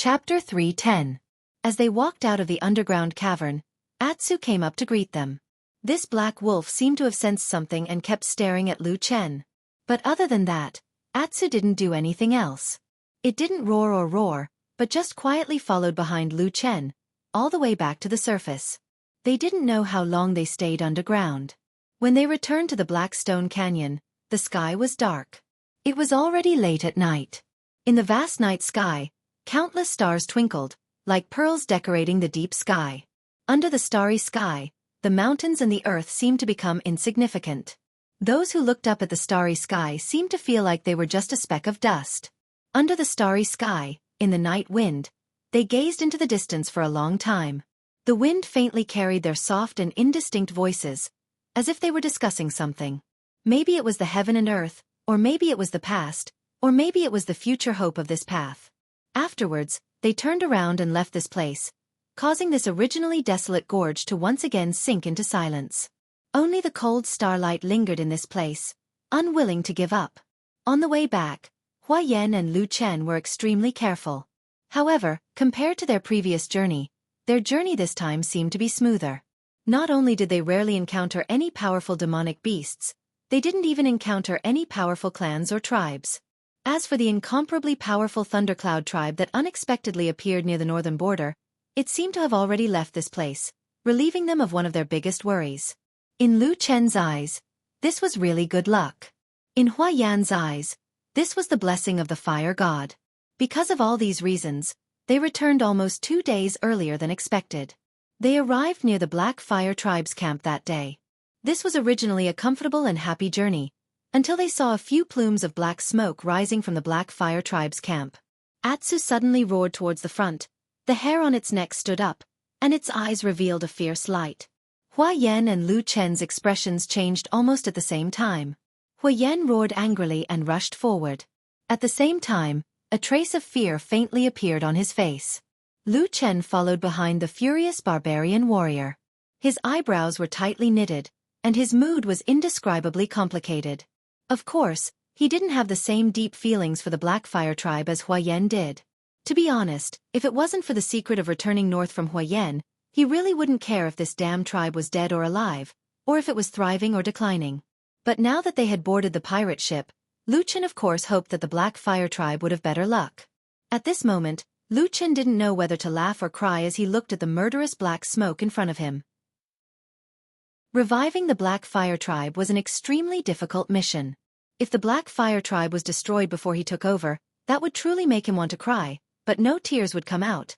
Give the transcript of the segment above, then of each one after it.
Chapter 3:10. As they walked out of the underground cavern, Atsu came up to greet them. This black wolf seemed to have sensed something and kept staring at Lu Chen. But other than that, Atsu didn't do anything else. It didn't roar, but just quietly followed behind Lu Chen, all the way back to the surface. They didn't know how long they stayed underground. When they returned to the Black Stone Canyon, the sky was dark. It was already late at night. In the vast night sky, countless stars twinkled, like pearls decorating the deep sky. Under the starry sky, the mountains and the earth seemed to become insignificant. Those who looked up at the starry sky seemed to feel like they were just a speck of dust. Under the starry sky, in the night wind, they gazed into the distance for a long time. The wind faintly carried their soft and indistinct voices, as if they were discussing something. Maybe it was the heaven and earth, or maybe it was the past, or maybe it was the future hope of this path. Afterwards, they turned around and left this place, causing this originally desolate gorge to once again sink into silence. Only the cold starlight lingered in this place, unwilling to give up. On the way back, Huayan and Lu Chen were extremely careful. However, compared to their previous journey, their journey this time seemed to be smoother. Not only did they rarely encounter any powerful demonic beasts, they didn't even encounter any powerful clans or tribes. As for the incomparably powerful Thundercloud tribe that unexpectedly appeared near the northern border, it seemed to have already left this place, relieving them of one of their biggest worries. In Lu Chen's eyes, this was really good luck. In Huayan's eyes, this was the blessing of the fire god. Because of all these reasons, they returned almost 2 days earlier than expected. They arrived near the Black Fire tribe's camp that day. This was originally a comfortable and happy journey, until they saw a few plumes of black smoke rising from the Black Fire tribe's camp. Atsu suddenly roared towards the front, the hair on its neck stood up, and its eyes revealed a fierce light. Huayan and Lu Chen's expressions changed almost at the same time. Huayan roared angrily and rushed forward. At the same time, a trace of fear faintly appeared on his face. Lu Chen followed behind the furious barbarian warrior. His eyebrows were tightly knitted, and his mood was indescribably complicated. Of course, he didn't have the same deep feelings for the Blackfire tribe as Huayan did. To be honest, if it wasn't for the secret of returning north from Huayan, he really wouldn't care if this damn tribe was dead or alive, or if it was thriving or declining. But now that they had boarded the pirate ship, Lu Chen of course hoped that the Blackfire tribe would have better luck. At this moment, Lu Chen didn't know whether to laugh or cry as he looked at the murderous black smoke in front of him. Reviving the Blackfire tribe was an extremely difficult mission. If the Blackfire tribe was destroyed before he took over, that would truly make him want to cry, but no tears would come out.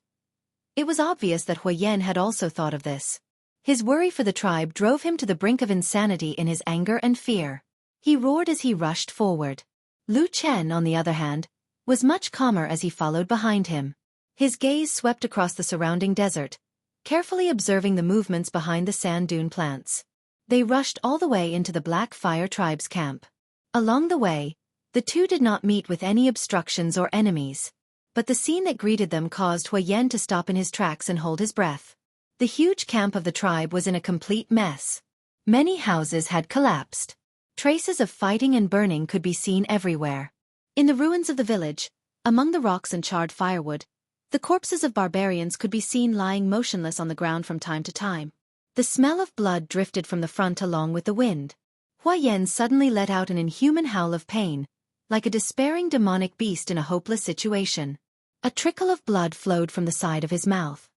It was obvious that Huayan had also thought of this. His worry for the tribe drove him to the brink of insanity in his anger and fear. He roared as he rushed forward. Lu Chen, on the other hand, was much calmer as he followed behind him. His gaze swept across the surrounding desert, carefully observing the movements behind the sand dune plants. They rushed all the way into the Blackfire tribe's camp. Along the way, the two did not meet with any obstructions or enemies. But the scene that greeted them caused Huayan to stop in his tracks and hold his breath. The huge camp of the tribe was in a complete mess. Many houses had collapsed. Traces of fighting and burning could be seen everywhere. In the ruins of the village, among the rocks and charred firewood, the corpses of barbarians could be seen lying motionless on the ground from time to time. The smell of blood drifted from the front along with the wind. Huayan suddenly let out an inhuman howl of pain, like a despairing demonic beast in a hopeless situation. A trickle of blood flowed from the side of his mouth.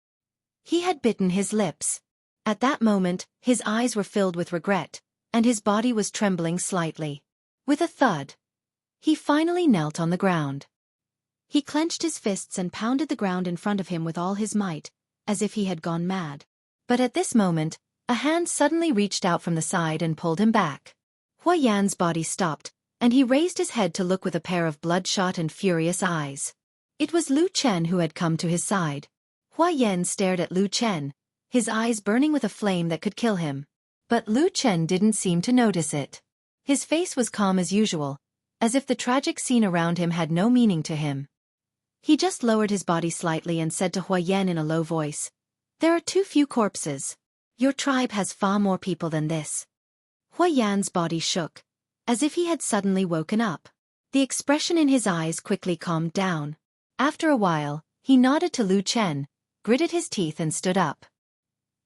He had bitten his lips. At that moment, his eyes were filled with regret, and his body was trembling slightly. With a thud, he finally knelt on the ground. He clenched his fists and pounded the ground in front of him with all his might, as if he had gone mad. But at this moment, a hand suddenly reached out from the side and pulled him back. Huayan's body stopped, and he raised his head to look with a pair of bloodshot and furious eyes. It was Lu Chen who had come to his side. Huayan stared at Lu Chen, his eyes burning with a flame that could kill him. But Lu Chen didn't seem to notice it. His face was calm as usual, as if the tragic scene around him had no meaning to him. He just lowered his body slightly and said to Huayan in a low voice, "There are too few corpses. Your tribe has far more people than this." Huayan's body shook, as if he had suddenly woken up. The expression in his eyes quickly calmed down. After a while, He nodded to Lu Chen, gritted his teeth and stood up.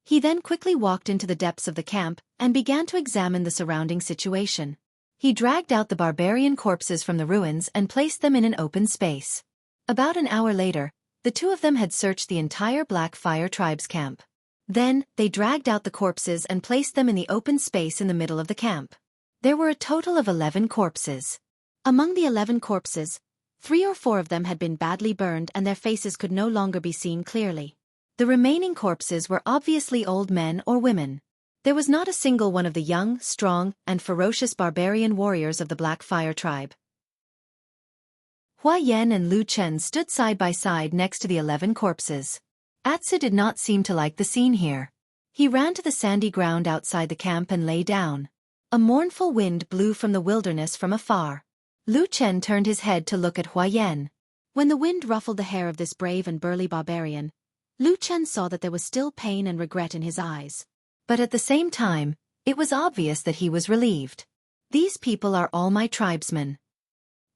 He then quickly walked into the depths of the camp and began to examine the surrounding situation. He dragged out the barbarian corpses from the ruins and placed them in an open space. About an hour later, the two of them had searched the entire Black Fire tribe's camp. Then, they dragged out the corpses and placed them in the open space in the middle of the camp. There were a total of 11 corpses. Among the 11 corpses, 3 or 4 of them had been badly burned and their faces could no longer be seen clearly. The remaining corpses were obviously old men or women. There was not a single one of the young, strong, and ferocious barbarian warriors of the Black Fire tribe. Hua Yan and Lu Chen stood side by side next to the 11 corpses. Atsu did not seem to like the scene here. He ran to the sandy ground outside the camp and lay down. A mournful wind blew from the wilderness from afar. Lu Chen turned his head to look at Hua Yan. When the wind ruffled the hair of this brave and burly barbarian, Lu Chen saw that there was still pain and regret in his eyes. But at the same time, it was obvious that he was relieved. These people are all my tribesmen.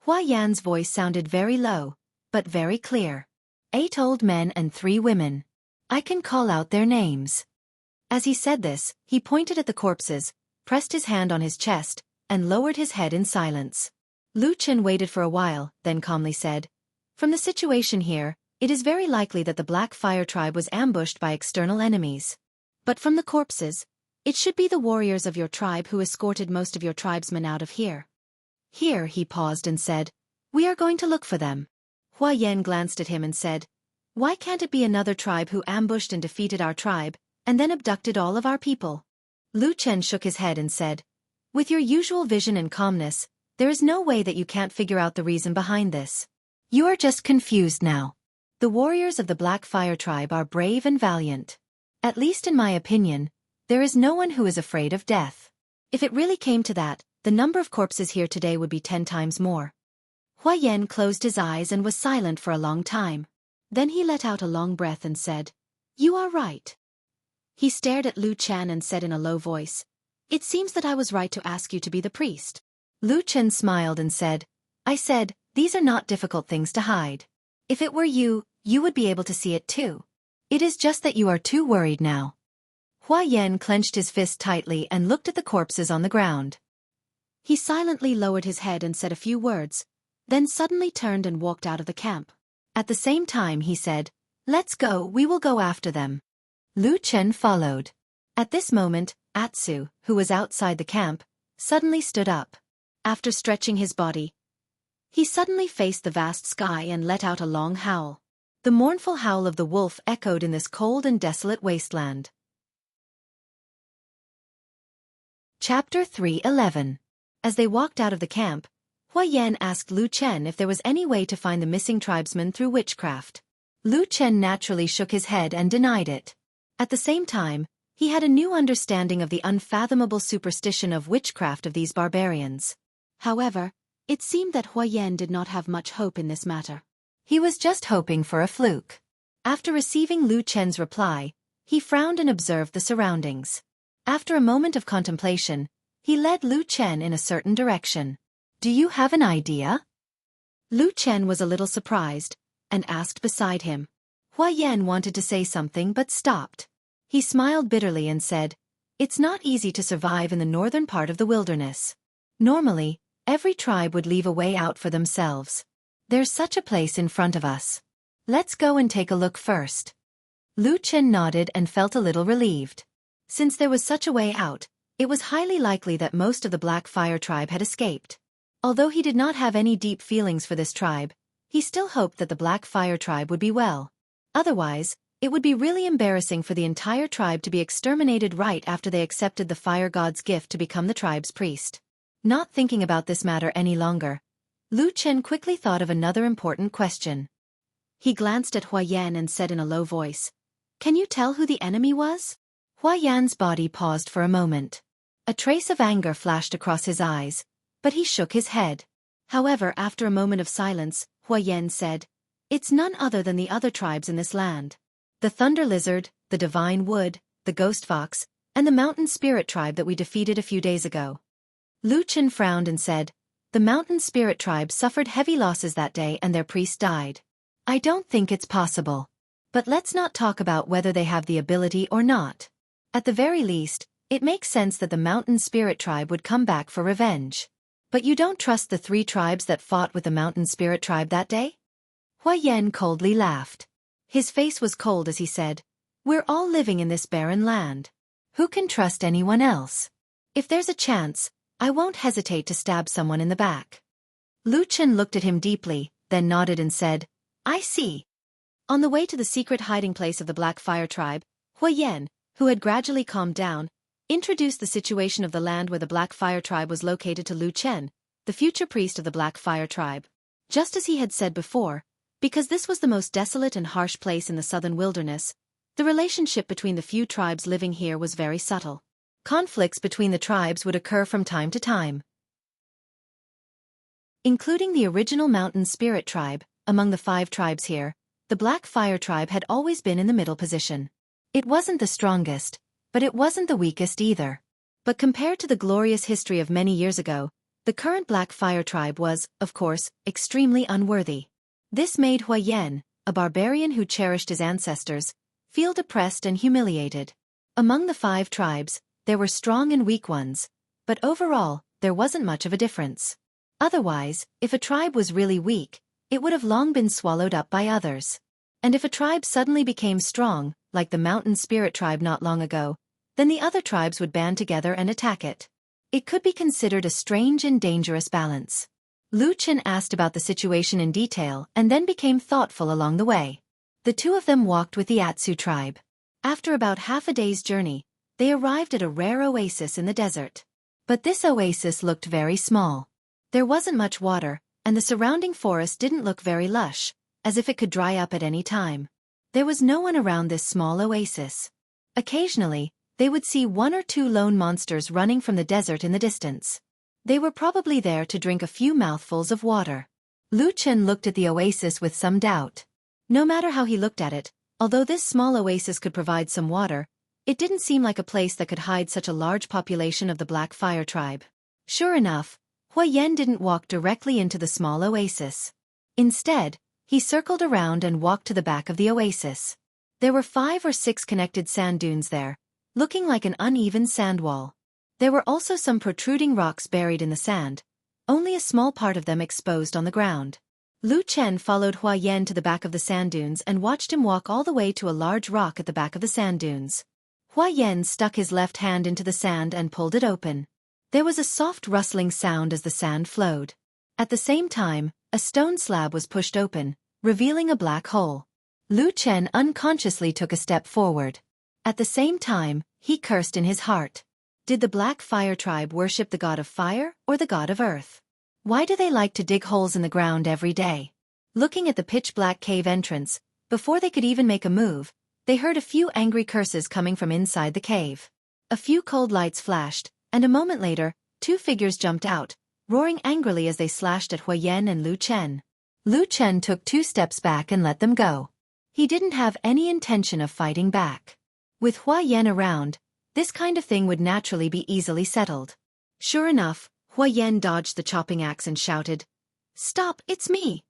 Hua Yan's voice sounded very low, but very clear. 8 old men and 3 women. I can call out their names. As he said this, he pointed at the corpses, pressed his hand on his chest, and lowered his head in silence. Lu Chen waited for a while, then calmly said, "From the situation here, it is very likely that the Black Fire tribe was ambushed by external enemies. But from the corpses, it should be the warriors of your tribe who escorted most of your tribesmen out of here." Here he paused and said, "We are going to look for them." Hua Yan glanced at him and said, "Why can't it be another tribe who ambushed and defeated our tribe, and then abducted all of our people?" Lu Chen shook his head and said, "With your usual vision and calmness, there is no way that you can't figure out the reason behind this. You are just confused now. The warriors of the Black Fire tribe are brave and valiant. At least in my opinion, there is no one who is afraid of death. If it really came to that, the number of corpses here today would be 10 times more." Hua Yan closed his eyes and was silent for a long time. Then he let out a long breath and said, "You are right." He stared at Lu Chen and said in a low voice, "It seems that I was right to ask you to be the priest." Lu Chen smiled and said, "I said, these are not difficult things to hide. If it were you, you would be able to see it too. It is just that you are too worried now." Hua Yan clenched his fist tightly and looked at the corpses on the ground. He silently lowered his head and said a few words, then suddenly turned and walked out of the camp. At the same time he said, "Let's go, we will go after them." Lu Chen followed. At this moment, Atsu, who was outside the camp, suddenly stood up. After stretching his body, he suddenly faced the vast sky and let out a long howl. The mournful howl of the wolf echoed in this cold and desolate wasteland. Chapter 3:11. As they walked out of the camp, Hua Yan asked Lu Chen if there was any way to find the missing tribesmen through witchcraft. Lu Chen naturally shook his head and denied it. At the same time, he had a new understanding of the unfathomable superstition of witchcraft of these barbarians. However, it seemed that Hua Yan did not have much hope in this matter. He was just hoping for a fluke. After receiving Lu Chen's reply, he frowned and observed the surroundings. After a moment of contemplation, he led Lu Chen in a certain direction. "Do you have an idea?" Lu Chen was a little surprised, and asked beside him. Hua Yan wanted to say something but stopped. He smiled bitterly and said, "It's not easy to survive in the northern part of the wilderness. Normally, every tribe would leave a way out for themselves. There's such a place in front of us. Let's go and take a look first." Lu Chen nodded and felt a little relieved. Since there was such a way out, it was highly likely that most of the Black Fire tribe had escaped. Although he did not have any deep feelings for this tribe, he still hoped that the Black Fire tribe would be well. Otherwise, it would be really embarrassing for the entire tribe to be exterminated right after they accepted the fire god's gift to become the tribe's priest. Not thinking about this matter any longer, Lu Chen quickly thought of another important question. He glanced at Hua Yan and said in a low voice, "Can you tell who the enemy was?" Hua Yan's body paused for a moment. A trace of anger flashed across his eyes, but he shook his head. However, after a moment of silence, Hua Yan said, "It's none other than the other tribes in this land. The Thunder Lizard, the Divine Wood, the Ghost Fox, and the Mountain Spirit tribe that we defeated a few days ago." Lu Chen frowned and said, "The Mountain Spirit tribe suffered heavy losses that day and their priest died. I don't think it's possible. But let's not talk about whether they have the ability or not. At the very least, it makes sense that the mountain spirit tribe would come back for revenge. But you don't trust the 3 tribes that fought with the mountain spirit tribe that day? Hua Yan coldly laughed. His face was cold as he said, "We're all living in this barren land. Who can trust anyone else? If there's a chance, I won't hesitate to stab someone in the back." Lu Chen looked at him deeply, then nodded and said, "I see." On the way to the secret hiding place of the Black Fire tribe, Hua Yan, who had gradually calmed down, introduced the situation of the land where the Black Fire tribe was located to Lu Chen, the future priest of the Black Fire tribe. Just as he had said before, because this was the most desolate and harsh place in the southern wilderness, the relationship between the few tribes living here was very subtle. Conflicts between the tribes would occur from time to time. Including the original mountain spirit tribe, among the 5 tribes here, the Black Fire tribe had always been in the middle position. It wasn't the strongest, but it wasn't the weakest either. But compared to the glorious history of many years ago, the current Black Fire tribe was, of course, extremely unworthy. This made Hua Yan, a barbarian who cherished his ancestors, feel depressed and humiliated. Among the 5 tribes, there were strong and weak ones, but overall, there wasn't much of a difference. Otherwise, if a tribe was really weak, it would have long been swallowed up by others. And if a tribe suddenly became strong, like the mountain spirit tribe not long ago, then the other tribes would band together and attack it. It could be considered a strange and dangerous balance. Lu Chen asked about the situation in detail and then became thoughtful along the way. The 2 of them walked with the Atsu tribe. After about half a day's journey, they arrived at a rare oasis in the desert. But this oasis looked very small. There wasn't much water, and the surrounding forest didn't look very lush, as if it could dry up at any time. There was no one around this small oasis. Occasionally, they would see 1 or 2 lone monsters running from the desert in the distance. They were probably there to drink a few mouthfuls of water. Lu Chen looked at the oasis with some doubt. No matter how he looked at it, although this small oasis could provide some water, it didn't seem like a place that could hide such a large population of the Black Fire tribe. Sure enough, Hua Yan didn't walk directly into the small oasis. Instead, he circled around and walked to the back of the oasis. There were 5 or 6 connected sand dunes there, looking like an uneven sand wall. There were also some protruding rocks buried in the sand, only a small part of them exposed on the ground. Lu Chen followed Hua Yan to the back of the sand dunes and watched him walk all the way to a large rock at the back of the sand dunes. Hua Yan stuck his left hand into the sand and pulled it open. There was a soft rustling sound as the sand flowed. At the same time, a stone slab was pushed open, revealing a black hole. Lu Chen unconsciously took a step forward. At the same time, he cursed in his heart. Did the Black Fire tribe worship the god of fire or the god of earth? Why do they like to dig holes in the ground every day? Looking at the pitch-black cave entrance, before they could even make a move, they heard a few angry curses coming from inside the cave. A few cold lights flashed, and a moment later, 2 figures jumped out, roaring angrily as they slashed at Hua Yan and Lu Chen. Lu Chen took 2 steps back and let them go. He didn't have any intention of fighting back. With Hua Yan around, this kind of thing would naturally be easily settled. Sure enough, Hua Yan dodged the chopping axe and shouted, "Stop, it's me!"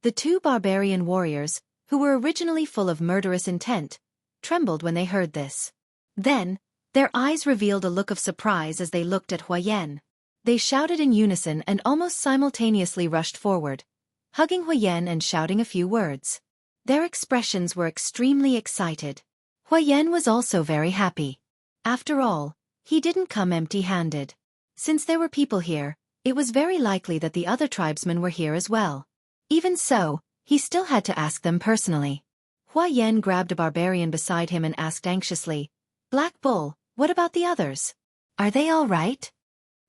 The 2 barbarian warriors, who were originally full of murderous intent, trembled when they heard this. Then, their eyes revealed a look of surprise as they looked at Hua Yan. They shouted in unison and almost simultaneously rushed forward, hugging Hua Yan and shouting a few words. Their expressions were extremely excited. Hua Yan was also very happy. After all, he didn't come empty-handed. Since there were people here, it was very likely that the other tribesmen were here as well. Even so, he still had to ask them personally. Hua Yan grabbed a barbarian beside him and asked anxiously, "Black Bull, what about the others? Are they all right?"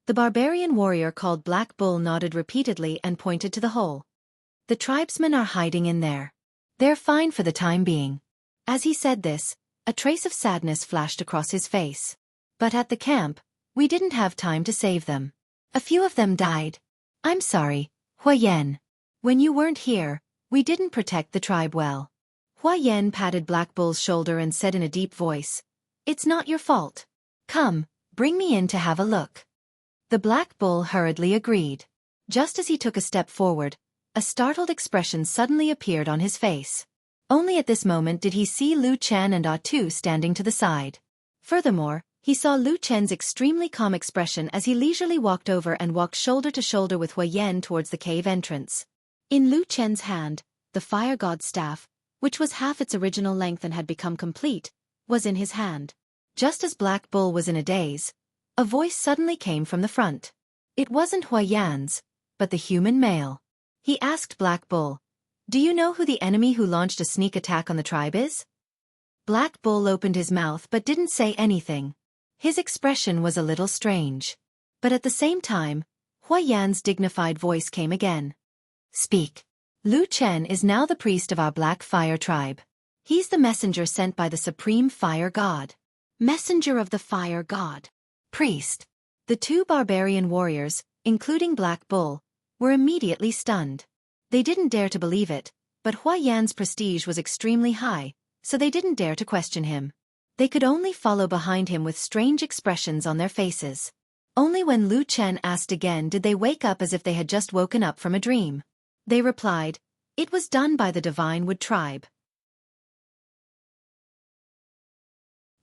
The barbarian warrior called Black Bull nodded repeatedly and pointed to the hole. "The tribesmen are hiding in there. They're fine for the time being." As he said this, a trace of sadness flashed across his face. "But at the camp, we didn't have time to save them. A few of them died. I'm sorry, Hua Yan. When you weren't here, we didn't protect the tribe well." Hua Yan patted Black Bull's shoulder and said in a deep voice, "It's not your fault. Come, bring me in to have a look." The Black Bull hurriedly agreed. Just as he took a step forward, A startled expression suddenly appeared on his face. Only at this moment did he see Lu Chen and Tu standing to the side. Furthermore, he saw Lu Chen's extremely calm expression as he leisurely walked over and walked shoulder to shoulder with Hua Yan towards the cave entrance. In Lu Chen's hand, the fire god's staff, which was half its original length and had become complete, was in his hand. Just as Black Bull was in a daze, a voice suddenly came from the front. It wasn't Hua Yan's, but the human male. He asked Black Bull, "Do you know who the enemy who launched a sneak attack on the tribe is?" Black Bull opened his mouth but didn't say anything. His expression was a little strange. But at the same time, Hua Yan's dignified voice came again. "Speak. Lu Chen is now the priest of our Black Fire tribe. He's the messenger sent by the Supreme Fire God." Messenger of the Fire God. Priest. The two barbarian warriors, including Black Bull, were immediately stunned. They didn't dare to believe it, but Hua Yan's prestige was extremely high, so they didn't dare to question him. They could only follow behind him with strange expressions on their faces. Only when Lu Chen asked again did they wake up as if they had just woken up from a dream. They replied, "It was done by the Divine Wood tribe."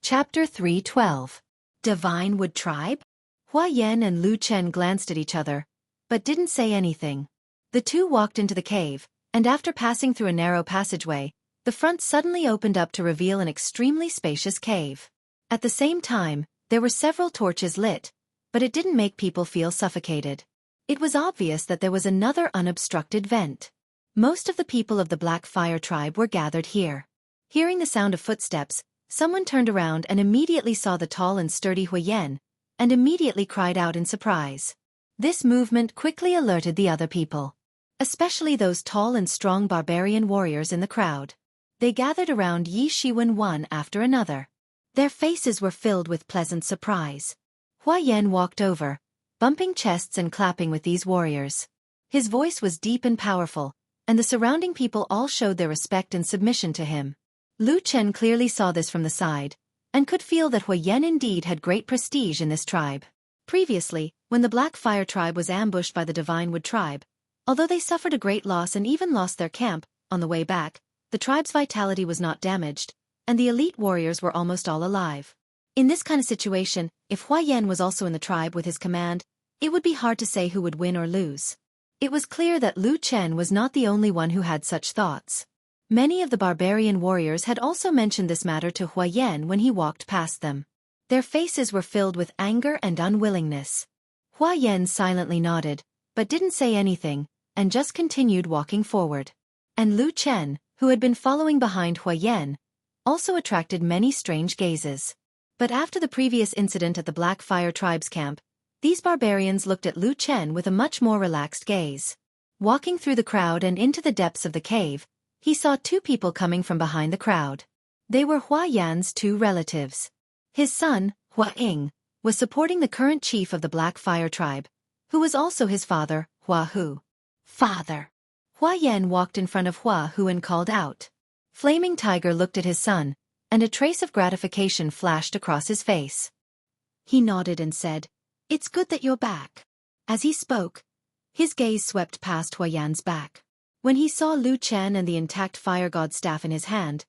Chapter 3:12. Divine Wood tribe? Hua Yan and Lu Chen glanced at each other, but didn't say anything. The two walked into the cave, and after passing through a narrow passageway, the front suddenly opened up to reveal an extremely spacious cave. At the same time, there were several torches lit, but it didn't make people feel suffocated. It was obvious that there was another unobstructed vent. Most of the people of the Black Fire tribe were gathered here. Hearing the sound of footsteps, someone turned around and immediately saw the tall and sturdy Hua Yan, and immediately cried out in surprise. This movement quickly alerted the other people, especially those tall and strong barbarian warriors in the crowd. They gathered around Yi Shiwen one after another. Their faces were filled with pleasant surprise. Hua Yan walked over, bumping chests and clapping with these warriors. His voice was deep and powerful, and the surrounding people all showed their respect and submission to him. Lu Chen clearly saw this from the side, and could feel that Hua Yan indeed had great prestige in this tribe. Previously, when the Black Fire tribe was ambushed by the Divine Wood tribe, although they suffered a great loss and even lost their camp, on the way back, the tribe's vitality was not damaged, and the elite warriors were almost all alive. In this kind of situation, if Hua Yan was also in the tribe with his command, it would be hard to say who would win or lose. It was clear that Lu Chen was not the only one who had such thoughts. Many of the barbarian warriors had also mentioned this matter to Hua Yan when he walked past them. Their faces were filled with anger and unwillingness. Hua Yan silently nodded, but didn't say anything, and just continued walking forward. And Lu Chen, who had been following behind Hua Yan, also attracted many strange gazes. But after the previous incident at the Black Fire tribe's camp, these barbarians looked at Lu Chen with a much more relaxed gaze. Walking through the crowd and into the depths of the cave, he saw two people coming from behind the crowd. They were Hua Yan's two relatives. His son, Hua Ying, was supporting the current chief of the Black Fire tribe, who was also his father, Hua Hu. "Father." Hua Yan walked in front of Hua Hu and called out. Flaming Tiger looked at his son, and a trace of gratification flashed across his face. He nodded and said, "It's good that you're back." As he spoke, his gaze swept past Hua Yan's back. When he saw Lu Chen and the intact fire god staff in his hand,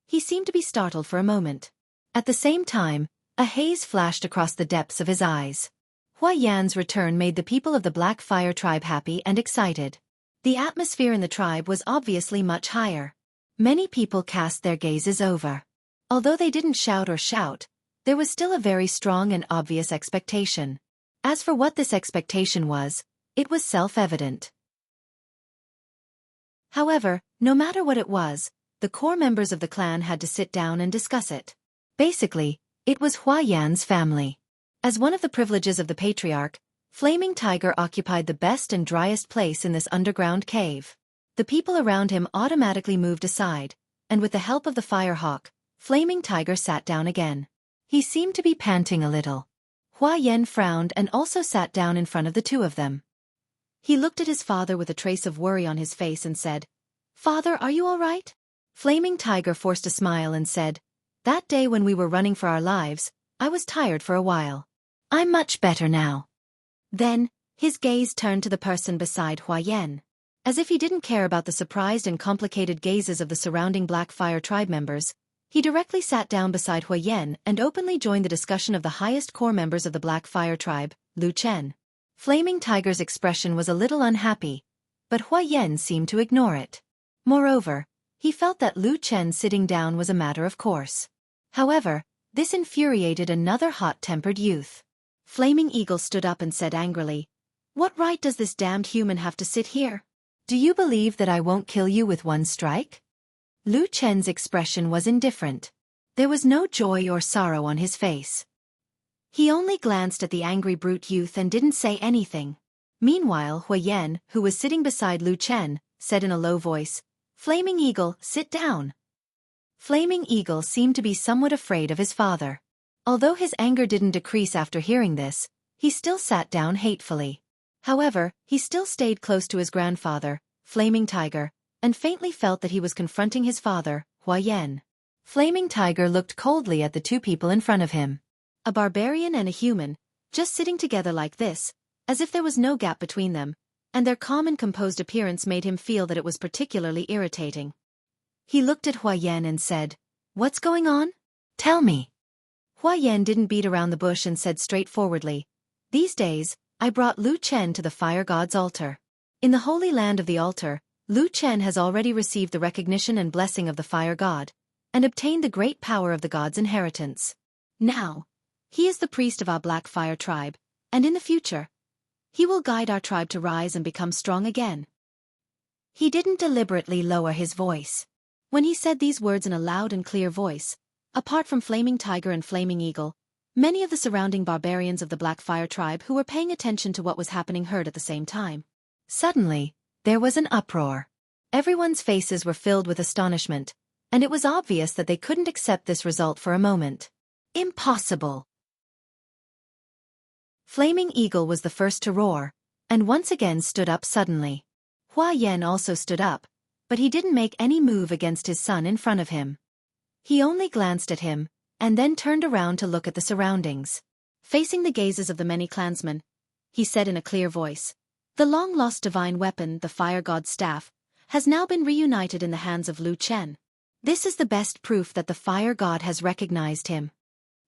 he seemed to be startled for a moment. At the same time, a haze flashed across the depths of his eyes. Hua Yan's return made the people of the Black Fire tribe happy and excited. The atmosphere in the tribe was obviously much higher. Many people cast their gazes over. Although they didn't shout or shout, there was still a very strong and obvious expectation. As for what this expectation was, it was self-evident. However, no matter what it was, the core members of the clan had to sit down and discuss it. Basically, it was Hua Yan's family. As one of the privileges of the patriarch, Flaming Tiger occupied the best and driest place in this underground cave. The people around him automatically moved aside, and with the help of the Fire Hawk, Flaming Tiger sat down again. He seemed to be panting a little. Hua Yan frowned and also sat down in front of the two of them. He looked at his father with a trace of worry on his face and said, "Father, are you all right?" Flaming Tiger forced a smile and said, "That day when we were running for our lives, I was tired for a while. I'm much better now." Then, his gaze turned to the person beside Hua Yan. As if he didn't care about the surprised and complicated gazes of the surrounding Black Fire tribe members, he directly sat down beside Hua Yan and openly joined the discussion of the highest core members of the Black Fire tribe, Lu Chen. Flaming Tiger's expression was a little unhappy, but Hua Yan seemed to ignore it. Moreover, he felt that Lu Chen sitting down was a matter of course. However, this infuriated another hot-tempered youth. Flaming Eagle stood up and said angrily, "What right does this damned human have to sit here? Do you believe that I won't kill you with one strike?" Lu Chen's expression was indifferent. There was no joy or sorrow on his face. He only glanced at the angry brute youth and didn't say anything. Meanwhile, Hua Yan, who was sitting beside Lu Chen, said in a low voice, "Flaming Eagle, sit down." Flaming Eagle seemed to be somewhat afraid of his father. Although his anger didn't decrease after hearing this, he still sat down hatefully. However, he still stayed close to his grandfather, Flaming Tiger, and faintly felt that he was confronting his father, Hua Yan. Flaming Tiger looked coldly at the two people in front of him. A barbarian and a human, just sitting together like this, as if there was no gap between them, and their calm and composed appearance made him feel that it was particularly irritating. He looked at Hua Yan and said, "What's going on? Tell me." Hua Yan didn't beat around the bush and said straightforwardly, "These days, I brought Lu Chen to the fire god's altar. In the holy land of the altar, Lu Chen has already received the recognition and blessing of the fire god, and obtained the great power of the god's inheritance. Now, he is the priest of our Black Fire tribe, and in the future, he will guide our tribe to rise and become strong again." He didn't deliberately lower his voice. When he said these words in a loud and clear voice, apart from Flaming Tiger and Flaming Eagle, many of the surrounding barbarians of the Black Fire tribe who were paying attention to what was happening heard at the same time. Suddenly, there was an uproar. Everyone's faces were filled with astonishment, and it was obvious that they couldn't accept this result for a moment. Impossible! Flaming Eagle was the first to roar, and once again stood up suddenly. Hua Yan also stood up, but he didn't make any move against his son in front of him. He only glanced at him, and then turned around to look at the surroundings. Facing the gazes of the many clansmen, he said in a clear voice, "The long-lost divine weapon, the fire god's staff, has now been reunited in the hands of Lu Chen. This is the best proof that the fire god has recognized him."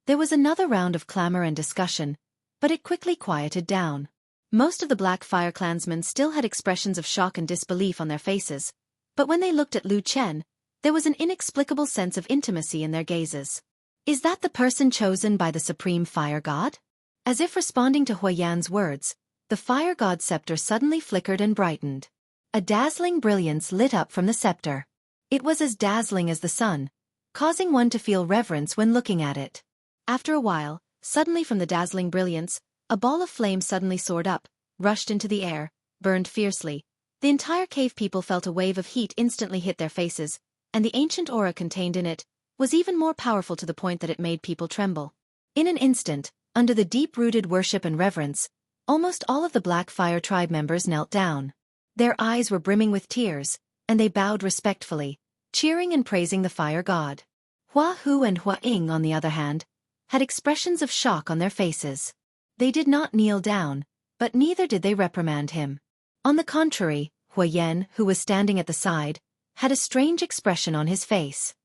There was another round of clamor and discussion, but it quickly quieted down. Most of the Black Fire clansmen still had expressions of shock and disbelief on their faces, but when they looked at Lu Chen, there was an inexplicable sense of intimacy in their gazes. "Is that the person chosen by the supreme fire god?" As if responding to Hua Yan's words, the fire god's scepter suddenly flickered and brightened. A dazzling brilliance lit up from the scepter. It was as dazzling as the sun, causing one to feel reverence when looking at it. After a while, suddenly from the dazzling brilliance, a ball of flame suddenly soared up, rushed into the air, burned fiercely. The entire cave people felt a wave of heat instantly hit their faces, and the ancient aura contained in it was even more powerful to the point that it made people tremble. In an instant, under the deep-rooted worship and reverence, almost all of the Black Fire tribe members knelt down. Their eyes were brimming with tears, and they bowed respectfully, cheering and praising the fire god. Hua Hu and Hua Ying, on the other hand, had expressions of shock on their faces. They did not kneel down, but neither did they reprimand him. On the contrary, Hua Yan, who was standing at the side, had a strange expression on his face.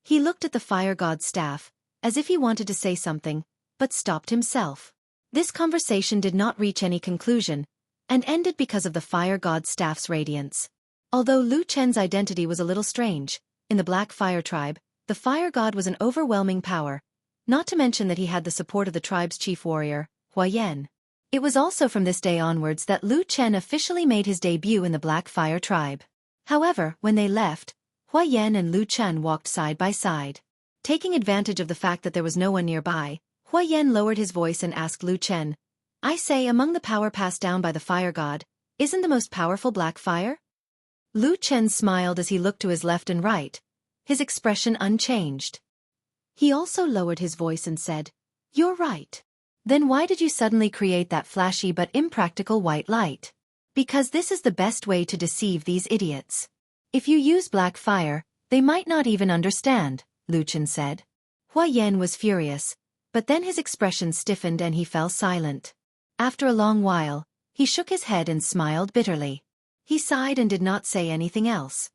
He looked at the fire god's staff, as if he wanted to say something, but stopped himself. This conversation did not reach any conclusion, and ended because of the fire god's staff's radiance. Although Lu Chen's identity was a little strange, in the Black Fire tribe, the fire god was an overwhelming power, not to mention that he had the support of the tribe's chief warrior, Hua Yan. It was also from this day onwards that Lu Chen officially made his debut in the Black Fire tribe. However, when they left, Hua Yan and Lu Chen walked side by side. Taking advantage of the fact that there was no one nearby, Hua Yan lowered his voice and asked Lu Chen, "I say, among the power passed down by the fire god, isn't the most powerful Black Fire?" Lu Chen smiled as he looked to his left and right, his expression unchanged. He also lowered his voice and said, "You're right. Then why did you suddenly create that flashy but impractical white light?" "Because this is the best way to deceive these idiots. If you use Black Fire, they might not even understand," Lu Chen said. Hua Yan was furious, but then his expression stiffened and he fell silent. After a long while, he shook his head and smiled bitterly. He sighed and did not say anything else.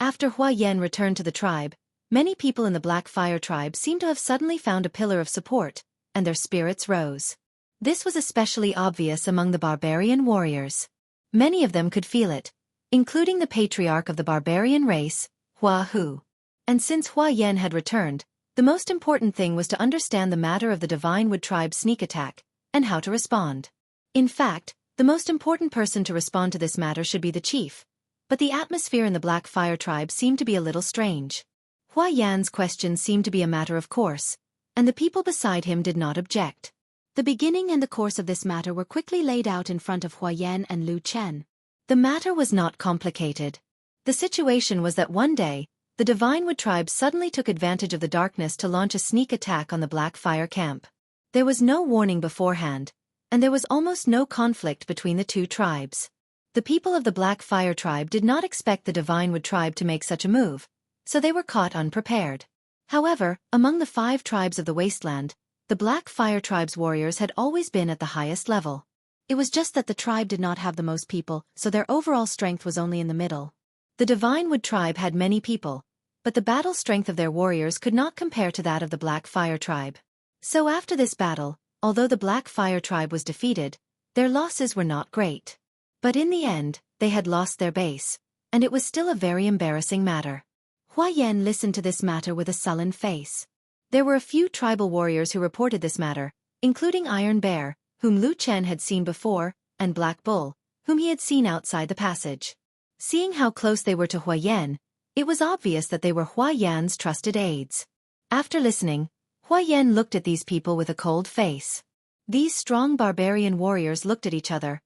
After Hua Yan returned to the tribe, many people in the Black Fire tribe seemed to have suddenly found a pillar of support, and their spirits rose. This was especially obvious among the barbarian warriors. Many of them could feel it, including the patriarch of the barbarian race, Hua Hu. And since Hua Yan had returned, the most important thing was to understand the matter of the Divine Wood tribe's sneak attack, and how to respond. In fact, the most important person to respond to this matter should be the chief, but the atmosphere in the Black Fire tribe seemed to be a little strange. Hua Yan's question seemed to be a matter of course, and the people beside him did not object. The beginning and the course of this matter were quickly laid out in front of Hua Yan and Lu Chen. The matter was not complicated. The situation was that one day, the Divine Wood tribe suddenly took advantage of the darkness to launch a sneak attack on the Black Fire camp. There was no warning beforehand, and there was almost no conflict between the two tribes. The people of the Black Fire tribe did not expect the Divine Wood tribe to make such a move, so they were caught unprepared. However, among the 5 tribes of the wasteland, the Black Fire tribe's warriors had always been at the highest level. It was just that the tribe did not have the most people, so their overall strength was only in the middle. The Divine Wood tribe had many people, but the battle strength of their warriors could not compare to that of the Black Fire tribe. So after this battle, although the Black Fire tribe was defeated, their losses were not great. But in the end, they had lost their base, and it was still a very embarrassing matter. Hua Yan listened to this matter with a sullen face. There were a few tribal warriors who reported this matter, including Iron Bear, whom Lu Chen had seen before, and Black Bull, whom he had seen outside the passage. Seeing how close they were to Hua Yan, it was obvious that they were Hua Yan's trusted aides. After listening, Hua Yan looked at these people with a cold face. These strong barbarian warriors looked at each other,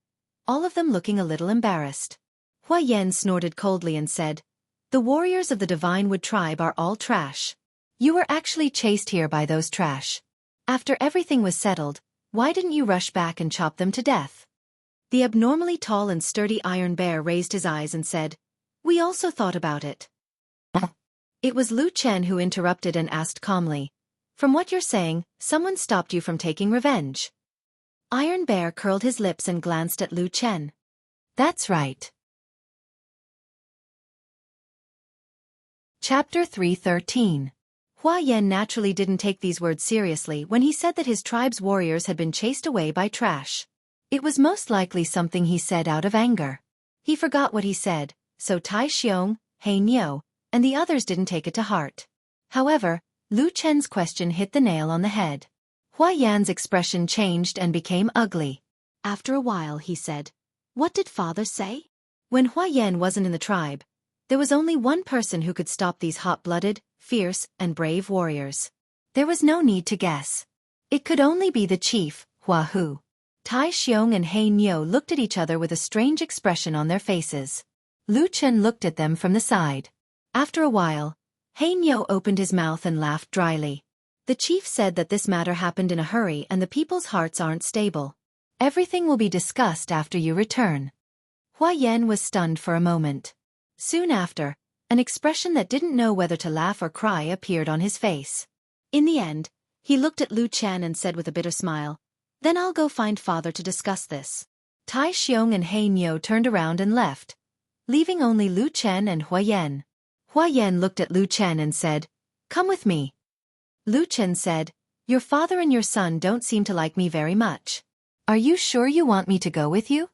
all of them looking a little embarrassed. Hua Yan snorted coldly and said, "The warriors of the Divine Wood tribe are all trash. You were actually chased here by those trash. After everything was settled, why didn't you rush back and chop them to death?" The abnormally tall and sturdy Iron Bear raised his eyes and said, "We also thought about it." It was Lu Chen who interrupted and asked calmly, "From what you're saying, someone stopped you from taking revenge." Iron Bear curled his lips and glanced at Lu Chen. "That's right." Chapter 313. Hua Yan naturally didn't take these words seriously when he said that his tribe's warriors had been chased away by trash. It was most likely something he said out of anger. He forgot what he said, so Tai Xiong, He Niu, and the others didn't take it to heart. However, Lu Chen's question hit the nail on the head. Hua Yan's expression changed and became ugly. After a while he said, "What did father say?" When Hua Yan wasn't in the tribe, there was only one person who could stop these hot-blooded, fierce, and brave warriors. There was no need to guess. It could only be the chief, Hua Hu. Tai Xiong and He Niu looked at each other with a strange expression on their faces. Lu Chen looked at them from the side. After a while, He Niu opened his mouth and laughed dryly. The chief said that this matter happened in a hurry and the people's hearts aren't stable. Everything will be discussed after you return. Hua Yan was stunned for a moment. Soon after, an expression that didn't know whether to laugh or cry appeared on his face. In the end, he looked at Lu Chen and said with a bitter smile, "Then I'll go find father to discuss this." Tai Xiong and He Niu turned around and left, leaving only Lu Chen and Hua Yan. Hua Yan looked at Lu Chen and said, "Come with me." Lu Chen said, "Your father and your son don't seem to like me very much. Are you sure you want me to go with you?"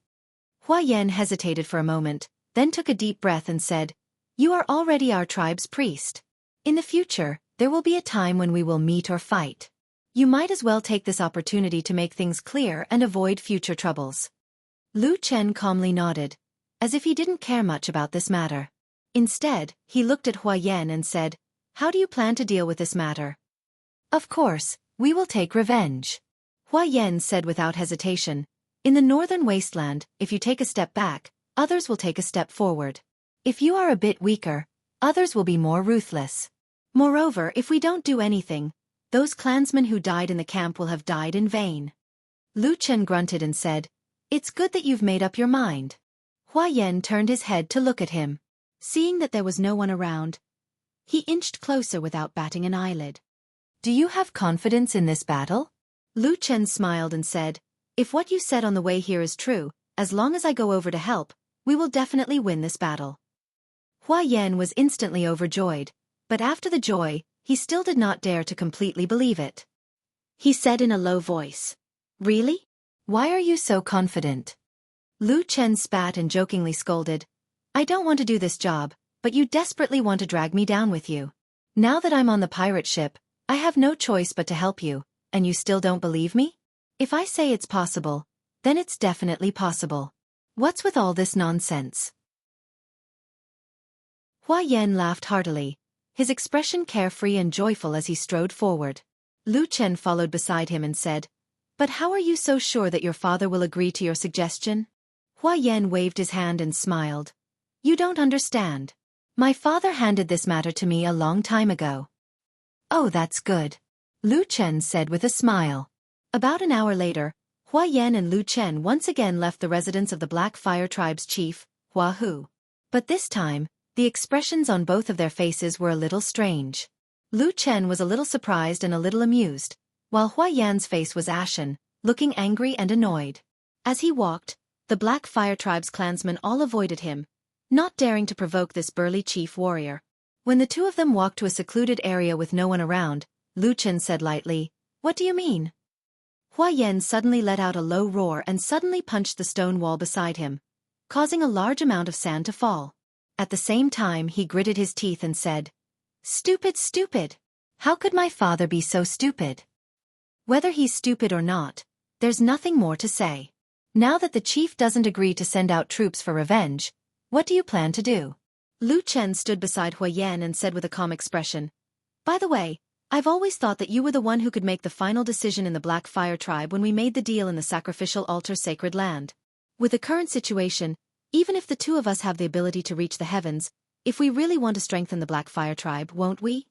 Hua Yan hesitated for a moment, then took a deep breath and said, "You are already our tribe's priest. In the future, there will be a time when we will meet or fight. You might as well take this opportunity to make things clear and avoid future troubles." Lu Chen calmly nodded, as if he didn't care much about this matter. Instead, he looked at Hua Yan and said, "How do you plan to deal with this matter?" "Of course, we will take revenge." Hua Yan said without hesitation, "In the northern wasteland, if you take a step back, others will take a step forward. If you are a bit weaker, others will be more ruthless. Moreover, if we don't do anything, those clansmen who died in the camp will have died in vain." Lu Chen grunted and said, "It's good that you've made up your mind." Hua Yan turned his head to look at him. Seeing that there was no one around, he inched closer without batting an eyelid. "Do you have confidence in this battle?" Lu Chen smiled and said, "If what you said on the way here is true, as long as I go over to help, we will definitely win this battle. Hua Yan was instantly overjoyed, but after the joy, he still did not dare to completely believe it. He said in a low voice, "Really? Why are you so confident?" Lu Chen spat and jokingly scolded, "I don't want to do this job, but you desperately want to drag me down with you. Now that I'm on the pirate ship, I have no choice but to help you, and you still don't believe me? If I say it's possible, then it's definitely possible. What's with all this nonsense?" Hua Yan laughed heartily, his expression carefree and joyful as he strode forward. Lu Chen followed beside him and said, "But how are you so sure that your father will agree to your suggestion?" Hua Yan waved his hand and smiled. "You don't understand. My father handed this matter to me a long time ago." "Oh, that's good," Lu Chen said with a smile. About an hour later, Hua Yan and Lu Chen once again left the residence of the Black Fire Tribe's chief, Hua Hu. But this time, the expressions on both of their faces were a little strange. Lu Chen was a little surprised and a little amused, while Hua Yan's face was ashen, looking angry and annoyed. As he walked, the Black Fire Tribe's clansmen all avoided him, not daring to provoke this burly chief warrior. When the two of them walked to a secluded area with no one around, Lu Chen said lightly, "What do you mean?" Hua Yan suddenly let out a low roar and suddenly punched the stone wall beside him, causing a large amount of sand to fall. At the same time he gritted his teeth and said, "Stupid, stupid! How could my father be so stupid? Whether he's stupid or not, there's nothing more to say. Now that the chief doesn't agree to send out troops for revenge, what do you plan to do?" Lu Chen stood beside Hua Yan and said with a calm expression, "By the way, I've always thought that you were the one who could make the final decision in the Black Fire Tribe when we made the deal in the sacrificial altar sacred land. With the current situation, even if the two of us have the ability to reach the heavens, if we really want to strengthen the Black Fire Tribe, won't we?"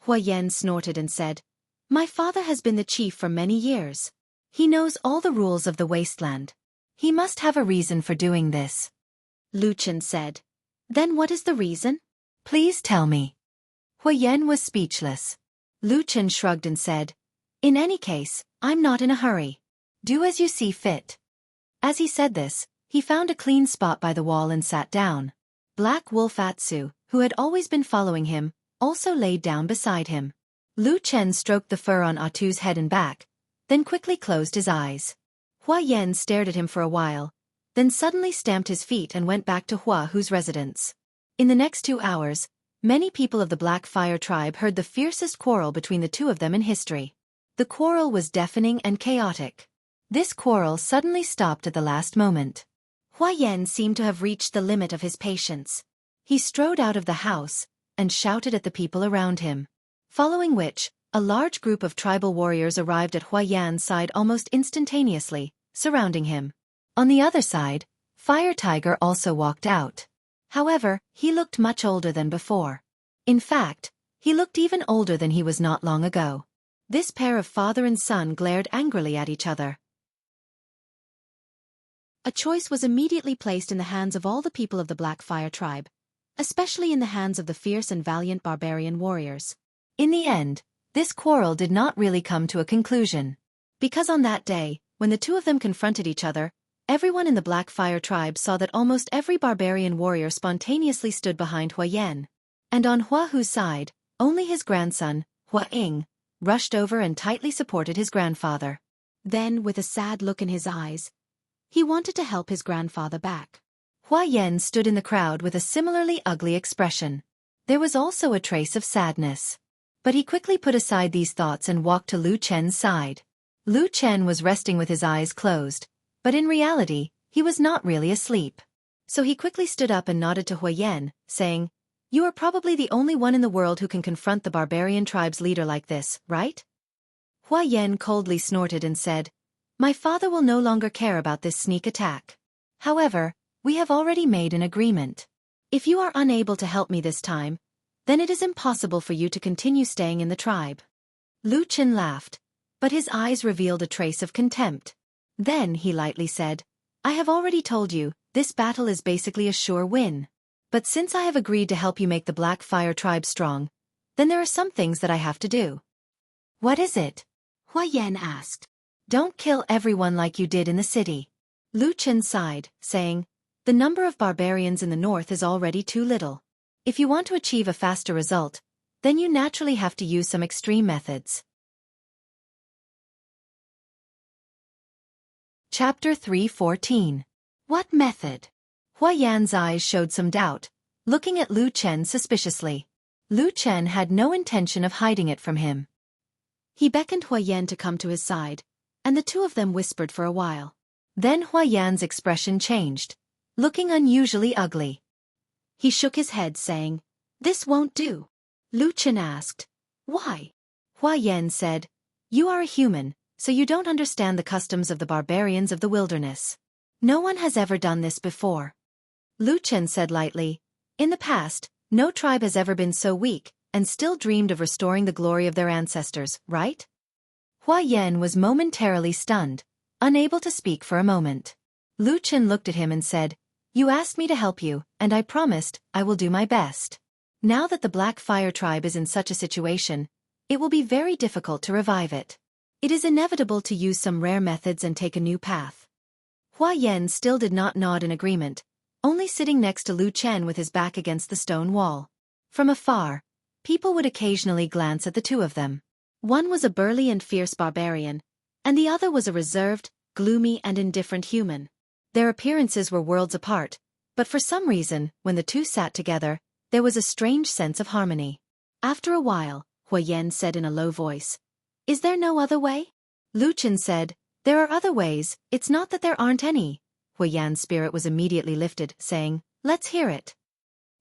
Hua Yan snorted and said, "My father has been the chief for many years. He knows all the rules of the wasteland. He must have a reason for doing this." Lu Chen said, "Then what is the reason? Please tell me." Hua Yan was speechless. Lu Chen shrugged and said, "In any case, I'm not in a hurry. Do as you see fit." As he said this, he found a clean spot by the wall and sat down. Black Wolf Atsu, who had always been following him, also laid down beside him. Lu Chen stroked the fur on Atu's head and back, then quickly closed his eyes. Hua Yan stared at him for a while, then suddenly stamped his feet and went back to Hua Hu's residence. In the next 2 hours, many people of the Black Fire Tribe heard the fiercest quarrel between the two of them in history. The quarrel was deafening and chaotic. This quarrel suddenly stopped at the last moment. Hua Yan seemed to have reached the limit of his patience. He strode out of the house and shouted at the people around him. Following which, a large group of tribal warriors arrived at Hua Yan's side almost instantaneously, surrounding him. On the other side, Fire Tiger also walked out. However, he looked much older than before. In fact, he looked even older than he was not long ago. This pair of father and son glared angrily at each other. A choice was immediately placed in the hands of all the people of the Black Fire Tribe, especially in the hands of the fierce and valiant barbarian warriors. In the end, this quarrel did not really come to a conclusion. Because on that day, when the two of them confronted each other, everyone in the Black Fire Tribe saw that almost every barbarian warrior spontaneously stood behind Hua Yan. And on Hua Hu's side, only his grandson, Hua Ying, rushed over and tightly supported his grandfather. Then, with a sad look in his eyes, he wanted to help his grandfather back. Hua Yan stood in the crowd with a similarly ugly expression. There was also a trace of sadness. But he quickly put aside these thoughts and walked to Lu Chen's side. Lu Chen was resting with his eyes closed, but in reality, he was not really asleep. So he quickly stood up and nodded to Hua Yan, saying, "You are probably the only one in the world who can confront the barbarian tribe's leader like this, right?" Hua Yan coldly snorted and said, "My father will no longer care about this sneak attack. However, we have already made an agreement. If you are unable to help me this time, then it is impossible for you to continue staying in the tribe." Lu Chen laughed, but his eyes revealed a trace of contempt. Then he lightly said, "I have already told you, this battle is basically a sure win. But since I have agreed to help you make the Black Fire Tribe strong, then there are some things that I have to do." "What is it?" Hua Yan asked. "Don't kill everyone like you did in the city. Lu Chen sighed, saying, "The number of barbarians in the north is already too little. If you want to achieve a faster result, then you naturally have to use some extreme methods." Chapter 3:14. What method? Hua Yan's eyes showed some doubt, looking at Lu Chen suspiciously. Lu Chen had no intention of hiding it from him. He beckoned Hua Yan to come to his side, and the two of them whispered for a while. Then Hua Yan's expression changed, looking unusually ugly. He shook his head, saying, "This won't do." Lu Chen asked, "Why?" Hua Yan said, "You are a human, so you don't understand the customs of the barbarians of the wilderness. No one has ever done this before." Lu Chen said lightly, "In the past, no tribe has ever been so weak, and still dreamed of restoring the glory of their ancestors, right?" Hua Yan was momentarily stunned, unable to speak for a moment. Lu Chen looked at him and said, "You asked me to help you, and I promised I will do my best. Now that the Black Fire tribe is in such a situation, it will be very difficult to revive it. It is inevitable to use some rare methods and take a new path." Hua Yan still did not nod in agreement, only sitting next to Lu Chen with his back against the stone wall. From afar, people would occasionally glance at the two of them. One was a burly and fierce barbarian, and the other was a reserved, gloomy and indifferent human. Their appearances were worlds apart, but for some reason, when the two sat together, there was a strange sense of harmony. After a while, Hua Yan said in a low voice, "Is there no other way?" Lu Chen said, "There are other ways, it's not that there aren't any." Hua Yan's spirit was immediately lifted, saying, "Let's hear it."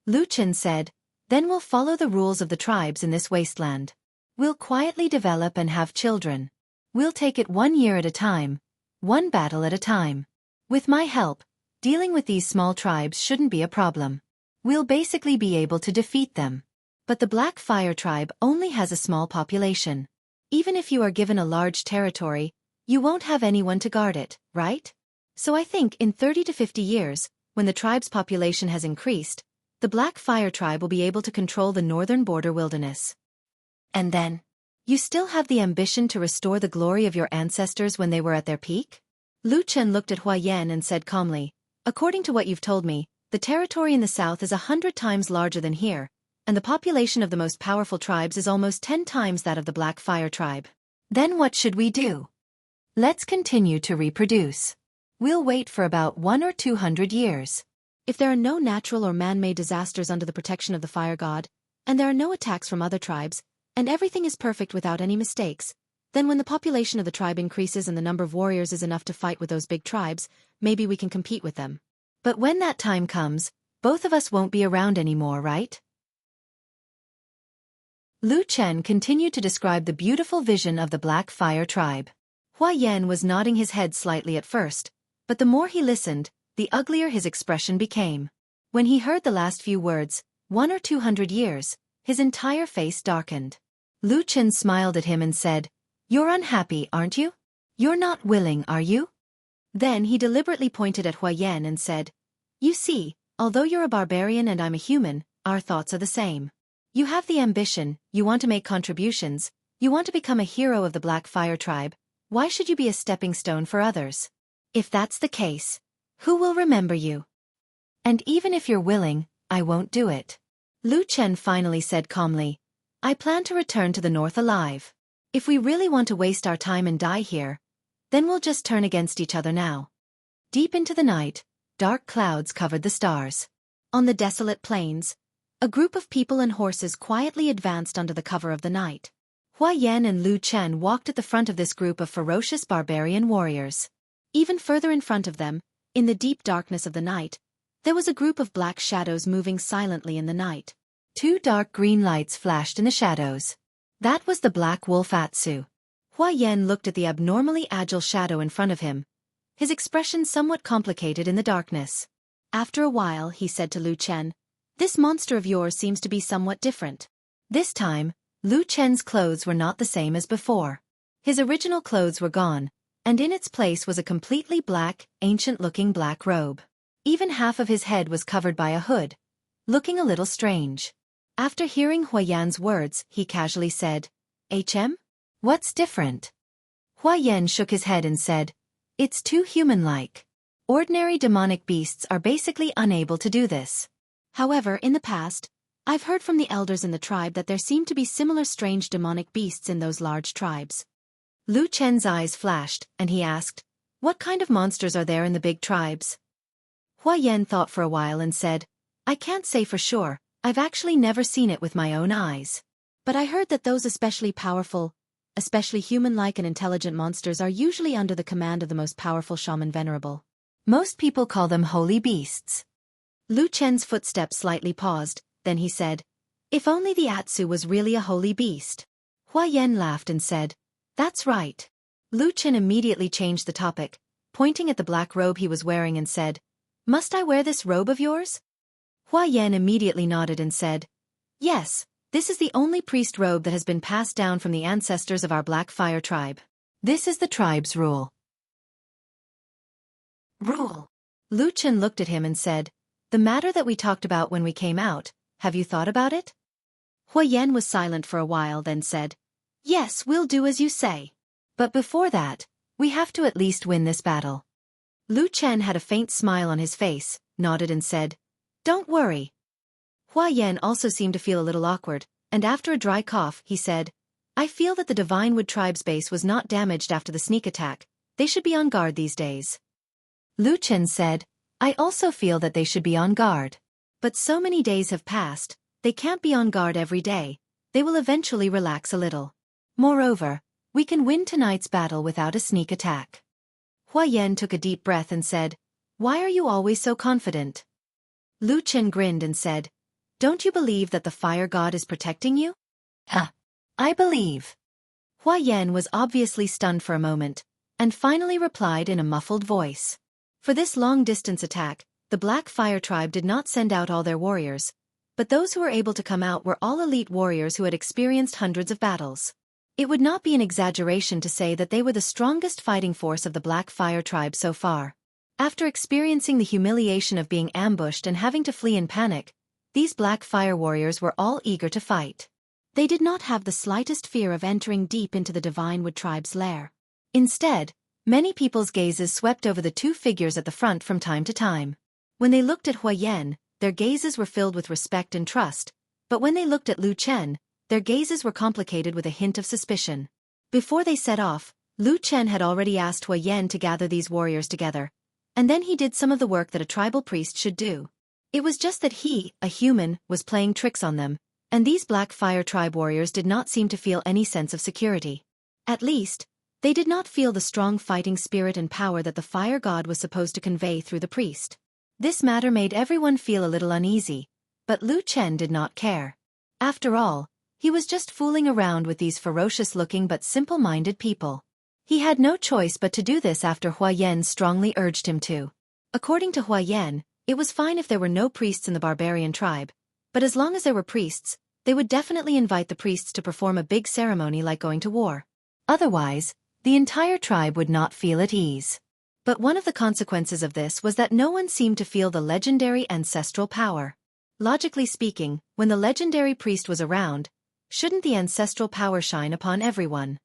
Lu Chen said, "Then we'll follow the rules of the tribes in this wasteland. We'll quietly develop and have children. We'll take it 1 year at a time, one battle at a time. With my help, dealing with these small tribes shouldn't be a problem. We'll basically be able to defeat them. But the Black Fire tribe only has a small population. Even if you are given a large territory, you won't have anyone to guard it, right? So I think in 30 to 50 years, when the tribe's population has increased, the Black Fire tribe will be able to control the northern border wilderness. And then, you still have the ambition to restore the glory of your ancestors when they were at their peak?" Lu Chen looked at Hua Yan and said calmly, "According to what you've told me, the territory in the south is 100 times larger than here, and the population of the most powerful tribes is almost 10 times that of the Black Fire tribe. Then what should we do? Let's continue to reproduce. We'll wait for about 100 or 200 years. If there are no natural or man-made disasters under the protection of the Fire God, and there are no attacks from other tribes, and everything is perfect without any mistakes, then when the population of the tribe increases and the number of warriors is enough to fight with those big tribes, maybe we can compete with them. But when that time comes, both of us won't be around anymore, right?" Lu Chen continued to describe the beautiful vision of the Black Fire tribe. Hua Yan was nodding his head slightly at first, but the more he listened, the uglier his expression became. When he heard the last few words, 100 or 200 years, his entire face darkened. Lu Chen smiled at him and said, "You're unhappy, aren't you? You're not willing, are you?" Then he deliberately pointed at Hua Yan and said, "You see, although you're a barbarian and I'm a human, our thoughts are the same. You have the ambition, you want to make contributions, you want to become a hero of the Black Fire tribe. Why should you be a stepping stone for others? If that's the case, who will remember you? And even if you're willing, I won't do it." Lu Chen finally said calmly, "I plan to return to the north alive. If we really want to waste our time and die here, then we'll just turn against each other now." Deep into the night, dark clouds covered the stars. On the desolate plains, a group of people and horses quietly advanced under the cover of the night. Hua Yan and Lu Chen walked at the front of this group of ferocious barbarian warriors. Even further in front of them, in the deep darkness of the night, there was a group of black shadows moving silently in the night. 2 dark green lights flashed in the shadows. That was the Black Wolf Atsu. Hua Yan looked at the abnormally agile shadow in front of him, his expression somewhat complicated in the darkness. After a while, he said to Lu Chen, "This monster of yours seems to be somewhat different." This time, Lu Chen's clothes were not the same as before. His original clothes were gone, and in its place was a completely black, ancient-looking black robe. Even half of his head was covered by a hood, looking a little strange. After hearing Hua Yan's words, he casually said, "HM? What's different?" Hua Yan shook his head and said, "It's too human-like." Ordinary demonic beasts are basically unable to do this. However, in the past, I've heard from the elders in the tribe that there seem to be similar strange demonic beasts in those large tribes. Lu Chen's eyes flashed, and he asked, "What kind of monsters are there in the big tribes?" Hua Yan thought for a while and said, "I can't say for sure, I've actually never seen it with my own eyes. But I heard that those especially powerful, especially human-like and intelligent monsters are usually under the command of the most powerful shaman venerable. Most people call them holy beasts." Lu Chen's footsteps slightly paused, then he said, "If only the Atsu was really a holy beast." Hua Yan laughed and said, "That's right." Lu Chen immediately changed the topic, pointing at the black robe he was wearing and said, "Must I wear this robe of yours?" Hua Yan immediately nodded and said, "Yes, this is the only priest robe that has been passed down from the ancestors of our Black Fire tribe. This is the tribe's rule." Rule. Lu Chen looked at him and said, "The matter that we talked about when we came out, have you thought about it?" Hua Yan was silent for a while, then said, "Yes, we'll do as you say. But before that, we have to at least win this battle." Lu Chen had a faint smile on his face, nodded and said, "Don't worry." Hua Yan also seemed to feel a little awkward, and after a dry cough, he said, "I feel that the Divine Wood tribe's base was not damaged after the sneak attack. They should be on guard these days." Lu Chen said, "I also feel that they should be on guard. But so many days have passed, they can't be on guard every day. They will eventually relax a little. Moreover, we can win tonight's battle without a sneak attack." Hua Yan took a deep breath and said, "Why are you always so confident?" Lu Chen grinned and said, "Don't you believe that the fire god is protecting you?" I believe." Hua Yan was obviously stunned for a moment, and finally replied in a muffled voice. For this long-distance attack, the Black Fire tribe did not send out all their warriors, but those who were able to come out were all elite warriors who had experienced hundreds of battles. It would not be an exaggeration to say that they were the strongest fighting force of the Black Fire tribe so far. After experiencing the humiliation of being ambushed and having to flee in panic, these Black Fire warriors were all eager to fight. They did not have the slightest fear of entering deep into the Divine Wood tribe's lair. Instead, many people's gazes swept over the two figures at the front from time to time. When they looked at Hua Yan, their gazes were filled with respect and trust, but when they looked at Lu Chen, their gazes were complicated with a hint of suspicion. Before they set off, Lu Chen had already asked Hua Yan to gather these warriors together, and then he did some of the work that a tribal priest should do. It was just that he, a human, was playing tricks on them, and these Black Fire tribe warriors did not seem to feel any sense of security. At least, they did not feel the strong fighting spirit and power that the fire god was supposed to convey through the priest. This matter made everyone feel a little uneasy, but Lu Chen did not care. After all, he was just fooling around with these ferocious-looking but simple-minded people. He had no choice but to do this after Hua Yan strongly urged him to. According to Hua Yan, it was fine if there were no priests in the barbarian tribe, but as long as there were priests, they would definitely invite the priests to perform a big ceremony like going to war. Otherwise, the entire tribe would not feel at ease. But one of the consequences of this was that no one seemed to feel the legendary ancestral power. Logically speaking, when the legendary priest was around, shouldn't the ancestral power shine upon everyone?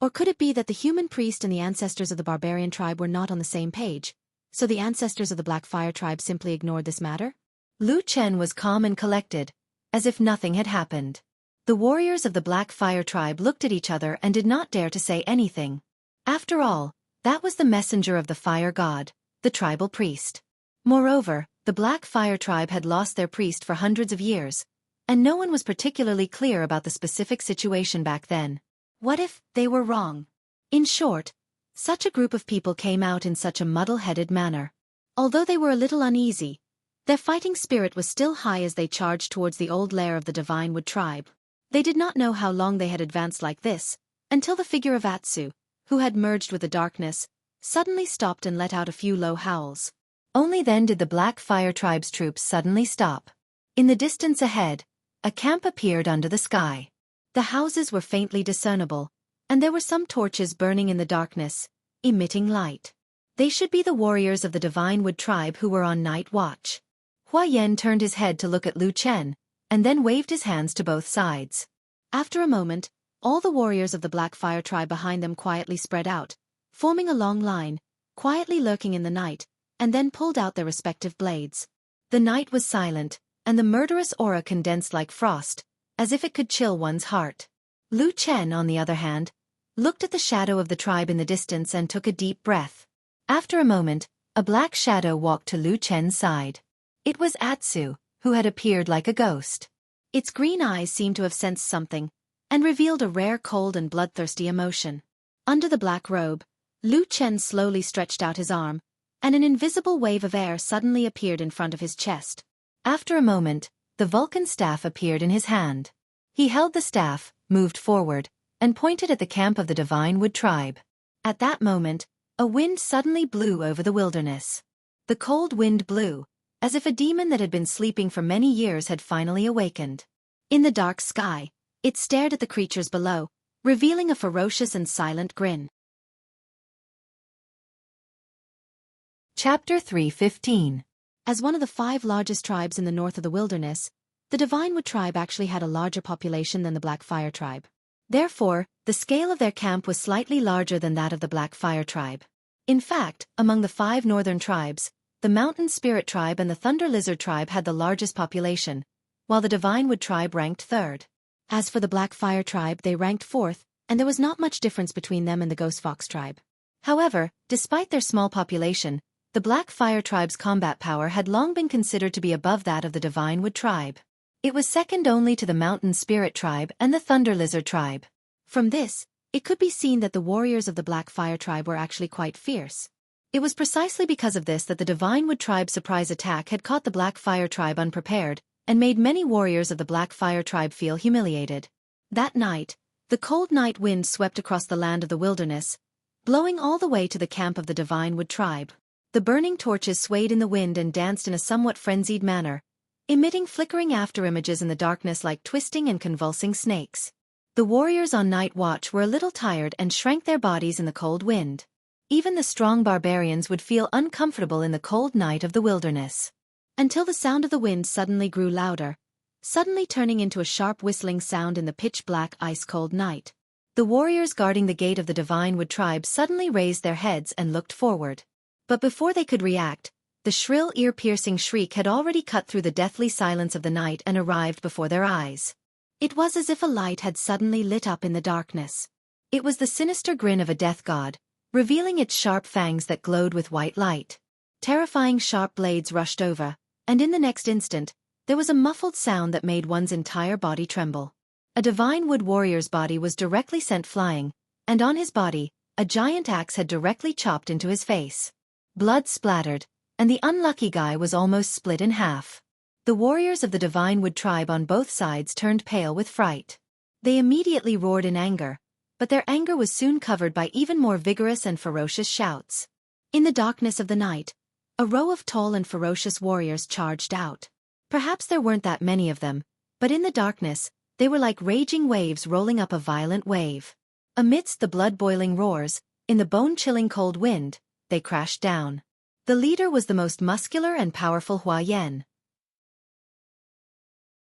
Or could it be that the human priest and the ancestors of the barbarian tribe were not on the same page, so the ancestors of the Black Fire tribe simply ignored this matter? Lu Chen was calm and collected, as if nothing had happened. The warriors of the Black Fire tribe looked at each other and did not dare to say anything. After all, that was the messenger of the fire god, the tribal priest. Moreover, the Black Fire tribe had lost their priest for hundreds of years, and no one was particularly clear about the specific situation back then. What if they were wrong? In short, such a group of people came out in such a muddle-headed manner. Although they were a little uneasy, their fighting spirit was still high as they charged towards the old lair of the Divine Wood tribe. They did not know how long they had advanced like this, until the figure of Atsu, who had merged with the darkness, suddenly stopped and let out a few low howls. Only then did the Black Fire tribe's troops suddenly stop. In the distance ahead, a camp appeared under the sky. The houses were faintly discernible, and there were some torches burning in the darkness, emitting light. They should be the warriors of the Divine Wood tribe who were on night watch. Hua Yan turned his head to look at Lu Chen, and then waved his hands to both sides. After a moment, all the warriors of the Black Fire tribe behind them quietly spread out, forming a long line, quietly lurking in the night, and then pulled out their respective blades. The night was silent, and the murderous aura condensed like frost, as if it could chill one's heart. Lu Chen, on the other hand, looked at the shadow of the tribe in the distance and took a deep breath. After a moment, a black shadow walked to Lu Chen's side. It was Atsu, who had appeared like a ghost. Its green eyes seemed to have sensed something, and revealed a rare cold and bloodthirsty emotion. Under the black robe, Lu Chen slowly stretched out his arm, and an invisible wave of air suddenly appeared in front of his chest. After a moment, the Vulcan staff appeared in his hand. He held the staff, moved forward, and pointed at the camp of the Divine Wood tribe. At that moment, a wind suddenly blew over the wilderness. The cold wind blew, as if a demon that had been sleeping for many years had finally awakened. In the dark sky, it stared at the creatures below, revealing a ferocious and silent grin. Chapter 3:15. As one of the 5 largest tribes in the north of the wilderness, the Divine Wood tribe actually had a larger population than the Black Fire tribe. Therefore, the scale of their camp was slightly larger than that of the Black Fire tribe. In fact, among the 5 northern tribes, the Mountain Spirit tribe and the Thunder Lizard tribe had the largest population, while the Divine Wood tribe ranked 3rd. As for the Black Fire tribe, they ranked 4th, and there was not much difference between them and the Ghost Fox tribe. However, despite their small population, the Black Fire tribe's combat power had long been considered to be above that of the Divine Wood tribe. It was second only to the Mountain Spirit tribe and the Thunder Lizard tribe. From this, it could be seen that the warriors of the Black Fire tribe were actually quite fierce. It was precisely because of this that the Divine Wood tribe's surprise attack had caught the Black Fire tribe unprepared, and made many warriors of the Black Fire tribe feel humiliated. That night, the cold night wind swept across the land of the wilderness, blowing all the way to the camp of the Divine Wood tribe. The burning torches swayed in the wind and danced in a somewhat frenzied manner, emitting flickering afterimages in the darkness like twisting and convulsing snakes. The warriors on night watch were a little tired and shrank their bodies in the cold wind. Even the strong barbarians would feel uncomfortable in the cold night of the wilderness. Until the sound of the wind suddenly grew louder, suddenly turning into a sharp whistling sound in the pitch-black ice-cold night. The warriors guarding the gate of the Divine Wood tribe suddenly raised their heads and looked forward. But before they could react, the shrill ear-piercing shriek had already cut through the deathly silence of the night and arrived before their eyes. It was as if a light had suddenly lit up in the darkness. It was the sinister grin of a death god, revealing its sharp fangs that glowed with white light. Terrifying sharp blades rushed over, and in the next instant, there was a muffled sound that made one's entire body tremble. A Divine Wood warrior's body was directly sent flying, and on his body, a giant axe had directly chopped into his face. Blood splattered, and the unlucky guy was almost split in half. The warriors of the Divine Wood tribe on both sides turned pale with fright. They immediately roared in anger, but their anger was soon covered by even more vigorous and ferocious shouts. In the darkness of the night, a row of tall and ferocious warriors charged out. Perhaps there weren't that many of them, but in the darkness, they were like raging waves rolling up a violent wave. Amidst the blood-boiling roars, in the bone-chilling cold wind, they crashed down. The leader was the most muscular and powerful Hua Yan.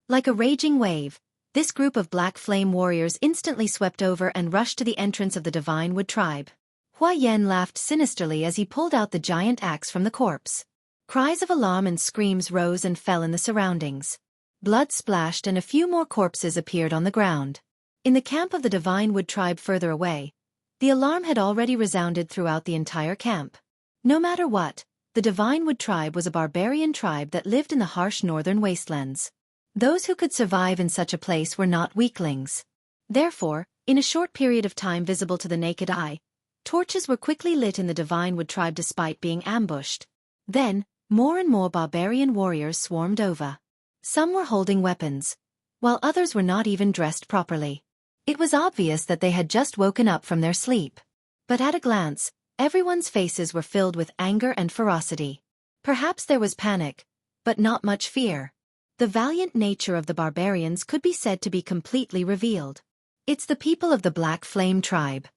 Like a raging wave, this group of black flame warriors instantly swept over and rushed to the entrance of the Divine Wood tribe. Hua Yan laughed sinisterly as he pulled out the giant axe from the corpse. Cries of alarm and screams rose and fell in the surroundings. Blood splashed and a few more corpses appeared on the ground. In the camp of the Divine Wood tribe further away, the alarm had already resounded throughout the entire camp. No matter what, the Divine Wood tribe was a barbarian tribe that lived in the harsh northern wastelands. Those who could survive in such a place were not weaklings. Therefore, in a short period of time visible to the naked eye, torches were quickly lit in the Divine Wood tribe despite being ambushed. Then, more and more barbarian warriors swarmed over. Some were holding weapons, while others were not even dressed properly. It was obvious that they had just woken up from their sleep. But at a glance, everyone's faces were filled with anger and ferocity. Perhaps there was panic, but not much fear. The valiant nature of the barbarians could be said to be completely revealed. It's the people of the Black Flame tribe.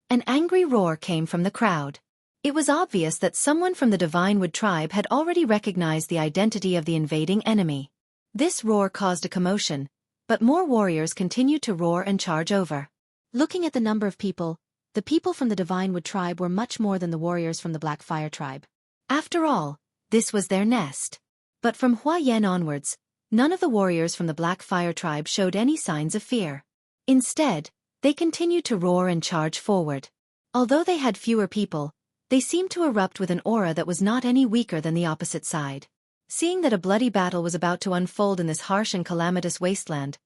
An angry roar came from the crowd. It was obvious that someone from the Divine Wood tribe had already recognized the identity of the invading enemy. This roar caused a commotion, but more warriors continued to roar and charge over. Looking at the number of people, the people from the Divine Wood tribe were much more than the warriors from the Black Fire tribe. After all, this was their nest. But from Huayan onwards, none of the warriors from the Black Fire tribe showed any signs of fear. Instead, they continued to roar and charge forward. Although they had fewer people, they seemed to erupt with an aura that was not any weaker than the opposite side. Seeing that a bloody battle was about to unfold in this harsh and calamitous wasteland,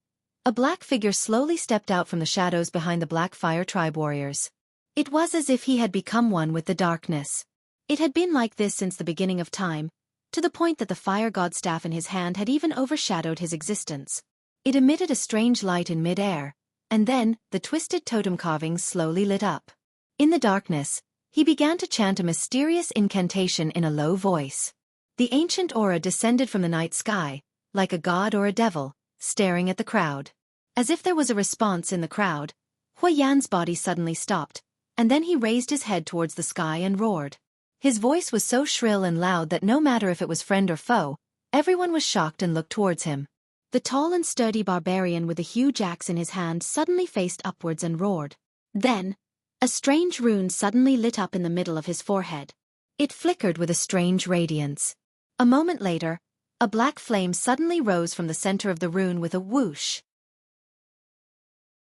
a black figure slowly stepped out from the shadows behind the Black Fire tribe warriors. It was as if he had become one with the darkness. It had been like this since the beginning of time, to the point that the fire god's staff in his hand had even overshadowed his existence. It emitted a strange light in mid-air, and then, the twisted totem carvings slowly lit up. In the darkness, he began to chant a mysterious incantation in a low voice. The ancient aura descended from the night sky, like a god or a devil, staring at the crowd. As if there was a response in the crowd, Huayan's body suddenly stopped, and then he raised his head towards the sky and roared. His voice was so shrill and loud that no matter if it was friend or foe, everyone was shocked and looked towards him. The tall and sturdy barbarian with a huge axe in his hand suddenly faced upwards and roared. Then, a strange rune suddenly lit up in the middle of his forehead. It flickered with a strange radiance. A moment later, a black flame suddenly rose from the center of the rune with a whoosh.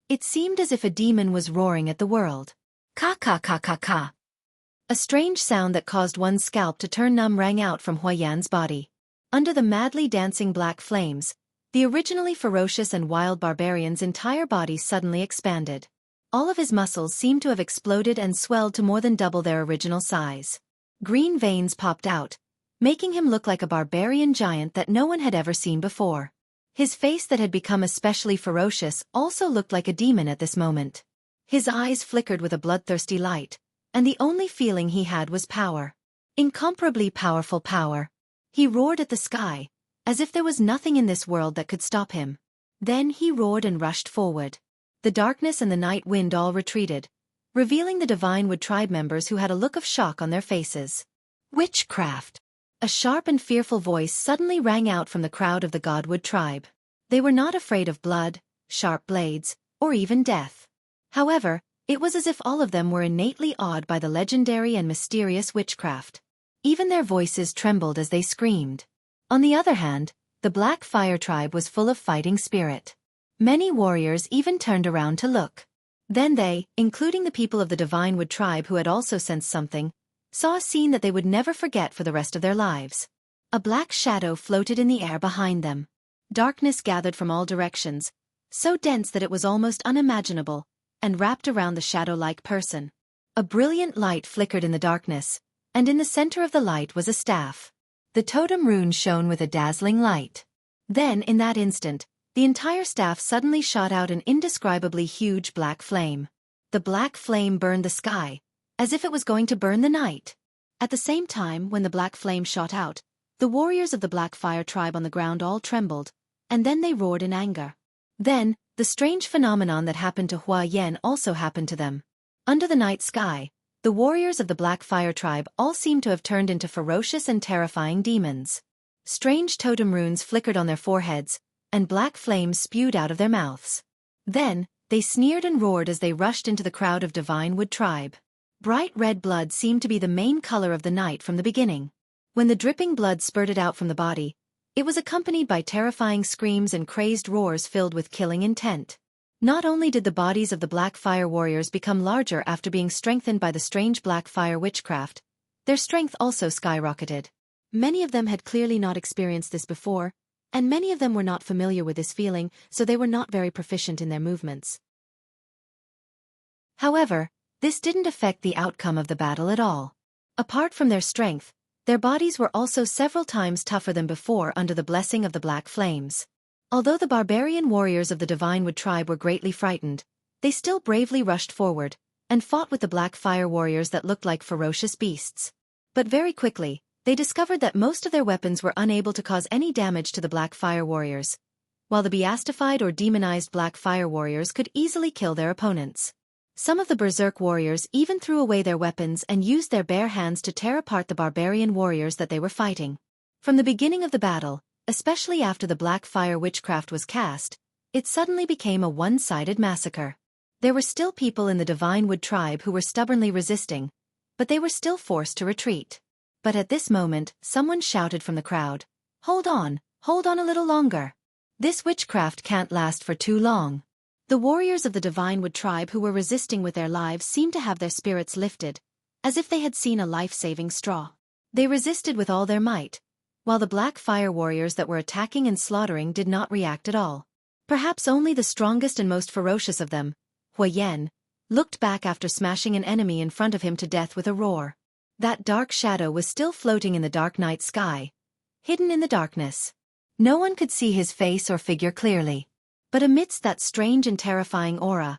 It seemed as if a demon was roaring at the world. Ka ka ka ka ka. A strange sound that caused one's scalp to turn numb rang out from Huayan's body. Under the madly dancing black flames, the originally ferocious and wild barbarian's entire body suddenly expanded. All of his muscles seemed to have exploded and swelled to more than double their original size. Green veins popped out, making him look like a barbarian giant that no one had ever seen before. His face that had become especially ferocious also looked like a demon at this moment. His eyes flickered with a bloodthirsty light, and the only feeling he had was power. Incomparably powerful power. He roared at the sky, as if there was nothing in this world that could stop him. Then he roared and rushed forward. The darkness and the night wind all retreated, revealing the Divine Wood tribe members who had a look of shock on their faces. Witchcraft! A sharp and fearful voice suddenly rang out from the crowd of the Godwood tribe. They were not afraid of blood, sharp blades, or even death. However, it was as if all of them were innately awed by the legendary and mysterious witchcraft. Even their voices trembled as they screamed. On the other hand, the Black Fire tribe was full of fighting spirit. Many warriors even turned around to look. Then they, including the people of the Divine Wood tribe who had also sensed something, saw a scene that they would never forget for the rest of their lives. A black shadow floated in the air behind them. Darkness gathered from all directions, so dense that it was almost unimaginable, and wrapped around the shadow-like person. A brilliant light flickered in the darkness, and in the center of the light was a staff. The totem rune shone with a dazzling light. Then, in that instant, the entire staff suddenly shot out an indescribably huge black flame. The black flame burned the sky, as if it was going to burn the night. At the same time, when the black flame shot out, the warriors of the Black Fire tribe on the ground all trembled, and then they roared in anger. Then, the strange phenomenon that happened to Huayan also happened to them. Under the night sky, the warriors of the Black Fire tribe all seemed to have turned into ferocious and terrifying demons. Strange totem runes flickered on their foreheads, and black flames spewed out of their mouths. Then, they sneered and roared as they rushed into the crowd of Divine Wood tribe. Bright red blood seemed to be the main color of the night from the beginning. When the dripping blood spurted out from the body, it was accompanied by terrifying screams and crazed roars filled with killing intent. Not only did the bodies of the Black Fire warriors become larger after being strengthened by the strange Black Fire witchcraft, their strength also skyrocketed. Many of them had clearly not experienced this before, and many of them were not familiar with this feeling, so they were not very proficient in their movements. However, this didn't affect the outcome of the battle at all. Apart from their strength, their bodies were also several times tougher than before under the blessing of the black flames. Although the barbarian warriors of the Divine Wood tribe were greatly frightened, they still bravely rushed forward, and fought with the Black Fire warriors that looked like ferocious beasts. But very quickly, they discovered that most of their weapons were unable to cause any damage to the Black Fire warriors, while the beastified or demonized Black Fire warriors could easily kill their opponents. Some of the Berserk warriors even threw away their weapons and used their bare hands to tear apart the barbarian warriors that they were fighting. From the beginning of the battle, especially after the Black Fire witchcraft was cast, it suddenly became a one-sided massacre. There were still people in the Divine Wood tribe who were stubbornly resisting, but they were still forced to retreat. But at this moment, someone shouted from the crowd, hold on a little longer. This witchcraft can't last for too long." The warriors of the Divine Wood tribe who were resisting with their lives seemed to have their spirits lifted, as if they had seen a life-saving straw. They resisted with all their might, while the black fire warriors that were attacking and slaughtering did not react at all. Perhaps only the strongest and most ferocious of them, Huayan, looked back after smashing an enemy in front of him to death with a roar. That dark shadow was still floating in the dark night sky, hidden in the darkness. No one could see his face or figure clearly. But amidst that strange and terrifying aura,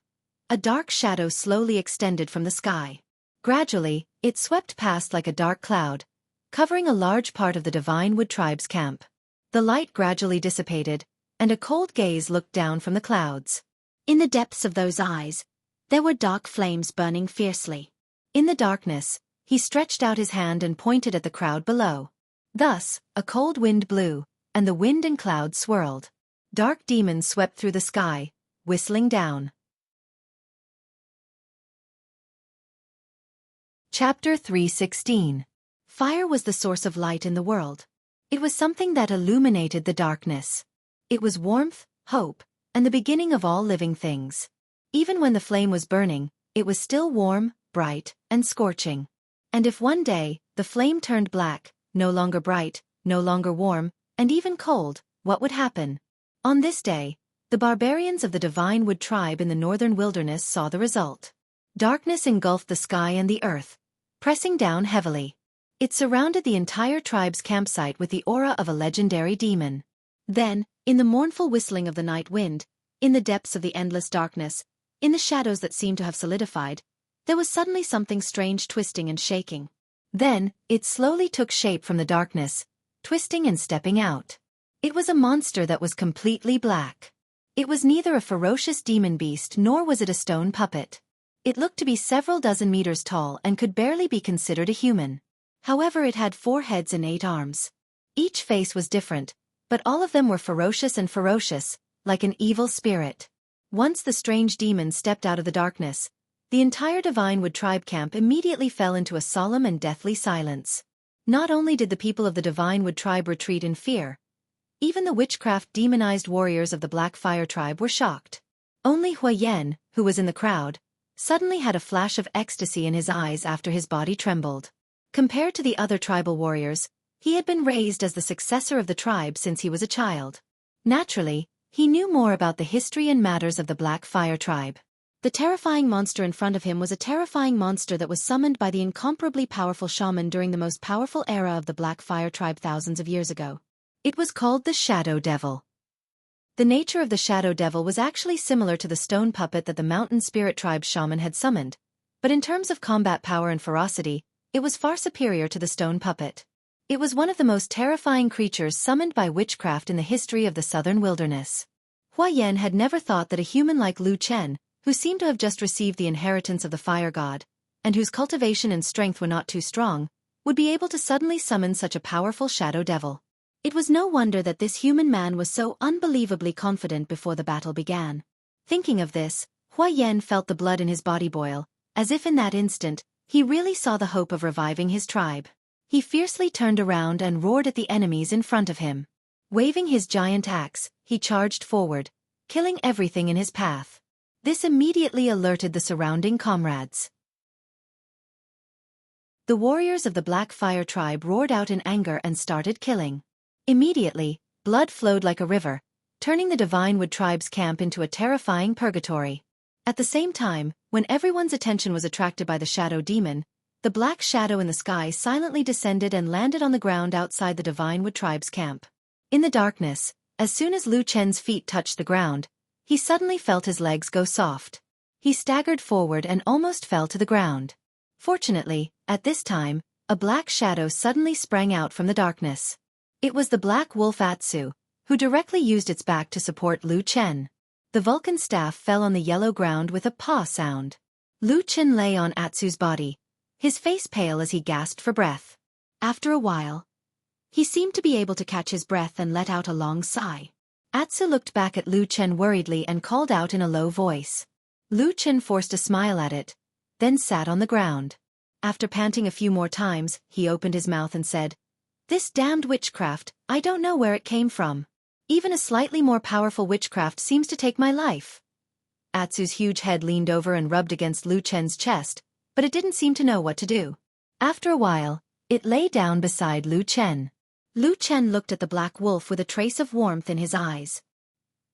a dark shadow slowly extended from the sky. Gradually, it swept past like a dark cloud, covering a large part of the Divine Wood tribe's camp. The light gradually dissipated, and a cold gaze looked down from the clouds. In the depths of those eyes, there were dark flames burning fiercely. In the darkness, he stretched out his hand and pointed at the crowd below. Thus, a cold wind blew, and the wind and clouds swirled. Dark demons swept through the sky, whistling down. Chapter 3:16. Fire was the source of light in the world. It was something that illuminated the darkness. It was warmth, hope, and the beginning of all living things. Even when the flame was burning, it was still warm, bright, and scorching. And if one day, the flame turned black, no longer bright, no longer warm, and even cold, what would happen? On this day, the barbarians of the Divine Wood tribe in the northern wilderness saw the result. Darkness engulfed the sky and the earth, pressing down heavily. It surrounded the entire tribe's campsite with the aura of a legendary demon. Then, in the mournful whistling of the night wind, in the depths of the endless darkness, in the shadows that seemed to have solidified, there was suddenly something strange twisting and shaking. Then, it slowly took shape from the darkness, twisting and stepping out. It was a monster that was completely black. It was neither a ferocious demon beast nor was it a stone puppet. It looked to be several dozen meters tall and could barely be considered a human. However, it had 4 heads and 8 arms. Each face was different, but all of them were ferocious, like an evil spirit. Once the strange demon stepped out of the darkness, the entire Divine Wood tribe camp immediately fell into a solemn and deathly silence. Not only did the people of the Divine Wood tribe retreat in fear, even the witchcraft-demonized warriors of the Black Fire tribe were shocked. Only Huayan, who was in the crowd, suddenly had a flash of ecstasy in his eyes after his body trembled. Compared to the other tribal warriors, he had been raised as the successor of the tribe since he was a child. Naturally, he knew more about the history and matters of the Black Fire tribe. The terrifying monster in front of him was a terrifying monster that was summoned by the incomparably powerful shaman during the most powerful era of the Black Fire tribe thousands of years ago. It was called the Shadow Devil. The nature of the Shadow Devil was actually similar to the stone puppet that the Mountain Spirit tribe shaman had summoned, but in terms of combat power and ferocity, it was far superior to the stone puppet. It was one of the most terrifying creatures summoned by witchcraft in the history of the southern wilderness. Huayan had never thought that a human like Lu Chen, who seemed to have just received the inheritance of the fire god, and whose cultivation and strength were not too strong, would be able to suddenly summon such a powerful shadow devil. It was no wonder that this human man was so unbelievably confident before the battle began. Thinking of this, Huayan felt the blood in his body boil, as if in that instant, he really saw the hope of reviving his tribe. He fiercely turned around and roared at the enemies in front of him. Waving his giant axe, he charged forward, killing everything in his path. This immediately alerted the surrounding comrades. The warriors of the Black Fire tribe roared out in anger and started killing. Immediately, blood flowed like a river, turning the Divine Wood tribe's camp into a terrifying purgatory. At the same time, when everyone's attention was attracted by the shadow demon, the black shadow in the sky silently descended and landed on the ground outside the Divine Wood tribe's camp. In the darkness, as soon as Lu Chen's feet touched the ground, he suddenly felt his legs go soft. He staggered forward and almost fell to the ground. Fortunately, at this time, a black shadow suddenly sprang out from the darkness. It was the black wolf Atsu, who directly used its back to support Lu Chen. The Vulcan staff fell on the yellow ground with a paw sound. Lu Chen lay on Atsu's body, his face pale as he gasped for breath. After a while, he seemed to be able to catch his breath and let out a long sigh. Atsu looked back at Lu Chen worriedly and called out in a low voice. Lu Chen forced a smile at it, then sat on the ground. After panting a few more times, he opened his mouth and said, "This damned witchcraft, I don't know where it came from. Even a slightly more powerful witchcraft seems to take my life." Atsu's huge head leaned over and rubbed against Lu Chen's chest, but it didn't seem to know what to do. After a while, it lay down beside Lu Chen. Lu Chen looked at the black wolf with a trace of warmth in his eyes.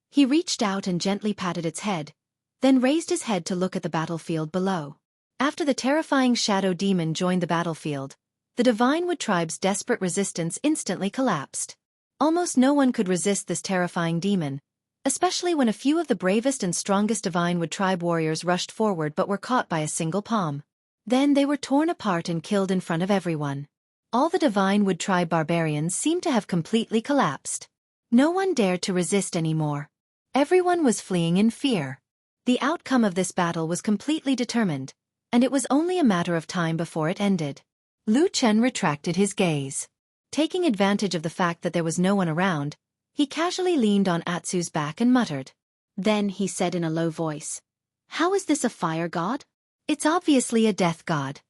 He reached out and gently patted its head, then raised his head to look at the battlefield below. After the terrifying shadow demon joined the battlefield, the Divine Wood tribe's desperate resistance instantly collapsed. Almost no one could resist this terrifying demon, especially when a few of the bravest and strongest Divine Wood tribe warriors rushed forward but were caught by a single palm. Then they were torn apart and killed in front of everyone. All the Divine Wood tribe barbarians seemed to have completely collapsed. No one dared to resist anymore. Everyone was fleeing in fear. The outcome of this battle was completely determined, and it was only a matter of time before it ended. Lu Chen retracted his gaze. Taking advantage of the fact that there was no one around, he casually leaned on Atsu's back and muttered. Then he said in a low voice, "How is this a fire god? It's obviously a death god."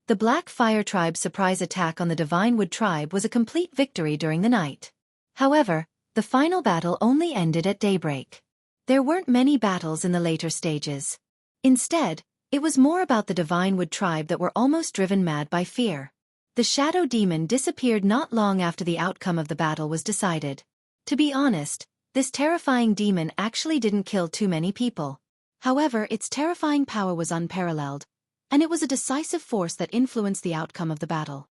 The Black Fire Tribe's surprise attack on the Divine Wood tribe was a complete victory during the night. However, the final battle only ended at daybreak. There weren't many battles in the later stages. Instead, it was more about the Divine Wood tribe that were almost driven mad by fear. The shadow demon disappeared not long after the outcome of the battle was decided. To be honest, this terrifying demon actually didn't kill too many people. However, its terrifying power was unparalleled, and it was a decisive force that influenced the outcome of the battle.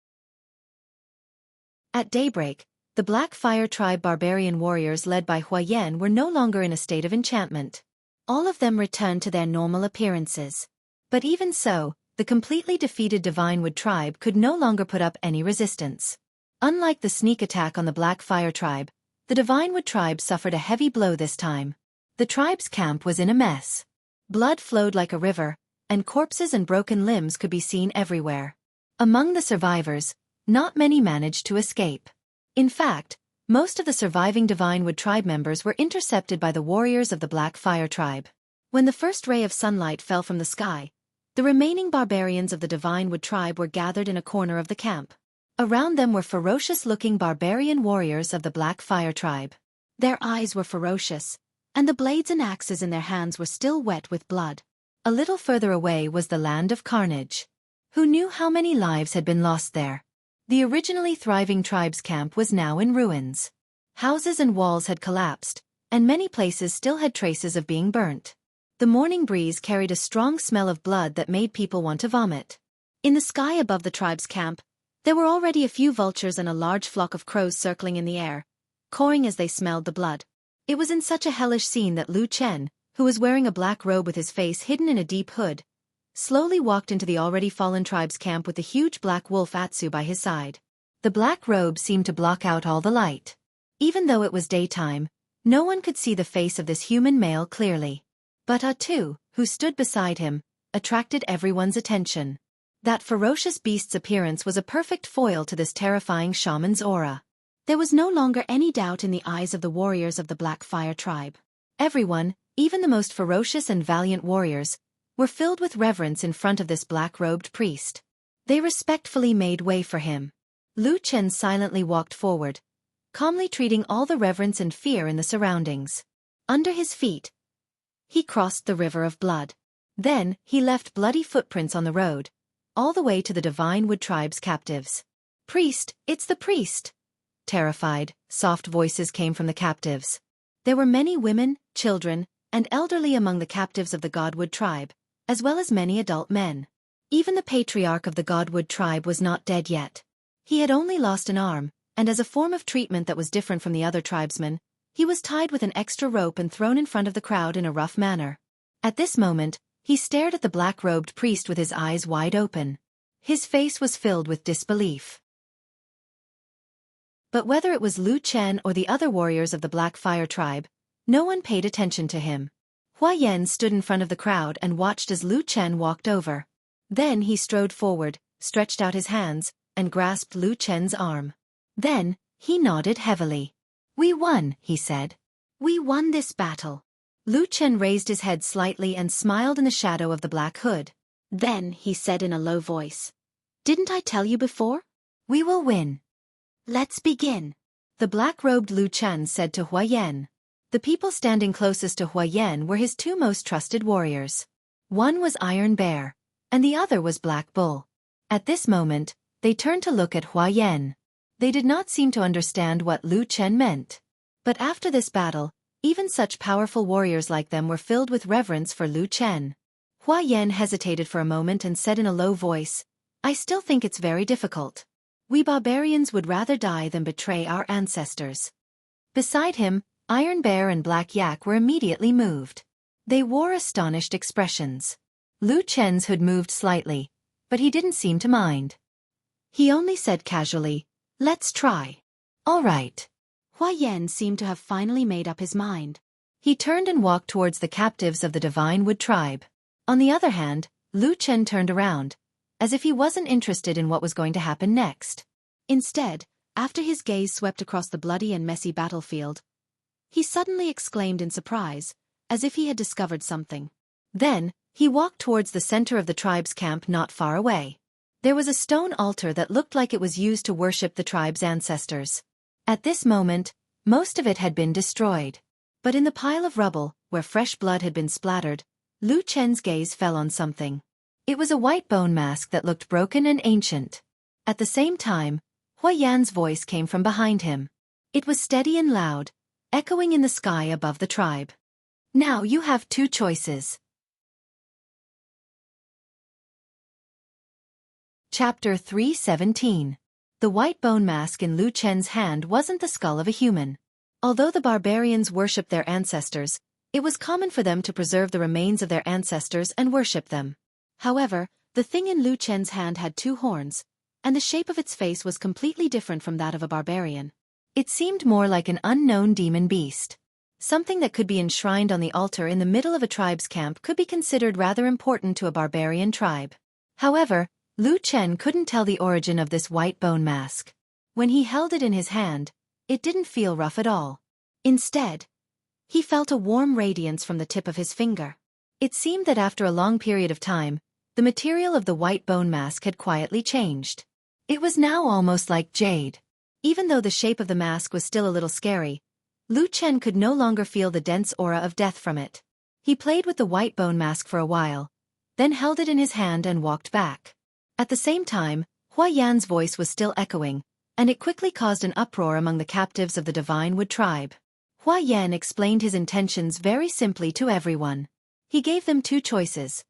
At daybreak, the Black Fire Tribe barbarian warriors led by Huayan were no longer in a state of enchantment. All of them returned to their normal appearances. But even so, the completely defeated Divine Wood tribe could no longer put up any resistance. Unlike the sneak attack on the Black Fire Tribe, the Divine Wood tribe suffered a heavy blow this time. The tribe's camp was in a mess. Blood flowed like a river, and corpses and broken limbs could be seen everywhere. Among the survivors, not many managed to escape. In fact, most of the surviving Divine Wood tribe members were intercepted by the warriors of the Black Fire Tribe. When the first ray of sunlight fell from the sky, the remaining barbarians of the Divine Wood tribe were gathered in a corner of the camp. Around them were ferocious-looking barbarian warriors of the Black Fire Tribe. Their eyes were ferocious, and the blades and axes in their hands were still wet with blood. A little further away was the land of carnage. Who knew how many lives had been lost there? The originally thriving tribe's camp was now in ruins. Houses and walls had collapsed, and many places still had traces of being burnt. The morning breeze carried a strong smell of blood that made people want to vomit. In the sky above the tribe's camp, there were already a few vultures and a large flock of crows circling in the air, cawing as they smelled the blood. It was in such a hellish scene that Lu Chen, who was wearing a black robe with his face hidden in a deep hood, slowly walked into the already fallen tribe's camp with the huge black wolf Atsu by his side. The black robe seemed to block out all the light. Even though it was daytime, no one could see the face of this human male clearly. But Atsu, who stood beside him, attracted everyone's attention. That ferocious beast's appearance was a perfect foil to this terrifying shaman's aura. There was no longer any doubt in the eyes of the warriors of the Black Fire Tribe. Everyone, even the most ferocious and valiant warriors, were filled with reverence in front of this black-robed priest. They respectfully made way for him. Lu Chen silently walked forward, calmly treating all the reverence and fear in the surroundings. Under his feet, he crossed the river of blood. Then, he left bloody footprints on the road, all the way to the Divine Wood tribe's captives. "Priest, it's the priest!" Terrified, soft voices came from the captives. There were many women, children, and elderly among the captives of the Godwood tribe, as well as many adult men. Even the patriarch of the Godwood tribe was not dead yet. He had only lost an arm, and as a form of treatment that was different from the other tribesmen, he was tied with an extra rope and thrown in front of the crowd in a rough manner. At this moment, he stared at the black-robed priest with his eyes wide open. His face was filled with disbelief. But whether it was Lu Chen or the other warriors of the Black Fire Tribe, no one paid attention to him. Huayan stood in front of the crowd and watched as Lu Chen walked over. Then he strode forward, stretched out his hands, and grasped Lu Chen's arm. Then, he nodded heavily. "We won," he said. "We won this battle." Lu Chen raised his head slightly and smiled in the shadow of the black hood. Then, he said in a low voice, "Didn't I tell you before? We will win. Let's begin." The black-robed Lu Chen said to Hua Yan. The people standing closest to Hua Yan were his two most trusted warriors. One was Iron Bear, and the other was Black Bull. At this moment, they turned to look at Hua Yan. They did not seem to understand what Lu Chen meant. But after this battle, even such powerful warriors like them were filled with reverence for Lu Chen. Hua Yan hesitated for a moment and said in a low voice, "I still think it's very difficult. We barbarians would rather die than betray our ancestors." Beside him, Iron Bear and Black Yak were immediately moved. They wore astonished expressions. Lu Chen's hood moved slightly, but he didn't seem to mind. He only said casually, "Let's try." "All right." Hua Yan seemed to have finally made up his mind. He turned and walked towards the captives of the Divine Wood tribe. On the other hand, Lu Chen turned around, as if he wasn't interested in what was going to happen next. Instead, after his gaze swept across the bloody and messy battlefield, he suddenly exclaimed in surprise, as if he had discovered something. Then, he walked towards the center of the tribe's camp not far away. There was a stone altar that looked like it was used to worship the tribe's ancestors. At this moment, most of it had been destroyed. But in the pile of rubble, where fresh blood had been splattered, Lu Chen's gaze fell on something. It was a white bone mask that looked broken and ancient. At the same time, Hua Yan's voice came from behind him. It was steady and loud, echoing in the sky above the tribe. "Now you have two choices." Chapter 317. The white bone mask in Lu Chen's hand wasn't the skull of a human. Although the barbarians worshipped their ancestors, it was common for them to preserve the remains of their ancestors and worship them. However, the thing in Lu Chen's hand had two horns, and the shape of its face was completely different from that of a barbarian. It seemed more like an unknown demon beast. Something that could be enshrined on the altar in the middle of a tribe's camp could be considered rather important to a barbarian tribe. However, Lu Chen couldn't tell the origin of this white bone mask. When he held it in his hand, it didn't feel rough at all. Instead, he felt a warm radiance from the tip of his finger. It seemed that after a long period of time, the material of the white bone mask had quietly changed. It was now almost like jade. Even though the shape of the mask was still a little scary, Lu Chen could no longer feel the dense aura of death from it. He played with the white bone mask for a while, then held it in his hand and walked back. At the same time, Hua Yan's voice was still echoing, and it quickly caused an uproar among the captives of the Divine Wood tribe. Hua Yan explained his intentions very simply to everyone. He gave them two choices.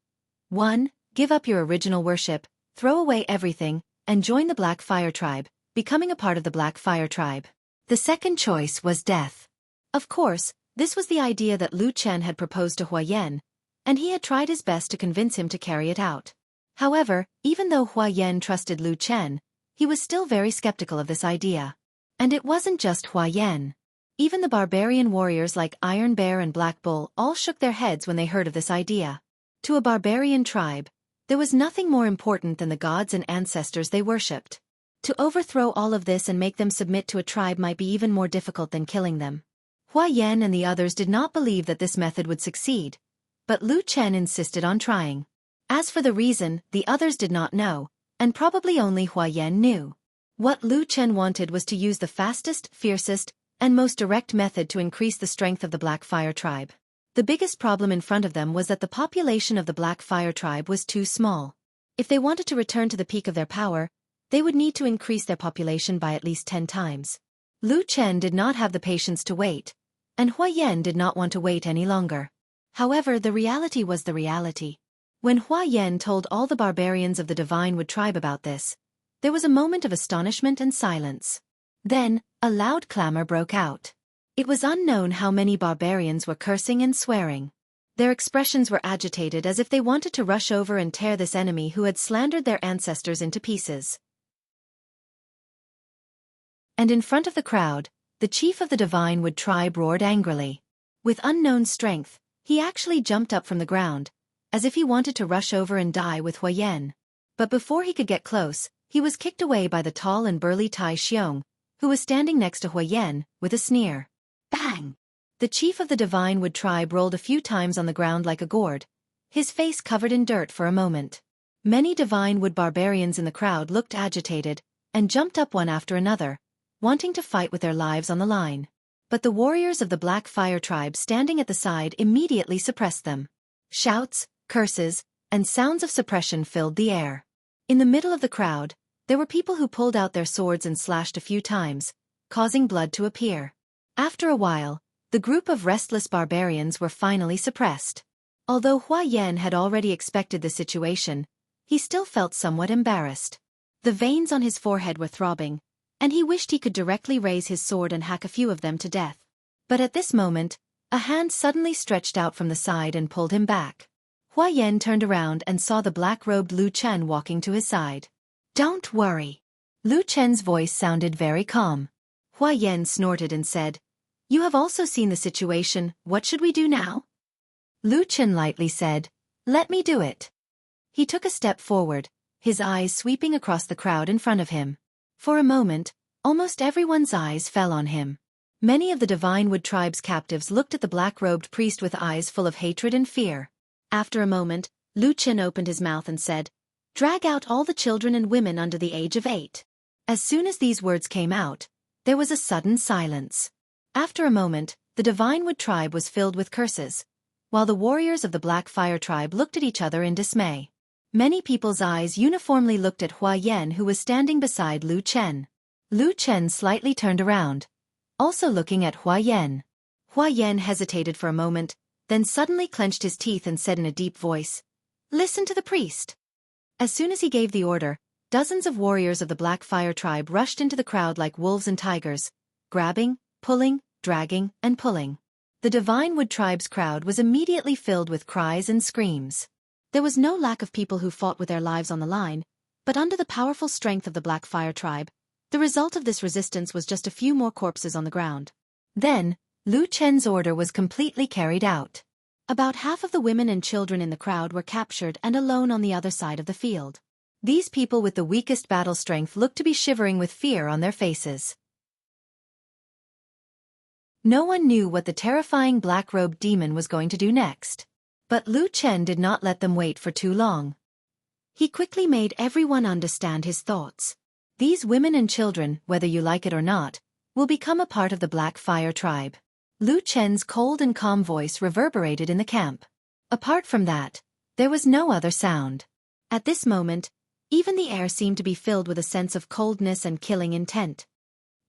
1. Give up your original worship, throw away everything, and join the Black Fire tribe, becoming a part of the Black Fire tribe. The second choice was death. Of course, this was the idea that Lu Chen had proposed to Hua Yan, and he had tried his best to convince him to carry it out. However, even though Hua Yan trusted Lu Chen, he was still very skeptical of this idea. And it wasn't just Hua Yan. Even the barbarian warriors like Iron Bear and Black Bull all shook their heads when they heard of this idea. To a barbarian tribe, there was nothing more important than the gods and ancestors they worshipped. To overthrow all of this and make them submit to a tribe might be even more difficult than killing them. Hua Yan and the others did not believe that this method would succeed, but Lu Chen insisted on trying. As for the reason, the others did not know, and probably only Hua Yan knew. What Lu Chen wanted was to use the fastest, fiercest, and most direct method to increase the strength of the Black Fire tribe. The biggest problem in front of them was that the population of the Black Fire tribe was too small. If they wanted to return to the peak of their power, they would need to increase their population by at least 10 times. Lu Chen did not have the patience to wait, and Hua Yan did not want to wait any longer. However, the reality was the reality. When Hua Yan told all the barbarians of the Divine Wood tribe about this, there was a moment of astonishment and silence. Then, a loud clamor broke out. It was unknown how many barbarians were cursing and swearing. Their expressions were agitated as if they wanted to rush over and tear this enemy who had slandered their ancestors into pieces. And in front of the crowd, the chief of the Divine Wood tribe roared angrily. With unknown strength, he actually jumped up from the ground, as if he wanted to rush over and die with Hua Yan. But before he could get close, he was kicked away by the tall and burly Tai Xiong, who was standing next to Hua Yan, with a sneer. Bang! The chief of the Divine Wood tribe rolled a few times on the ground like a gourd, his face covered in dirt for a moment. Many Divine Wood barbarians in the crowd looked agitated, and jumped up one after another, wanting to fight with their lives on the line. But the warriors of the Black Fire tribe standing at the side immediately suppressed them. Shouts, curses, and sounds of suppression filled the air. In the middle of the crowd, there were people who pulled out their swords and slashed a few times, causing blood to appear. After a while, the group of restless barbarians were finally suppressed. Although Hua Yan had already expected the situation, he still felt somewhat embarrassed. The veins on his forehead were throbbing, and he wished he could directly raise his sword and hack a few of them to death. But at this moment, a hand suddenly stretched out from the side and pulled him back. Hua Yan turned around and saw the black-robed Lu Chen walking to his side. "Don't worry." Lu Chen's voice sounded very calm. Hua Yan snorted and said, "You have also seen the situation, what should we do now?" Lu Chen lightly said, "Let me do it." He took a step forward, his eyes sweeping across the crowd in front of him. For a moment, almost everyone's eyes fell on him. Many of the Divine Wood tribe's captives looked at the black-robed priest with eyes full of hatred and fear. After a moment, Lu Chen opened his mouth and said, "Drag out all the children and women under the age of 8. As soon as these words came out, there was a sudden silence. After a moment, the Divine Wood tribe was filled with curses, while the warriors of the Black Fire tribe looked at each other in dismay. Many people's eyes uniformly looked at Hua Yan, who was standing beside Lu Chen. Lu Chen slightly turned around, also looking at Hua Yan. Hua Yan hesitated for a moment, then suddenly clenched his teeth and said in a deep voice, "Listen to the priest." As soon as he gave the order, dozens of warriors of the Black Fire tribe rushed into the crowd like wolves and tigers, grabbing, pulling, dragging, and pulling. The Divine Wood tribe's crowd was immediately filled with cries and screams. There was no lack of people who fought with their lives on the line, but under the powerful strength of the Black Fire tribe, the result of this resistance was just a few more corpses on the ground. Then, Lu Chen's order was completely carried out. About half of the women and children in the crowd were captured and alone on the other side of the field. These people with the weakest battle strength looked to be shivering with fear on their faces. No one knew what the terrifying black-robed demon was going to do next. But Lu Chen did not let them wait for too long. He quickly made everyone understand his thoughts. These women and children, whether you like it or not, will become a part of the Black Fire tribe. Lu Chen's cold and calm voice reverberated in the camp. Apart from that, there was no other sound. At this moment, even the air seemed to be filled with a sense of coldness and killing intent.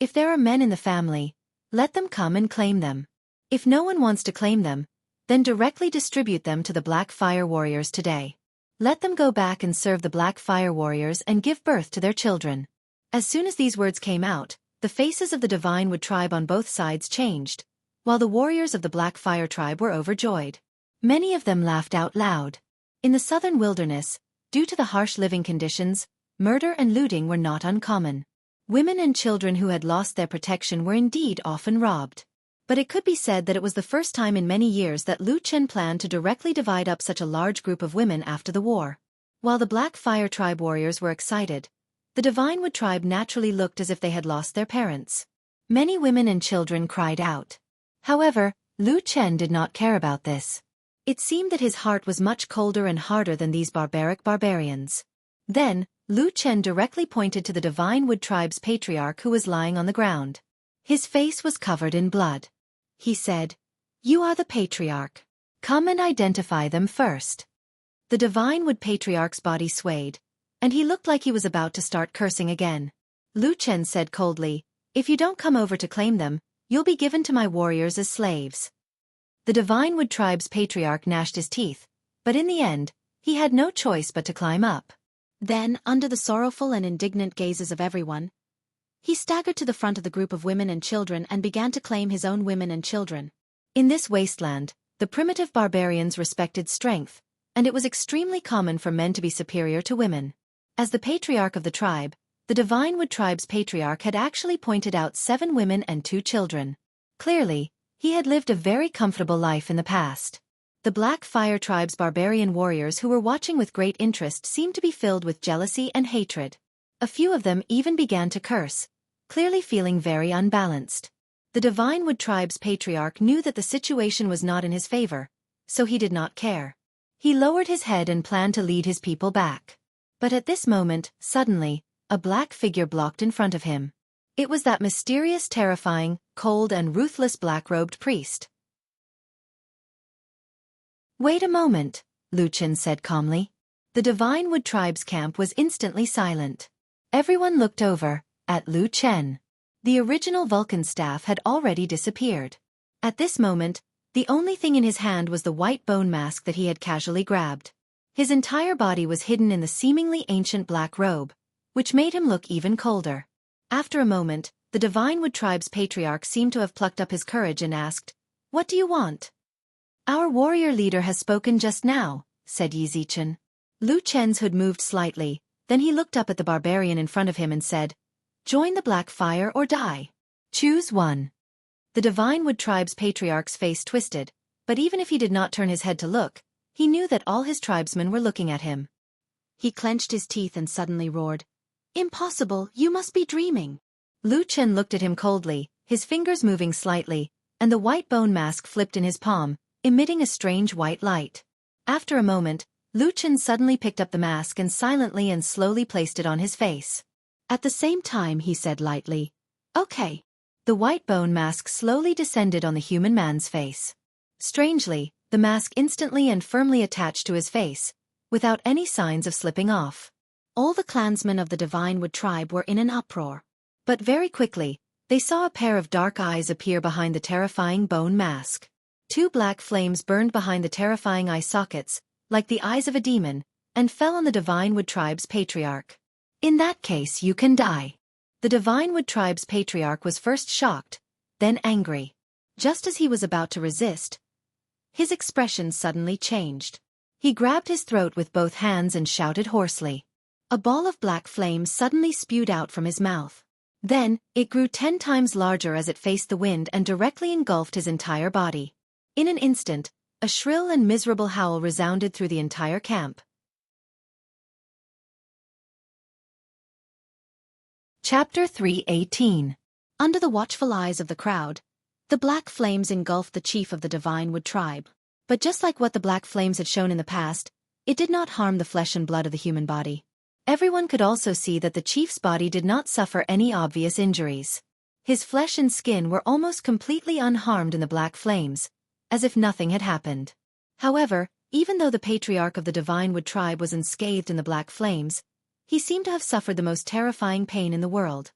If there are men in the family, let them come and claim them. If no one wants to claim them, then directly distribute them to the Black Fire warriors today. Let them go back and serve the Black Fire warriors and give birth to their children. As soon as these words came out, the faces of the Divine Wood tribe on both sides changed, while the warriors of the Black Fire tribe were overjoyed. Many of them laughed out loud. In the southern wilderness, due to the harsh living conditions, murder and looting were not uncommon. Women and children who had lost their protection were indeed often robbed. But it could be said that it was the first time in many years that Lu Chen planned to directly divide up such a large group of women after the war. While the Black Fire tribe warriors were excited, the Divine Wood tribe naturally looked as if they had lost their parents. Many women and children cried out. However, Lu Chen did not care about this. It seemed that his heart was much colder and harder than these barbaric barbarians. Then, Lu Chen directly pointed to the Divine Wood tribe's patriarch who was lying on the ground. His face was covered in blood. He said, "You are the patriarch. Come and identify them first." The Divine Wood patriarch's body swayed, and he looked like he was about to start cursing again. Lu Chen said coldly, "If you don't come over to claim them, you'll be given to my warriors as slaves." The Divine Wood tribe's patriarch gnashed his teeth, but in the end, he had no choice but to climb up. Then, under the sorrowful and indignant gazes of everyone, he staggered to the front of the group of women and children and began to claim his own women and children. In this wasteland, the primitive barbarians respected strength, and it was extremely common for men to be superior to women. As the patriarch of the tribe, the Divine Wood tribe's patriarch had actually pointed out 7 women and 2 children. Clearly, he had lived a very comfortable life in the past. The Black Fire tribe's barbarian warriors who were watching with great interest seemed to be filled with jealousy and hatred. A few of them even began to curse, clearly feeling very unbalanced. The Divine Wood Tribe's patriarch knew that the situation was not in his favor, so he did not care. He lowered his head and planned to lead his people back. But at this moment, suddenly, a black figure blocked in front of him. It was that mysterious, terrifying, cold and ruthless black-robed priest. "Wait a moment," Lu Chen said calmly. The Divine Wood Tribe's camp was instantly silent. Everyone looked over at Lu Chen. The original Vulcan staff had already disappeared. At this moment, the only thing in his hand was the white bone mask that he had casually grabbed. His entire body was hidden in the seemingly ancient black robe, which made him look even colder. After a moment, the Divine Wood Tribe's patriarch seemed to have plucked up his courage and asked, "What do you want?" "Our warrior leader has spoken just now," said Yi Zichen. Lu Chen's hood moved slightly, then he looked up at the barbarian in front of him and said, "Join the black fire or die. Choose one." The Divine Wood Tribe's patriarch's face twisted, but even if he did not turn his head to look, he knew that all his tribesmen were looking at him. He clenched his teeth and suddenly roared, "Impossible, you must be dreaming." Lu Chen looked at him coldly, his fingers moving slightly, and the white bone mask flipped in his palm, emitting a strange white light. After a moment, Lu Chen suddenly picked up the mask and silently and slowly placed it on his face. At the same time he said lightly, "Okay." The white bone mask slowly descended on the human man's face. Strangely, the mask instantly and firmly attached to his face, without any signs of slipping off. All the clansmen of the Divine Wood Tribe were in an uproar. But very quickly, they saw a pair of dark eyes appear behind the terrifying bone mask. Two black flames burned behind the terrifying eye sockets, like the eyes of a demon, and fell on the Divine Wood Tribe's patriarch. "In that case you can die." The Divine Wood Tribe's patriarch was first shocked, then angry. Just as he was about to resist, his expression suddenly changed. He grabbed his throat with both hands and shouted hoarsely. A ball of black flame suddenly spewed out from his mouth. Then, it grew 10 times larger as it faced the wind and directly engulfed his entire body. In an instant, a shrill and miserable howl resounded through the entire camp. Chapter 3:18. Under the watchful eyes of the crowd, the black flames engulfed the chief of the Divine Wood Tribe. But just like what the black flames had shown in the past, it did not harm the flesh and blood of the human body. Everyone could also see that the chief's body did not suffer any obvious injuries. His flesh and skin were almost completely unharmed in the black flames, as if nothing had happened. However, even though the patriarch of the Divine Wood Tribe was unscathed in the black flames, he seemed to have suffered the most terrifying pain in the world.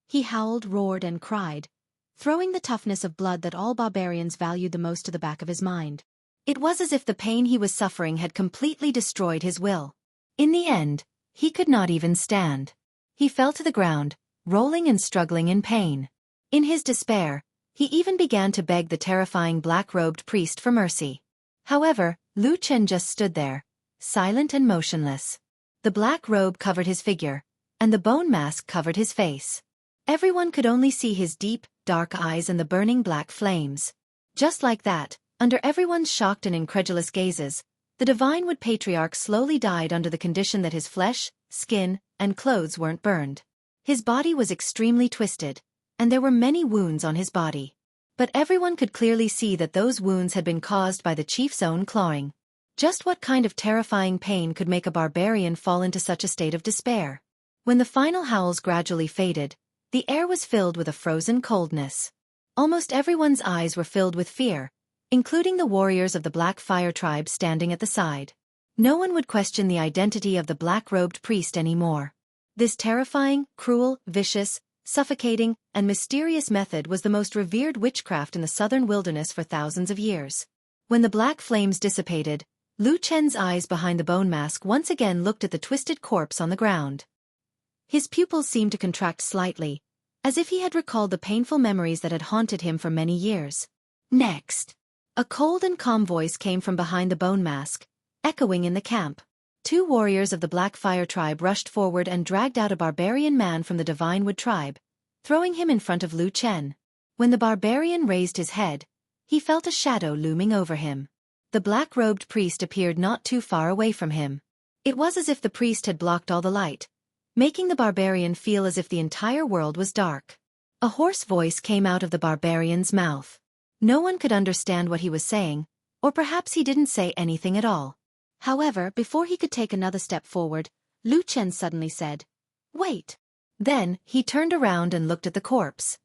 He howled, roared, and cried, throwing the toughness of blood that all barbarians valued the most to the back of his mind. It was as if the pain he was suffering had completely destroyed his will. In the end, he could not even stand. He fell to the ground, rolling and struggling in pain. In his despair, he even began to beg the terrifying black-robed priest for mercy. However, Lu Chen just stood there, silent and motionless. The black robe covered his figure, and the bone mask covered his face. Everyone could only see his deep, dark eyes and the burning black flames. Just like that, under everyone's shocked and incredulous gazes, the Divine Wood Patriarch slowly died under the condition that his flesh, skin, and clothes weren't burned. His body was extremely twisted, and there were many wounds on his body. But everyone could clearly see that those wounds had been caused by the chief's own clawing. Just what kind of terrifying pain could make a barbarian fall into such a state of despair? When the final howls gradually faded, the air was filled with a frozen coldness. Almost everyone's eyes were filled with fear, including the warriors of the Black Fire Tribe standing at the side. No one would question the identity of the black-robed priest anymore. This terrifying, cruel, vicious, suffocating, and mysterious method was the most revered witchcraft in the southern wilderness for thousands of years. When the black flames dissipated, Lu Chen's eyes behind the bone mask once again looked at the twisted corpse on the ground. His pupils seemed to contract slightly, as if he had recalled the painful memories that had haunted him for many years. Next, a cold and calm voice came from behind the bone mask, echoing in the camp. 2 warriors of the Black Fire Tribe rushed forward and dragged out a barbarian man from the Divine Wood Tribe, throwing him in front of Lu Chen. When the barbarian raised his head, he felt a shadow looming over him. The black-robed priest appeared not too far away from him. It was as if the priest had blocked all the light, making the barbarian feel as if the entire world was dark. A hoarse voice came out of the barbarian's mouth. No one could understand what he was saying, or perhaps he didn't say anything at all. However, before he could take another step forward, Lu Chen suddenly said, "Wait." Then, he turned around and looked at the corpse.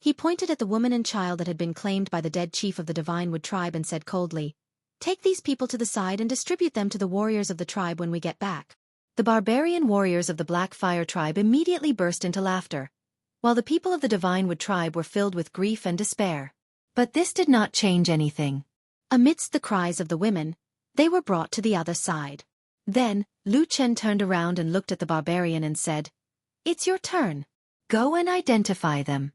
He pointed at the woman and child that had been claimed by the dead chief of the Divinewood tribe and said coldly, "Take these people to the side and distribute them to the warriors of the tribe when we get back." The barbarian warriors of the Black Fire tribe immediately burst into laughter, while the people of the Divinewood tribe were filled with grief and despair. But this did not change anything. Amidst the cries of the women, they were brought to the other side. Then, Lu Chen turned around and looked at the barbarian and said, "It's your turn. Go and identify them."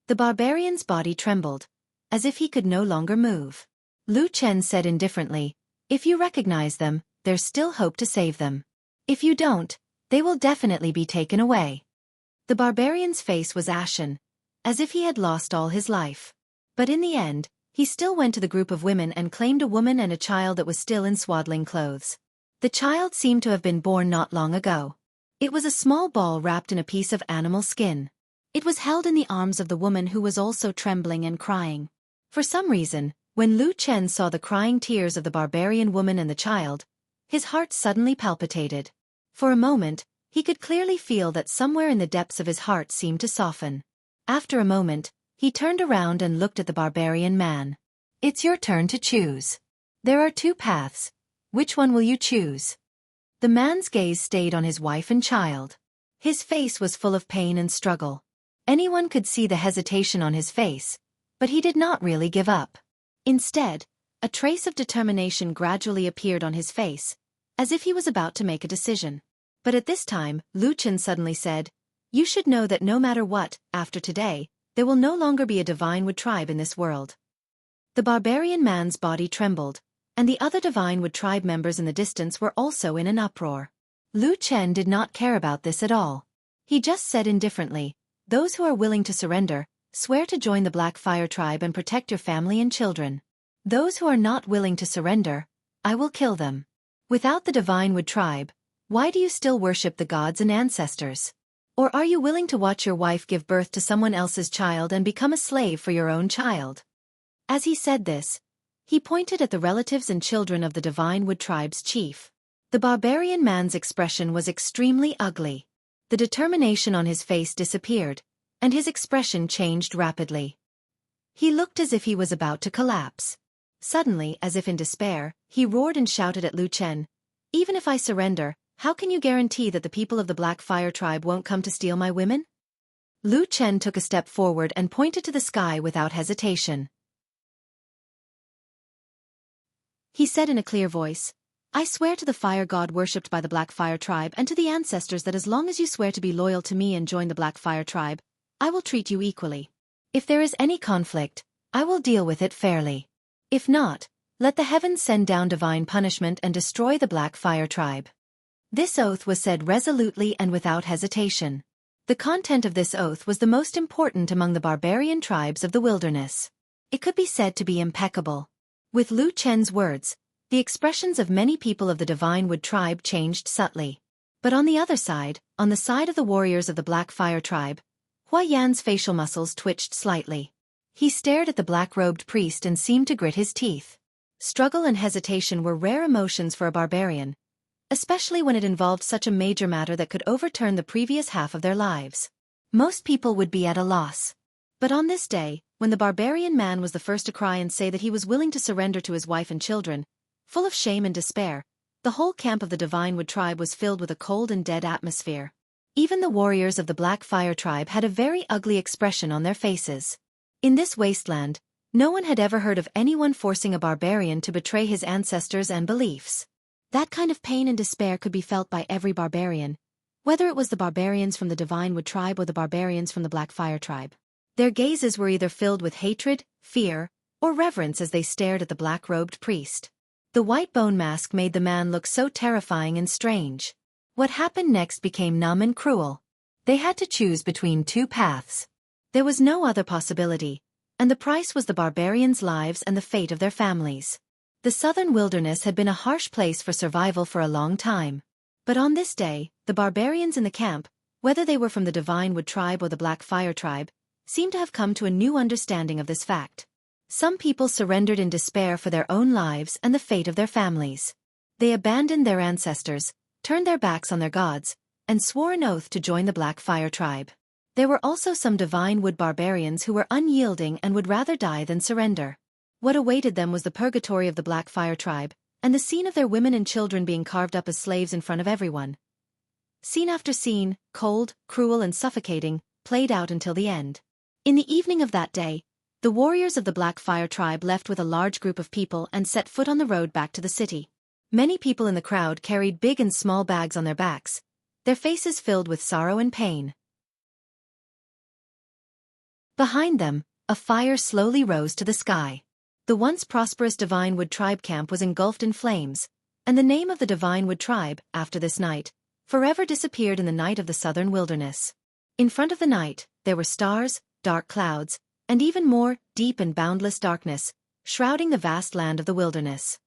The barbarian's body trembled, as if he could no longer move. Lu Chen said indifferently, "If you recognize them, there's still hope to save them. If you don't, they will definitely be taken away." The barbarian's face was ashen, as if he had lost all his life. But in the end, he still went to the group of women and claimed a woman and a child that was still in swaddling clothes. The child seemed to have been born not long ago. It was a small ball wrapped in a piece of animal skin. It was held in the arms of the woman who was also trembling and crying. For some reason, when Lu Chen saw the crying tears of the barbarian woman and the child, his heart suddenly palpitated. For a moment, he could clearly feel that somewhere in the depths of his heart seemed to soften. After a moment, he turned around and looked at the barbarian man. "It's your turn to choose. There are two paths. Which one will you choose?" The man's gaze stayed on his wife and child. His face was full of pain and struggle. Anyone could see the hesitation on his face, but he did not really give up. Instead, a trace of determination gradually appeared on his face, as if he was about to make a decision. But at this time, Lu Chen suddenly said, "You should know that no matter what, after today, there will no longer be a Divinewood tribe in this world." The barbarian man's body trembled, and the other Divinewood tribe members in the distance were also in an uproar. Lu Chen did not care about this at all. He just said indifferently, "Those who are willing to surrender, swear to join the Black Fire tribe and protect your family and children. Those who are not willing to surrender, I will kill them." Without the Divinewood tribe, why do you still worship the gods and ancestors? Or are you willing to watch your wife give birth to someone else's child and become a slave for your own child? As he said this, he pointed at the relatives and children of the Divinewood tribe's chief. The barbarian man's expression was extremely ugly. The determination on his face disappeared, and his expression changed rapidly. He looked as if he was about to collapse. Suddenly, as if in despair, he roared and shouted at Lu Chen, "Even if I surrender, how can you guarantee that the people of the Black Fire tribe won't come to steal my women?" Lu Chen took a step forward and pointed to the sky without hesitation. He said in a clear voice, "I swear to the fire god worshipped by the Black Fire tribe and to the ancestors that as long as you swear to be loyal to me and join the Black Fire tribe, I will treat you equally. If there is any conflict, I will deal with it fairly. If not, let the heavens send down divine punishment and destroy the Black Fire tribe." This oath was said resolutely and without hesitation. The content of this oath was the most important among the barbarian tribes of the wilderness. It could be said to be impeccable. With Lu Chen's words, the expressions of many people of the Divinewood tribe changed subtly. But on the other side, on the side of the warriors of the Black Fire tribe, Hua Yan's facial muscles twitched slightly. He stared at the black-robed priest and seemed to grit his teeth. Struggle and hesitation were rare emotions for a barbarian, especially when it involved such a major matter that could overturn the previous half of their lives. Most people would be at a loss. But on this day, when the barbarian man was the first to cry and say that he was willing to surrender to his wife and children, full of shame and despair, the whole camp of the Divinewood tribe was filled with a cold and dead atmosphere. Even the warriors of the Black Fire tribe had a very ugly expression on their faces. In this wasteland, no one had ever heard of anyone forcing a barbarian to betray his ancestors and beliefs. That kind of pain and despair could be felt by every barbarian, whether it was the barbarians from the Divinewood tribe or the barbarians from the Black Fire tribe. Their gazes were either filled with hatred, fear, or reverence as they stared at the black-robed priest. The white bone mask made the man look so terrifying and strange. What happened next became numb and cruel. They had to choose between two paths. There was no other possibility, and the price was the barbarians' lives and the fate of their families. The southern wilderness had been a harsh place for survival for a long time. But on this day, the barbarians in the camp, whether they were from the Divine Wood tribe or the Black Fire tribe, seemed to have come to a new understanding of this fact. Some people surrendered in despair for their own lives and the fate of their families. They abandoned their ancestors, turned their backs on their gods, and swore an oath to join the Black Fire tribe. There were also some Divine Wood barbarians who were unyielding and would rather die than surrender. What awaited them was the purgatory of the Black Fire tribe, and the scene of their women and children being carved up as slaves in front of everyone. Scene after scene, cold, cruel and suffocating, played out until the end. In the evening of that day, the warriors of the Black Fire tribe left with a large group of people and set foot on the road back to the city. Many people in the crowd carried big and small bags on their backs, their faces filled with sorrow and pain. Behind them, a fire slowly rose to the sky. The once prosperous Divine Wood tribe camp was engulfed in flames, and the name of the Divine Wood tribe, after this night, forever disappeared in the night of the southern wilderness. In front of the night, there were stars, dark clouds, and even more, deep and boundless darkness, shrouding the vast land of the wilderness.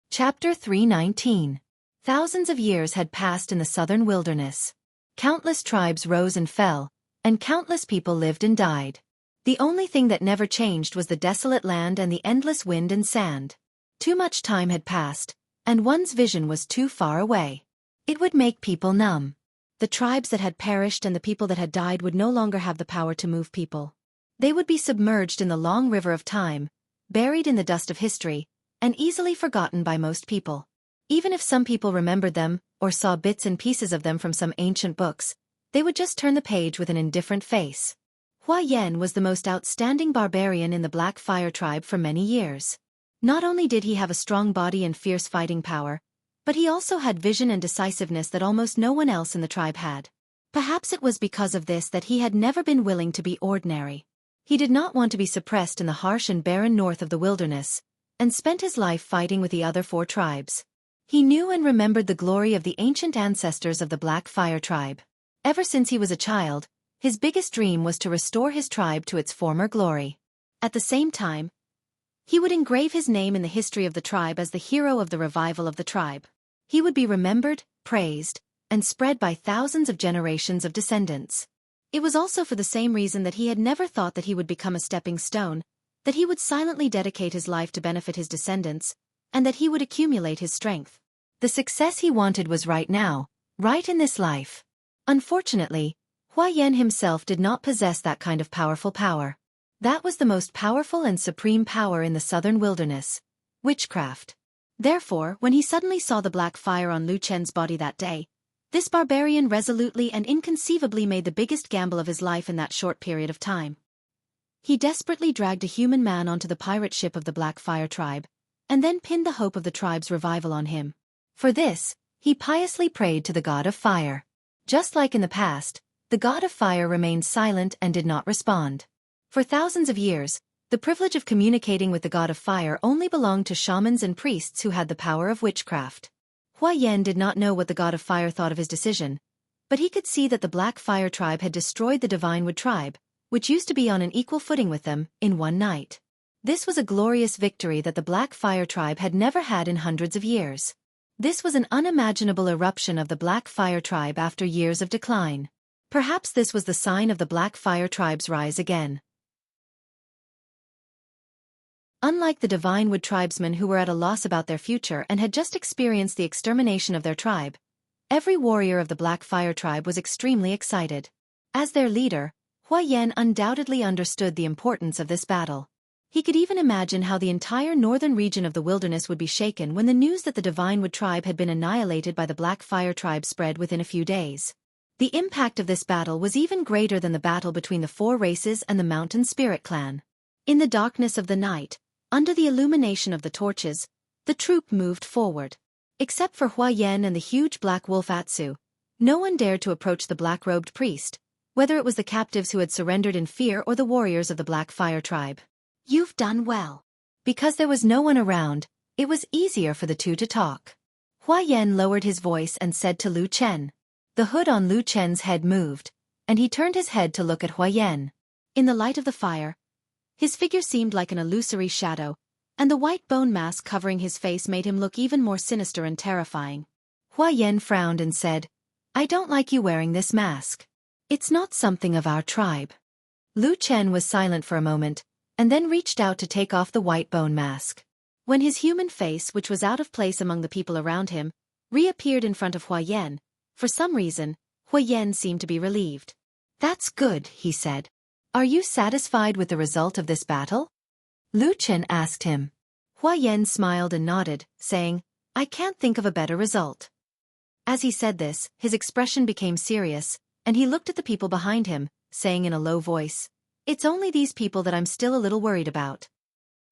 Chapter 319. Thousands of years had passed in the southern wilderness. Countless tribes rose and fell, and countless people lived and died. The only thing that never changed was the desolate land and the endless wind and sand. Too much time had passed, and one's vision was too far away. It would make people numb. The tribes that had perished and the people that had died would no longer have the power to move people. They would be submerged in the long river of time, buried in the dust of history, and easily forgotten by most people. Even if some people remembered them, or saw bits and pieces of them from some ancient books, they would just turn the page with an indifferent face. Hua Yan was the most outstanding barbarian in the Black Fire tribe for many years. Not only did he have a strong body and fierce fighting power, but he also had vision and decisiveness that almost no one else in the tribe had. Perhaps it was because of this that he had never been willing to be ordinary. He did not want to be suppressed in the harsh and barren north of the wilderness, and spent his life fighting with the other 4 tribes. He knew and remembered the glory of the ancient ancestors of the Black Fire tribe. Ever since he was a child, his biggest dream was to restore his tribe to its former glory. At the same time, he would engrave his name in the history of the tribe as the hero of the revival of the tribe. He would be remembered, praised, and spread by thousands of generations of descendants. It was also for the same reason that he had never thought that he would become a stepping stone, that he would silently dedicate his life to benefit his descendants, and that he would accumulate his strength. The success he wanted was right now, right in this life. Unfortunately, Hua Yan himself did not possess that kind of powerful power. That was the most powerful and supreme power in the southern wilderness: witchcraft. Therefore, when he suddenly saw the black fire on Lu Chen's body that day, this barbarian resolutely and inconceivably made the biggest gamble of his life in that short period of time. He desperately dragged a human man onto the pirate ship of the Black Fire tribe, and then pinned the hope of the tribe's revival on him. For this, he piously prayed to the god of fire. Just like in the past, the god of fire remained silent and did not respond. For thousands of years, the privilege of communicating with the god of fire only belonged to shamans and priests who had the power of witchcraft. Hua Yan did not know what the god of fire thought of his decision, but he could see that the Black Fire tribe had destroyed the Divine Wood tribe, which used to be on an equal footing with them, in one night. This was a glorious victory that the Black Fire tribe had never had in hundreds of years. This was an unimaginable eruption of the Black Fire tribe after years of decline. Perhaps this was the sign of the Black Fire tribe's rise again. Unlike the Divine Wood tribesmen who were at a loss about their future and had just experienced the extermination of their tribe, every warrior of the Black Fire tribe was extremely excited. As their leader, Hua Yan undoubtedly understood the importance of this battle. He could even imagine how the entire northern region of the wilderness would be shaken when the news that the Divine Wood tribe had been annihilated by the Black Fire tribe spread within a few days. The impact of this battle was even greater than the battle between the 4 races and the Mountain Spirit clan. In the darkness of the night, under the illumination of the torches, the troop moved forward. Except for Hua Yan and the huge black wolf Atsu, no one dared to approach the black-robed priest, whether it was the captives who had surrendered in fear or the warriors of the Black Fire tribe. "You've done well." Because there was no one around, it was easier for the two to talk. Hua Yan lowered his voice and said to Lu Chen. The hood on Lu Chen's head moved, and he turned his head to look at Hua Yan. In the light of the fire, his figure seemed like an illusory shadow, and the white bone mask covering his face made him look even more sinister and terrifying. Hua Yan frowned and said, I don't like you wearing this mask. It's not something of our tribe. Lu Chen was silent for a moment, and then reached out to take off the white bone mask. When his human face, which was out of place among the people around him, reappeared in front of Hua Yan, for some reason, Hua Yan seemed to be relieved. That's good, he said. Are you satisfied with the result of this battle? Lu Chen asked him. Hua Yan smiled and nodded, saying, I can't think of a better result. As he said this, his expression became serious, and he looked at the people behind him, saying in a low voice, It's only these people that I'm still a little worried about.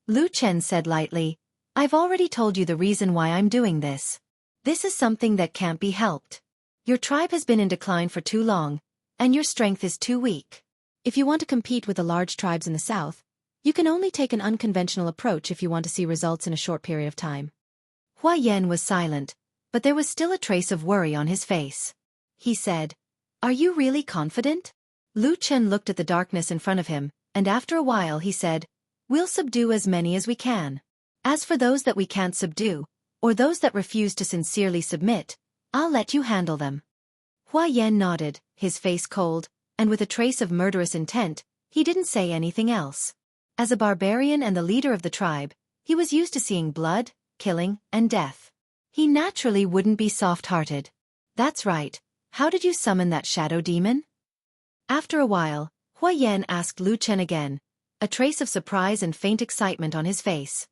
Lu Chen said lightly, I've already told you the reason why I'm doing this. This is something that can't be helped. Your tribe has been in decline for too long, and your strength is too weak. If you want to compete with the large tribes in the south, you can only take an unconventional approach if you want to see results in a short period of time. Hua Yan was silent, but there was still a trace of worry on his face. He said, Are you really confident? Lu Chen looked at the darkness in front of him, and after a while he said, We'll subdue as many as we can. As for those that we can't subdue, or those that refuse to sincerely submit, I'll let you handle them. Hua Yan nodded, his face cold, and with a trace of murderous intent, he didn't say anything else. As a barbarian and the leader of the tribe, he was used to seeing blood, killing, and death. He naturally wouldn't be soft-hearted. That's right, how did you summon that shadow demon? After a while, Hua Yan asked Lu Chen again, a trace of surprise and faint excitement on his face.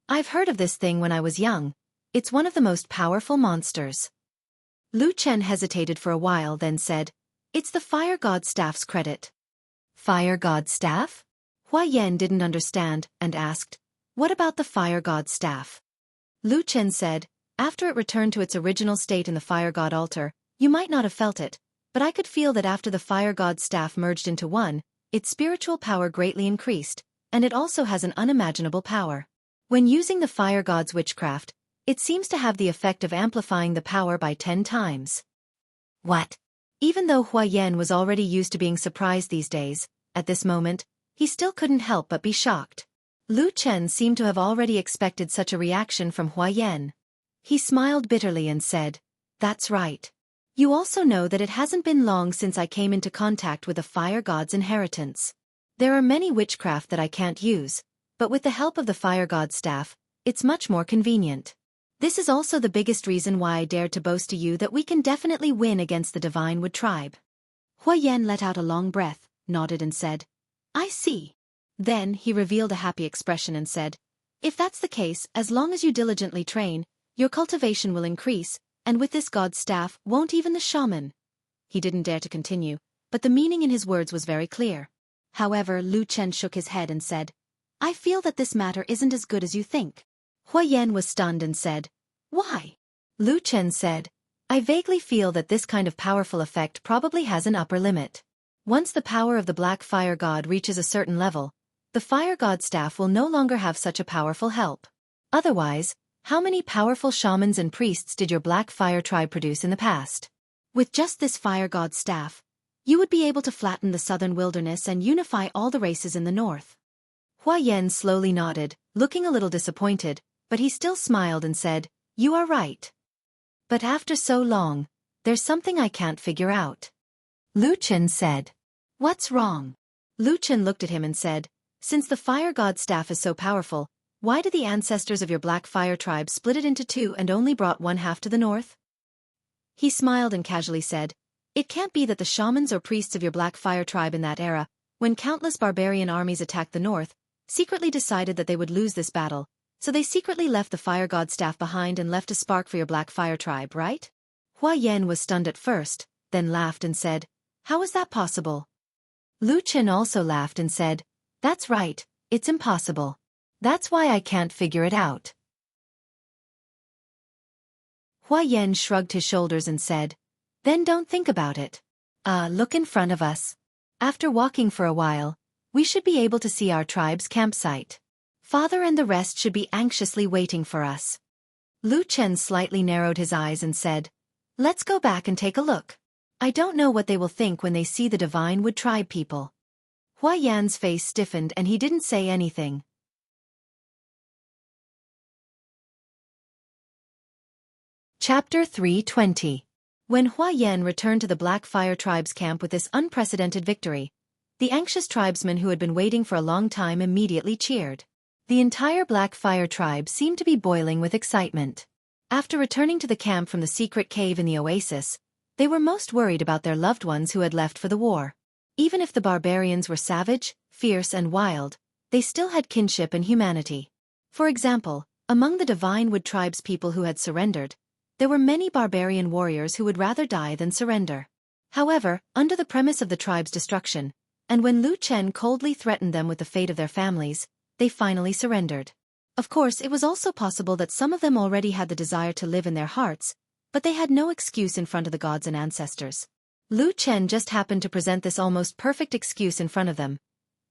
I've heard of this thing when I was young. It's one of the most powerful monsters. Lu Chen hesitated for a while, then said, It's the Fire God Staff's credit. Fire God Staff? Hua Yan didn't understand, and asked, What about the Fire God Staff? Lu Chen said, After it returned to its original state in the Fire God altar, you might not have felt it, but I could feel that after the Fire God Staff merged into one, its spiritual power greatly increased, and it also has an unimaginable power. When using the Fire God's witchcraft, it seems to have the effect of amplifying the power by 10 times. What? Even though Hua Yan was already used to being surprised these days, at this moment, he still couldn't help but be shocked. Lu Chen seemed to have already expected such a reaction from Hua Yan. He smiled bitterly and said, That's right. You also know that it hasn't been long since I came into contact with the Fire God's inheritance. There are many witchcraft that I can't use, but with the help of the Fire God Staff, it's much more convenient. This is also the biggest reason why I dared to boast to you that we can definitely win against the Divine Wood tribe. Hua Yan let out a long breath, nodded and said, I see. Then he revealed a happy expression and said, If that's the case, as long as you diligently train, your cultivation will increase, and with this God's staff, won't even the shaman. He didn't dare to continue, but the meaning in his words was very clear. However, Lu Chen shook his head and said, I feel that this matter isn't as good as you think. Hua Yan was stunned and said, Why? Lu Chen said, I vaguely feel that this kind of powerful effect probably has an upper limit. Once the power of the Black Fire God reaches a certain level, the Fire God Staff will no longer have such a powerful help. Otherwise, how many powerful shamans and priests did your Black Fire tribe produce in the past? With just this Fire God Staff, you would be able to flatten the southern wilderness and unify all the races in the north. Hua Yan slowly nodded, looking a little disappointed, but he still smiled and said, You are right. But after so long, there's something I can't figure out. Lu Chen said. What's wrong? Lu Chen looked at him and said, Since the Fire God Staff is so powerful, why did the ancestors of your Black Fire tribe split it into two and only brought one half to the north? He smiled and casually said, It can't be that the shamans or priests of your Black Fire tribe in that era, when countless barbarian armies attacked the north, secretly decided that they would lose this battle, so they secretly left the Fire God Staff behind and left a spark for your Black Fire tribe, right? Hua Yan was stunned at first, then laughed and said, How is that possible? Lu Chen also laughed and said, That's right, it's impossible. That's why I can't figure it out. Hua Yan shrugged his shoulders and said, Then don't think about it. Look in front of us. After walking for a while, we should be able to see our tribe's campsite. Father and the rest should be anxiously waiting for us. Lu Chen slightly narrowed his eyes and said, Let's go back and take a look. I don't know what they will think when they see the Divine Wood tribe people. Hua Yan's face stiffened and he didn't say anything. Chapter 320. When Hua Yan returned to the Black Fire Tribe's camp with this unprecedented victory, the anxious tribesmen who had been waiting for a long time immediately cheered. The entire Black Fire Tribe seemed to be boiling with excitement. After returning to the camp from the secret cave in the oasis, they were most worried about their loved ones who had left for the war. Even if the barbarians were savage, fierce and wild, they still had kinship and humanity. For example, among the Divine Wood Tribe's people who had surrendered, there were many barbarian warriors who would rather die than surrender. However, under the premise of the tribe's destruction, and when Lu Chen coldly threatened them with the fate of their families, they finally surrendered. Of course, it was also possible that some of them already had the desire to live in their hearts, but they had no excuse in front of the gods and ancestors. Lu Chen just happened to present this almost perfect excuse in front of them,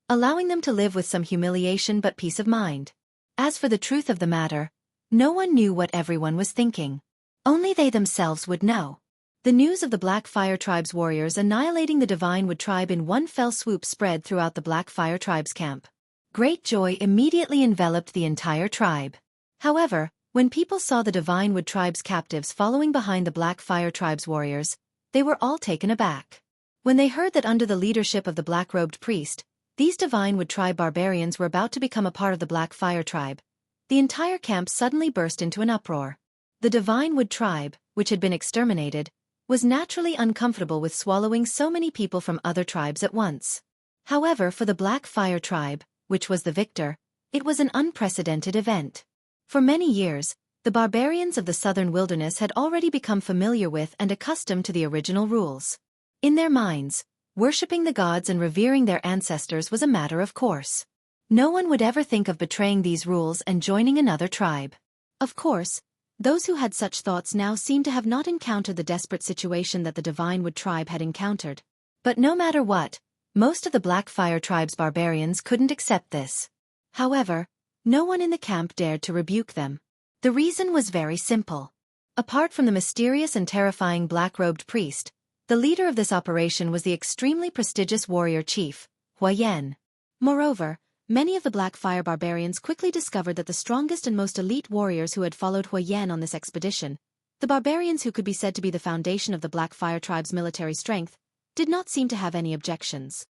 allowing them to live with some humiliation but peace of mind. As for the truth of the matter, no one knew what everyone was thinking. Only they themselves would know. The news of the Black Fire Tribe's warriors annihilating the Divine Wood Tribe in one fell swoop spread throughout the Black Fire Tribe's camp. Great joy immediately enveloped the entire tribe. However, when people saw the Divine Wood Tribe's captives following behind the Black Fire Tribe's warriors, they were all taken aback. When they heard that under the leadership of the black-robed priest, these Divine Wood Tribe barbarians were about to become a part of the Black Fire Tribe, the entire camp suddenly burst into an uproar. The Divine Wood Tribe, which had been exterminated, was naturally uncomfortable with swallowing so many people from other tribes at once. However, for the Black Fire Tribe, which was the victor, it was an unprecedented event. For many years, the barbarians of the southern wilderness had already become familiar with and accustomed to the original rules. In their minds, worshipping the gods and revering their ancestors was a matter of course. No one would ever think of betraying these rules and joining another tribe. Of course, those who had such thoughts now seemed to have not encountered the desperate situation that the Divine Wood Tribe had encountered. But no matter what, most of the Black Fire Tribe's barbarians couldn't accept this. However, no one in the camp dared to rebuke them. The reason was very simple. Apart from the mysterious and terrifying black-robed priest, the leader of this operation was the extremely prestigious warrior chief, Hua Yan. Moreover, many of the Black Fire barbarians quickly discovered that the strongest and most elite warriors who had followed Hua Yan on this expedition, the barbarians who could be said to be the foundation of the Black Fire Tribe's military strength, did not seem to have any objections.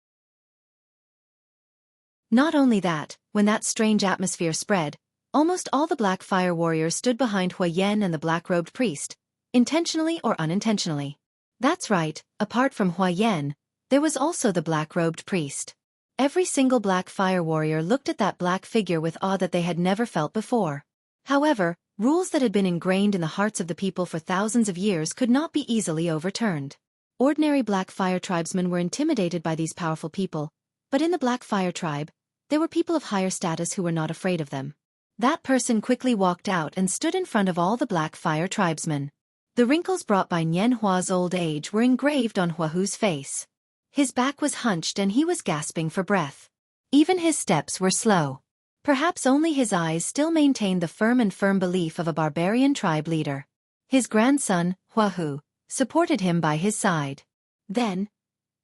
Not only that, when that strange atmosphere spread, almost all the Black Fire warriors stood behind Hua Yan and the black-robed priest, intentionally or unintentionally. That's right, apart from Hua Yan, there was also the black-robed priest. Every single Black Fire warrior looked at that black figure with awe that they had never felt before. However, rules that had been ingrained in the hearts of the people for thousands of years could not be easily overturned. Ordinary Black Fire tribesmen were intimidated by these powerful people, but in the Black Fire Tribe, there were people of higher status who were not afraid of them. That person quickly walked out and stood in front of all the Black Fire tribesmen. The wrinkles brought by Nian Hua's old age were engraved on Huahu's face. His back was hunched and he was gasping for breath. Even his steps were slow. Perhaps only his eyes still maintained the firm belief of a barbarian tribe leader. His grandson, Huahu, supported him by his side. Then,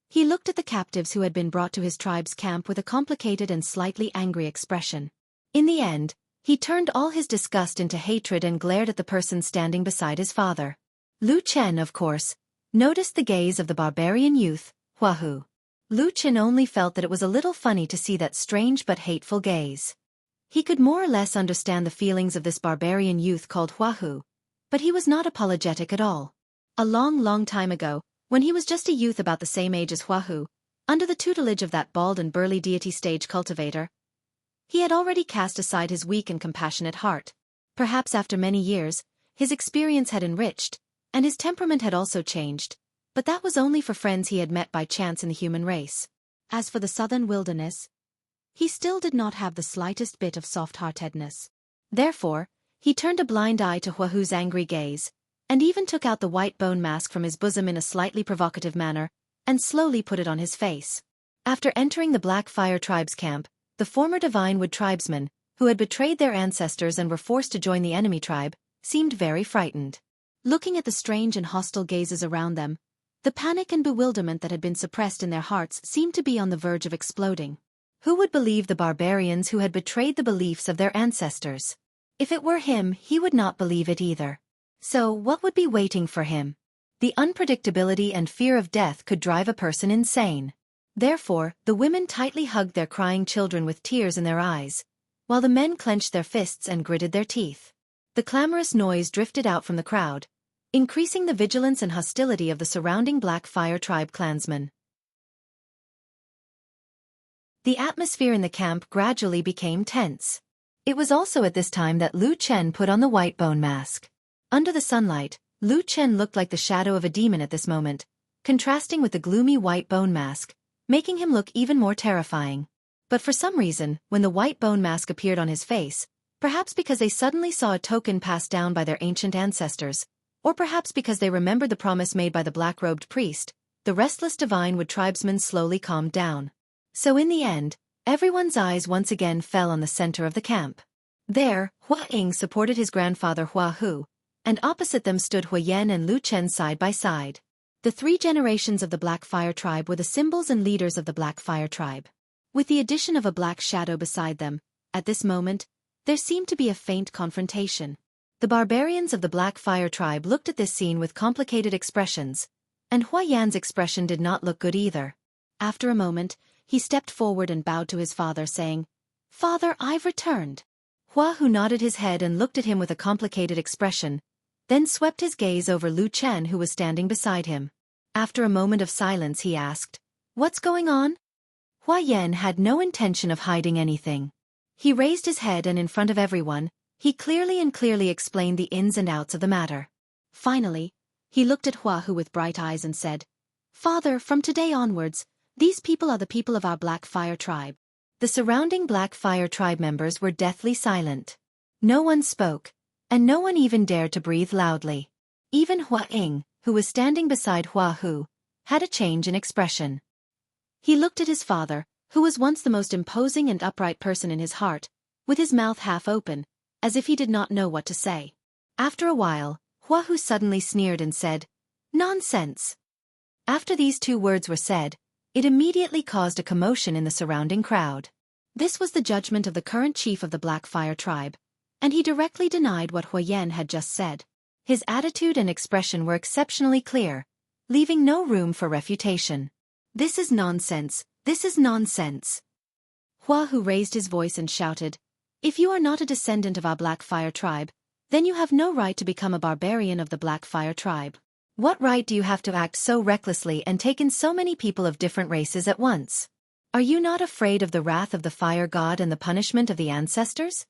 he looked at the captives who had been brought to his tribe's camp with a complicated and slightly angry expression. In the end, he turned all his disgust into hatred and glared at the person standing beside his father. Lu Chen, of course, noticed the gaze of the barbarian youth, Huahu. Lu Chen only felt that it was a little funny to see that strange but hateful gaze. He could more or less understand the feelings of this barbarian youth called Huahu, but he was not apologetic at all. A long time ago, when he was just a youth about the same age as Huahu, under the tutelage of that bald and burly deity stage cultivator, he had already cast aside his weak and compassionate heart. Perhaps after many years, his experience had enriched, and his temperament had also changed, but that was only for friends he had met by chance in the human race. As for the southern wilderness, he still did not have the slightest bit of soft-heartedness. Therefore, he turned a blind eye to Huahu's angry gaze, and even took out the white bone mask from his bosom in a slightly provocative manner, and slowly put it on his face. After entering the Black Fire Tribe's camp, the former Divine Wood tribesmen, who had betrayed their ancestors and were forced to join the enemy tribe, seemed very frightened. Looking at the strange and hostile gazes around them, The panic and bewilderment that had been suppressed in their hearts seemed to be on the verge of exploding. Who would believe the barbarians who had betrayed the beliefs of their ancestors? If it were him, he would not believe it either. So, what would be waiting for him? The unpredictability and fear of death could drive a person insane. Therefore, the women tightly hugged their crying children with tears in their eyes, while the men clenched their fists and gritted their teeth. The clamorous noise drifted out from the crowd, increasing the vigilance and hostility of the surrounding Black Fire Tribe clansmen. The atmosphere in the camp gradually became tense. It was also at this time that Lu Chen put on the white bone mask. Under the sunlight, Lu Chen looked like the shadow of a demon at this moment, contrasting with the gloomy white bone mask, making him look even more terrifying. But for some reason, when the white bone mask appeared on his face, perhaps because they suddenly saw a token passed down by their ancient ancestors, or perhaps because they remembered the promise made by the black-robed priest, the restless Divinewood tribesmen slowly calmed down. So in the end, everyone's eyes once again fell on the center of the camp. There, Hua Ying supported his grandfather Hua Hu, and opposite them stood Hua Yan and Lu Chen side by side. The three generations of the Black Fire Tribe were the symbols and leaders of the Black Fire Tribe. With the addition of a black shadow beside them, at this moment, there seemed to be a faint confrontation. The barbarians of the Black Fire Tribe looked at this scene with complicated expressions, and Hua Yan's expression did not look good either. After a moment, he stepped forward and bowed to his father, saying, "Father, I've returned." Hua Hu nodded his head and looked at him with a complicated expression, then swept his gaze over Lu Chen who was standing beside him. After a moment of silence he asked, "What's going on?" Hua Yan had no intention of hiding anything. He raised his head and in front of everyone, he clearly explained the ins and outs of the matter. Finally, he looked at Hua Hu with bright eyes and said, "Father, from today onwards, these people are the people of our Black Fire Tribe." The surrounding Black Fire Tribe members were deathly silent. No one spoke, and no one even dared to breathe loudly. Even Hua Ying, who was standing beside Hua Hu, had a change in expression. He looked at his father, who was once the most imposing and upright person in his heart, with his mouth half open, as if he did not know what to say. After a while, Hua Hu suddenly sneered and said, "Nonsense." After these two words were said, it immediately caused a commotion in the surrounding crowd. This was the judgment of the current chief of the Black Fire Tribe, and he directly denied what Hua Yan had just said. His attitude and expression were exceptionally clear, leaving no room for refutation. "This is nonsense, this is nonsense." Hua Hu raised his voice and shouted, "If you are not a descendant of our Black Fire Tribe, then you have no right to become a barbarian of the Black Fire Tribe. What right do you have to act so recklessly and take in so many people of different races at once? Are you not afraid of the wrath of the fire god and the punishment of the ancestors?"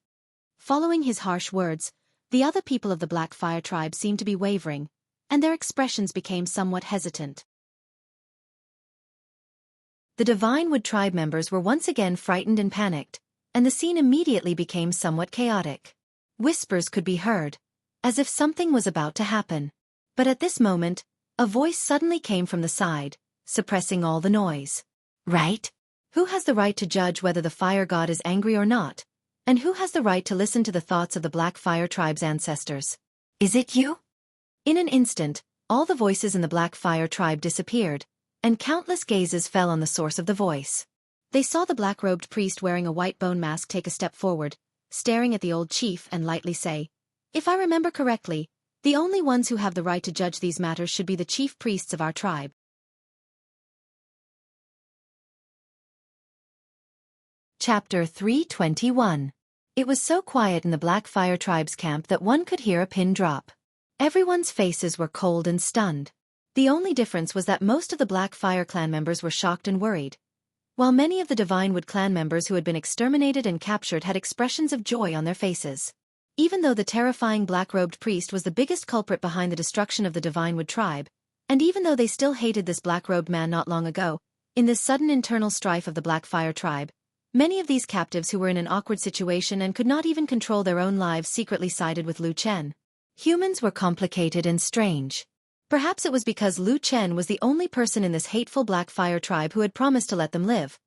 Following his harsh words, the other people of the Black Fire Tribe seemed to be wavering, and their expressions became somewhat hesitant. The Divinewood tribe members were once again frightened and panicked, and the scene immediately became somewhat chaotic. Whispers could be heard, as if something was about to happen. But at this moment, a voice suddenly came from the side, suppressing all the noise. "Right? Who has the right to judge whether the fire god is angry or not? And who has the right to listen to the thoughts of the Black Fire Tribe's ancestors? Is it you?" In an instant, all the voices in the Black Fire Tribe disappeared, and countless gazes fell on the source of the voice. They saw the black-robed priest wearing a white bone mask take a step forward, staring at the old chief and lightly say, "If I remember correctly, the only ones who have the right to judge these matters should be the chief priests of our tribe." Chapter 321. It was so quiet in the Black Fire Tribe's camp that one could hear a pin drop. Everyone's faces were cold and stunned. The only difference was that most of the Black Fire clan members were shocked and worried, while many of the Divinewood clan members who had been exterminated and captured had expressions of joy on their faces. Even though the terrifying black-robed priest was the biggest culprit behind the destruction of the Divinewood tribe, and even though they still hated this black-robed man not long ago, in this sudden internal strife of the Black Fire tribe, many of these captives who were in an awkward situation and could not even control their own lives secretly sided with Lu Chen. Humans were complicated and strange. Perhaps it was because Lu Chen was the only person in this hateful Black Fire tribe who had promised to let them live.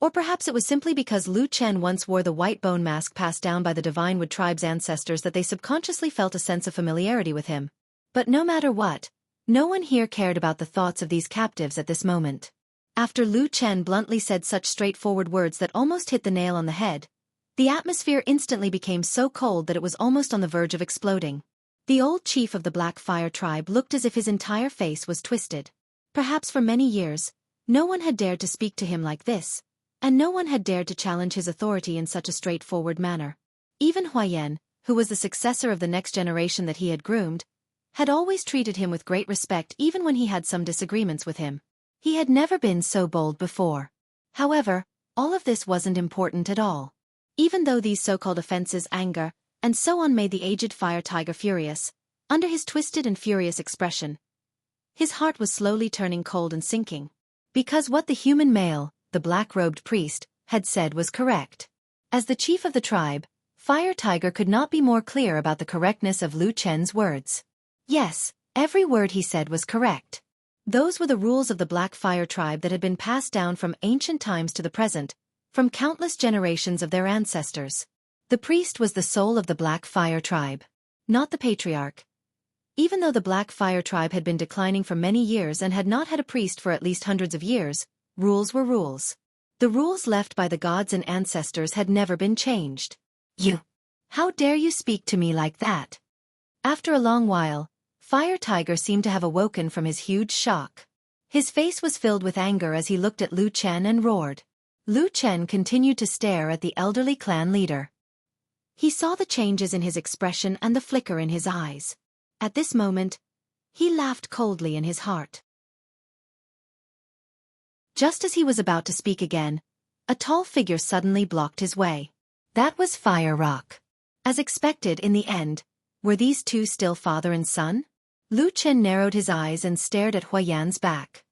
Or perhaps it was simply because Lu Chen once wore the white bone mask passed down by the Divinewood tribe's ancestors that they subconsciously felt a sense of familiarity with him. But no matter what, No one here cared about the thoughts of these captives at this moment. After Lu Chen bluntly said such straightforward words that almost hit the nail on the head, the atmosphere instantly became so cold that it was almost on the verge of exploding. The old chief of the Black Fire tribe looked as if his entire face was twisted. Perhaps for many years, no one had dared to speak to him like this, and no one had dared to challenge his authority in such a straightforward manner. Even Huayan, who was the successor of the next generation that he had groomed, had always treated him with great respect even when he had some disagreements with him. He had never been so bold before. However, all of this wasn't important at all. Even though these so-called offenses anger, and so on made the aged fire tiger furious, under his twisted and furious expression, his heart was slowly turning cold and sinking. Because what the human male, the black-robed priest, had said was correct. As the chief of the tribe, Fire Tiger could not be more clear about the correctness of Lu Chen's words. Yes, every word he said was correct. Those were the rules of the Black Fire tribe that had been passed down from ancient times to the present, from countless generations of their ancestors. The priest was the soul of the Black Fire tribe, not the patriarch. Even though the Black Fire tribe had been declining for many years and had not had a priest for at least hundreds of years, rules were rules. The rules left by the gods and ancestors had never been changed. You! How dare you speak to me like that? After a long while, Fire Tiger seemed to have awoken from his huge shock. His face was filled with anger as he looked at Lu Chen and roared. Lu Chen continued to stare at the elderly clan leader. He saw the changes in his expression and the flicker in his eyes. At this moment, he laughed coldly in his heart. Just as he was about to speak again, a tall figure suddenly blocked his way. That was Fire Rock. As expected in the end, were these two still father and son? Lu Chen narrowed his eyes and stared at Huayan's back.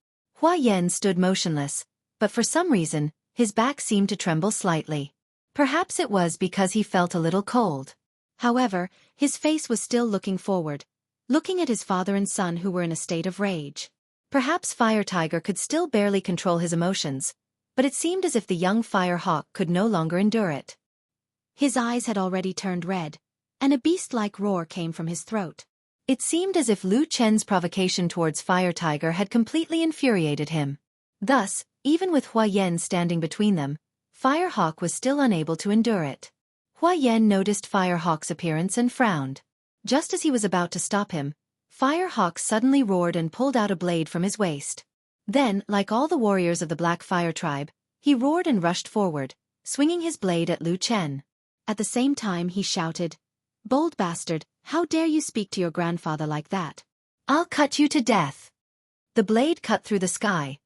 Huayan stood motionless, but for some reason, his back seemed to tremble slightly. Perhaps it was because he felt a little cold. However, his face was still looking forward, looking at his father and son who were in a state of rage. Perhaps Fire Tiger could still barely control his emotions, but it seemed as if the young Fire Hawk could no longer endure it. His eyes had already turned red, and a beast-like roar came from his throat. It seemed as if Lu Chen's provocation towards Fire Tiger had completely infuriated him. Thus, even with Huayan standing between them, Fire Hawk was still unable to endure it. Huayan noticed Fire Hawk's appearance and frowned. Just as he was about to stop him, Fire Hawk suddenly roared and pulled out a blade from his waist. Then, like all the warriors of the Black Fire tribe, he roared and rushed forward, swinging his blade at Lu Chen. At the same time he shouted, "Bold bastard, how dare you speak to your grandfather like that? I'll cut you to death." The blade cut through the sky,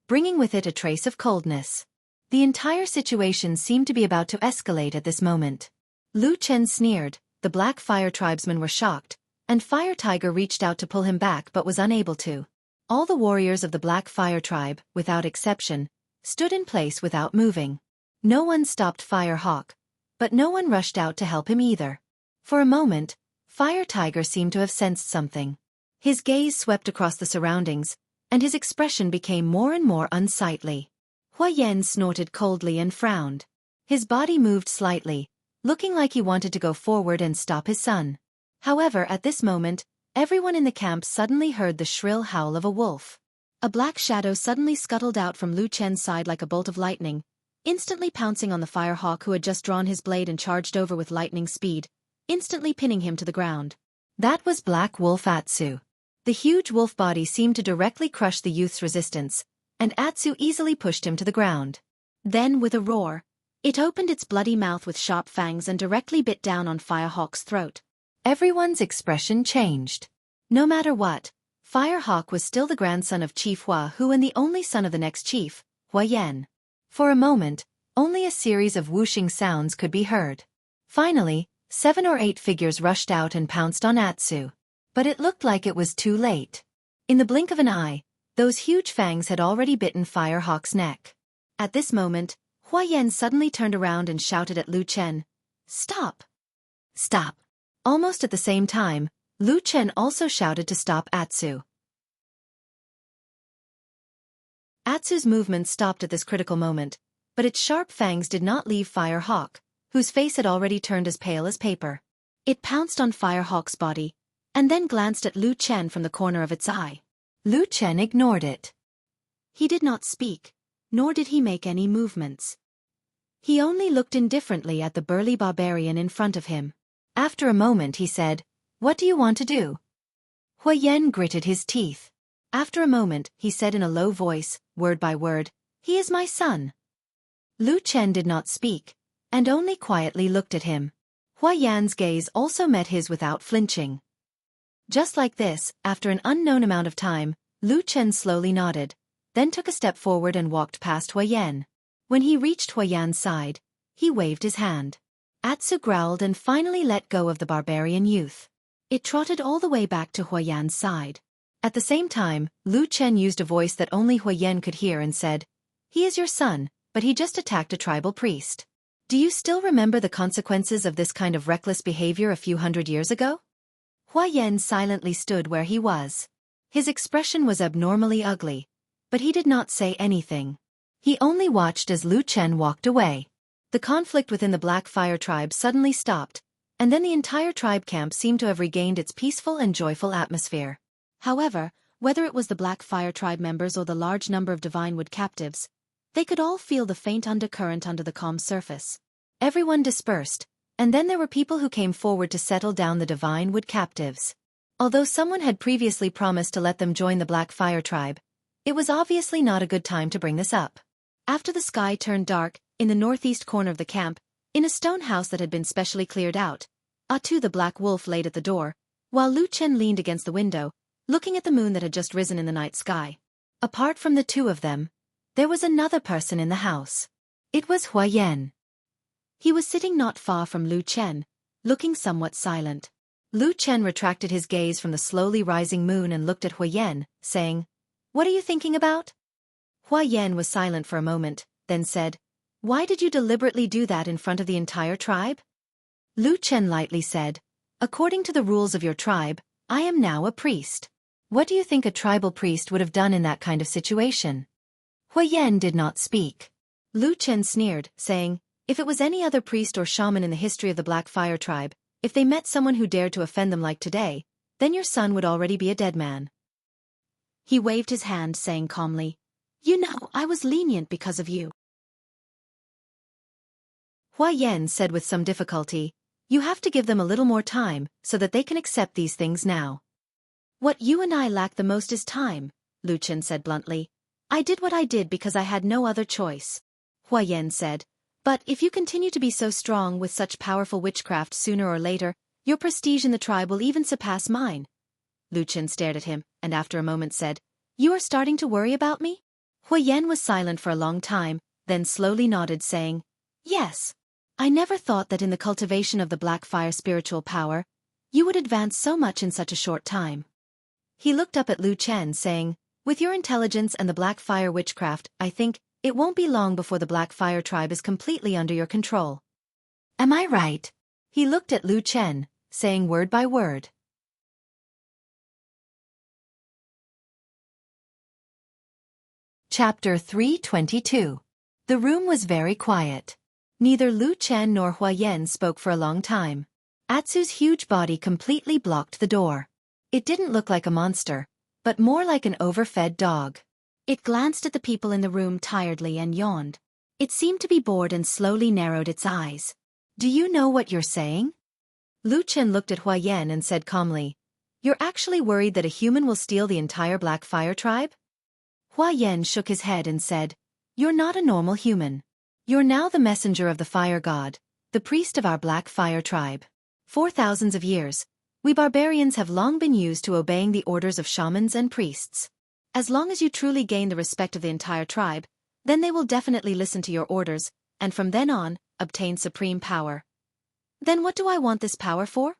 bringing with it a trace of coldness. The entire situation seemed to be about to escalate at this moment. Lu Chen sneered, the Black Fire tribesmen were shocked, and Fire Tiger reached out to pull him back but was unable to. All the warriors of the Black Fire tribe, without exception, stood in place without moving. No one stopped Fire Hawk, but no one rushed out to help him either. For a moment, Fire Tiger seemed to have sensed something. His gaze swept across the surroundings, and his expression became more and more unsightly. Huayan snorted coldly and frowned. His body moved slightly, looking like he wanted to go forward and stop his son. However, at this moment, everyone in the camp suddenly heard the shrill howl of a wolf. A black shadow suddenly scuttled out from Lu Chen's side like a bolt of lightning, instantly pouncing on the Fire Hawk who had just drawn his blade and charged over with lightning speed, instantly pinning him to the ground. That was Black Wolf Atsu. The huge wolf body seemed to directly crush the youth's resistance, and Atsu easily pushed him to the ground. Then, with a roar, it opened its bloody mouth with sharp fangs and directly bit down on Fire Hawk's throat. Everyone's expression changed. No matter what, Fire Hawk was still the grandson of Chief Hua Hu and the only son of the next chief, Huayan. For a moment, only a series of whooshing sounds could be heard. Finally, 7 or 8 figures rushed out and pounced on Atsu. But it looked like it was too late. In the blink of an eye, those huge fangs had already bitten Fire Hawk's neck. At this moment, Huayan suddenly turned around and shouted at Lu Chen, "Stop! Stop!" Almost at the same time, Lu Chen also shouted to stop Atsu. Atsu's movement stopped at this critical moment, but its sharp fangs did not leave Fire Hawk, whose face had already turned as pale as paper. It pounced on Fire Hawk's body, and then glanced at Lu Chen from the corner of its eye. Lu Chen ignored it. He did not speak, nor did he make any movements. He only looked indifferently at the burly barbarian in front of him. After a moment he said, "What do you want to do?" Huayan gritted his teeth. After a moment he said in a low voice, word by word, "He is my son." Lu Chen did not speak, and only quietly looked at him. Huayan's gaze also met his without flinching. Just like this, after an unknown amount of time, Lu Chen slowly nodded, then took a step forward and walked past Huayan. When he reached Huayan's side, he waved his hand. Atsu growled and finally let go of the barbarian youth. It trotted all the way back to Huayan's side. At the same time, Lu Chen used a voice that only Huayan could hear and said, "He is your son, but he just attacked a tribal priest. Do you still remember the consequences of this kind of reckless behavior a few hundred years ago?" Huayan silently stood where he was. His expression was abnormally ugly, but he did not say anything. He only watched as Lu Chen walked away. The conflict within the Black Fire tribe suddenly stopped, and then the entire tribe camp seemed to have regained its peaceful and joyful atmosphere. However, whether it was the Black Fire tribe members or the large number of Divine Wood captives, they could all feel the faint undercurrent under the calm surface. Everyone dispersed, and then there were people who came forward to settle down the Divine Wood captives. Although someone had previously promised to let them join the Black Fire tribe, it was obviously not a good time to bring this up. After the sky turned dark, in the northeast corner of the camp, in a stone house that had been specially cleared out, Atu the Black Wolf laid at the door, while Lu Chen leaned against the window, looking at the moon that had just risen in the night sky. Apart from the two of them, there was another person in the house. It was Huayan. He was sitting not far from Lu Chen, looking somewhat silent. Lu Chen retracted his gaze from the slowly rising moon and looked at Huayan, saying, "What are you thinking about?" Huayan was silent for a moment, then said, "Why did you deliberately do that in front of the entire tribe?" Lu Chen lightly said, "According to the rules of your tribe, I am now a priest. What do you think a tribal priest would have done in that kind of situation?" Huayan did not speak. Lu Chen sneered, saying, "If it was any other priest or shaman in the history of the Black Fire tribe, if they met someone who dared to offend them like today, then your son would already be a dead man." He waved his hand, saying calmly, "You know, I was lenient because of you." Huayan said with some difficulty, "You have to give them a little more time, so that they can accept these things now." "What you and I lack the most is time," Lu Chen said bluntly. "I did what I did because I had no other choice." Huayan said, "But if you continue to be so strong with such powerful witchcraft, sooner or later, your prestige in the tribe will even surpass mine." Lu Chen stared at him, and after a moment said, "You are starting to worry about me?" Huayan was silent for a long time, then slowly nodded, saying, "Yes. I never thought that in the cultivation of the Black Fire spiritual power, you would advance so much in such a short time." He looked up at Lu Chen, saying, "With your intelligence and the Black Fire witchcraft, I think it won't be long before the Black Fire tribe is completely under your control. Am I right?" He looked at Lu Chen, saying word by word. Chapter 322. The room was very quiet. Neither Lu Chen nor Huayan spoke for a long time. Atsu's huge body completely blocked the door. It didn't look like a monster, but more like an overfed dog. It glanced at the people in the room tiredly and yawned. It seemed to be bored and slowly narrowed its eyes. "Do you know what you're saying?" Lu Chen looked at Huayan and said calmly, "You're actually worried that a human will steal the entire Black Fire tribe?" Huayan shook his head and said, "You're not a normal human. You're now the messenger of the fire god, the priest of our Black Fire tribe. For thousands of years, we barbarians have long been used to obeying the orders of shamans and priests. As long as you truly gain the respect of the entire tribe, then they will definitely listen to your orders, and from then on, obtain supreme power." "Then what do I want this power for?"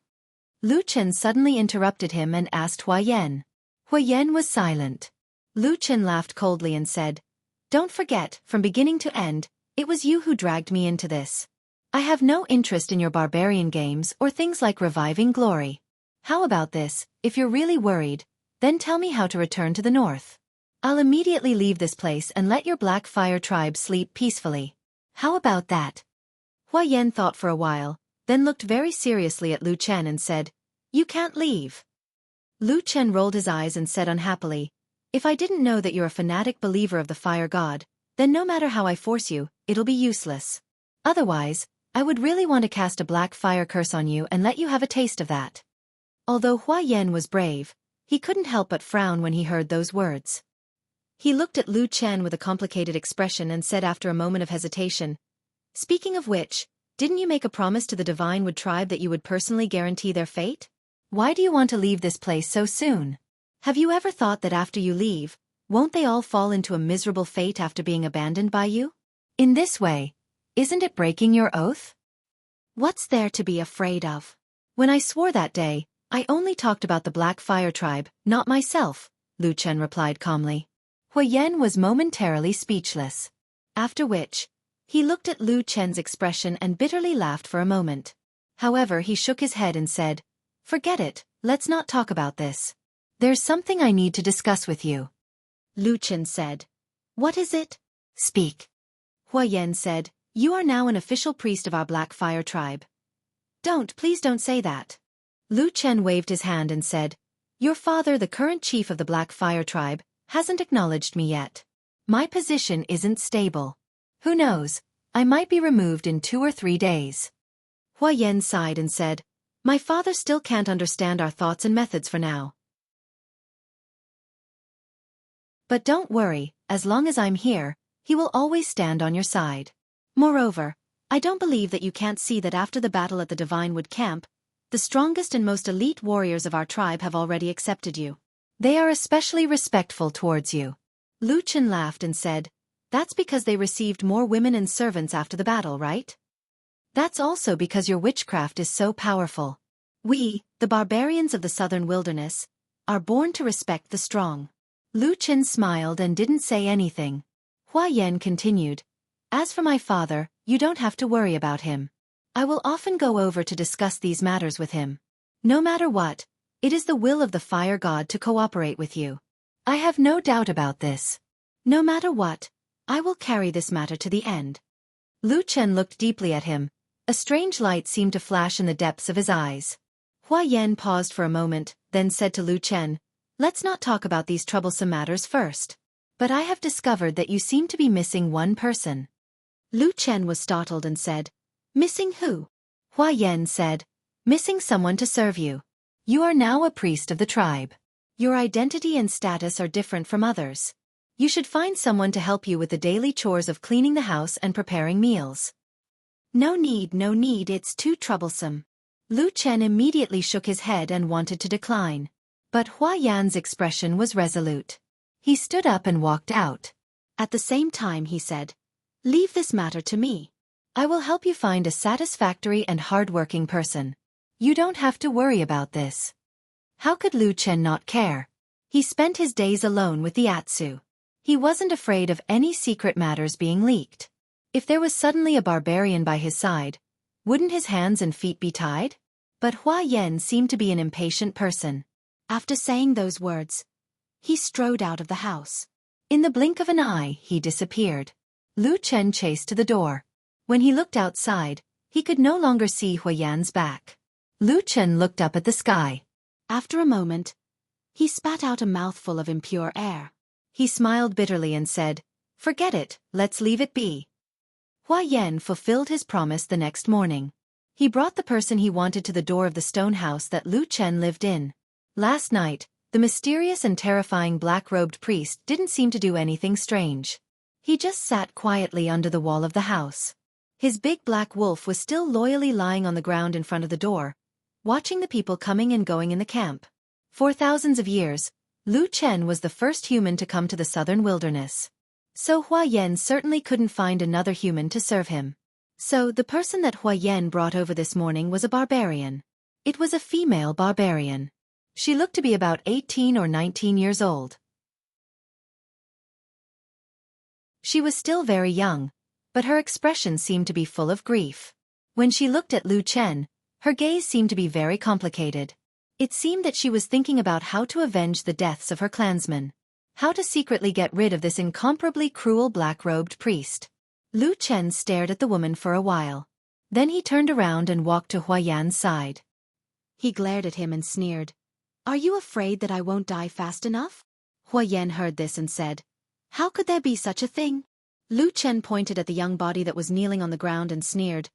Lu Chen suddenly interrupted him and asked Huayan. Huayan was silent. Lu Chen laughed coldly and said, "Don't forget, from beginning to end, it was you who dragged me into this. I have no interest in your barbarian games or things like reviving glory. How about this? If you're really worried, then tell me how to return to the north. I'll immediately leave this place and let your Black Fire tribe sleep peacefully. How about that?" Huayan thought for a while, then looked very seriously at Lu Chen and said, "You can't leave. Lu Chen rolled his eyes and said unhappily, "If I didn't know that you're a fanatic believer of the fire god, then no matter how I force you, it'll be useless. Otherwise, I would really want to cast a black fire curse on you and let you have a taste of that." Although Hua Yan was brave, he couldn't help but frown when he heard those words. He looked at Lu Chen with a complicated expression and said after a moment of hesitation, "Speaking of which, didn't you make a promise to the Divine Wood tribe that you would personally guarantee their fate? Why do you want to leave this place so soon? Have you ever thought that after you leave, won't they all fall into a miserable fate after being abandoned by you? In this way, isn't it breaking your oath? What's there to be afraid of? When I swore that day, I only talked about the Black Fire tribe, not myself," Lu Chen replied calmly. Hua Yan was momentarily speechless. After which, he looked at Lu Chen's expression and bitterly laughed for a moment. However, he shook his head and said, "Forget it, let's not talk about this. There's something I need to discuss with you." Lu Chen said, "What is it? Speak." Hua Yan said, "You are now an official priest of our Black Fire tribe." Please don't say that." Lu Chen waved his hand and said, "Your father, the current chief of the Black Fire tribe, hasn't acknowledged me yet. My position isn't stable. Who knows, I might be removed in 2 or 3 days." Hua Yan sighed and said, "My father still can't understand our thoughts and methods for now. But don't worry, as long as I'm here, he will always stand on your side. Moreover, I don't believe that you can't see that after the battle at the Divine Wood camp, the strongest and most elite warriors of our tribe have already accepted you. They are especially respectful towards you." Lu Chen laughed and said, "That's because they received more women and servants after the battle, right? That's also because your witchcraft is so powerful. We, the barbarians of the southern wilderness, are born to respect the strong." Lu Chen smiled and didn't say anything. Hua Yan continued, "As for my father, you don't have to worry about him. I will often go over to discuss these matters with him. No matter what, it is the will of the fire god to cooperate with you. I have no doubt about this. No matter what, I will carry this matter to the end." Lu Chen looked deeply at him. A strange light seemed to flash in the depths of his eyes. Hua Yan paused for a moment, then said to Lu Chen, "Let's not talk about these troublesome matters first. But I have discovered that you seem to be missing one person." Lu Chen was startled and said, "Missing who?" Hua Yan said, "Missing someone to serve you. You are now a priest of the tribe. Your identity and status are different from others. You should find someone to help you with the daily chores of cleaning the house and preparing meals." No need, it's too troublesome." Lu Chen immediately shook his head and wanted to decline. But Hua Yan's expression was resolute. He stood up and walked out. At the same time he said, "Leave this matter to me. I will help you find a satisfactory and hard-working person. You don't have to worry about this." How could Lu Chen not care? He spent his days alone with the Atsu. He wasn't afraid of any secret matters being leaked. If there was suddenly a barbarian by his side, wouldn't his hands and feet be tied? But Hua Yan seemed to be an impatient person. After saying those words, he strode out of the house. In the blink of an eye, he disappeared. Lu Chen chased to the door. When he looked outside, he could no longer see Hua Yan's back. Lu Chen looked up at the sky. After a moment, he spat out a mouthful of impure air. He smiled bitterly and said, "Forget it, let's leave it be." Hua Yan fulfilled his promise the next morning. He brought the person he wanted to the door of the stone house that Lu Chen lived in. Last night, the mysterious and terrifying black-robed priest didn't seem to do anything strange. He just sat quietly under the wall of the house. His big black wolf was still loyally lying on the ground in front of the door, watching the people coming and going in the camp. For thousands of years, Lu Chen was the first human to come to the southern wilderness. So Hua Yan certainly couldn't find another human to serve him. So the person that Hua Yan brought over this morning was a barbarian. It was a female barbarian. She looked to be about 18 or 19 years old. She was still very young, but her expression seemed to be full of grief. When she looked at Lu Chen, her gaze seemed to be very complicated. It seemed that she was thinking about how to avenge the deaths of her clansmen. How to secretly get rid of this incomparably cruel black-robed priest. Lu Chen stared at the woman for a while. Then he turned around and walked to Hua Yan's side. He glared at him and sneered, Are you afraid that I won't die fast enough? Hua Yan heard this and said, How could there be such a thing? Lu Chen pointed at the young body that was kneeling on the ground and sneered,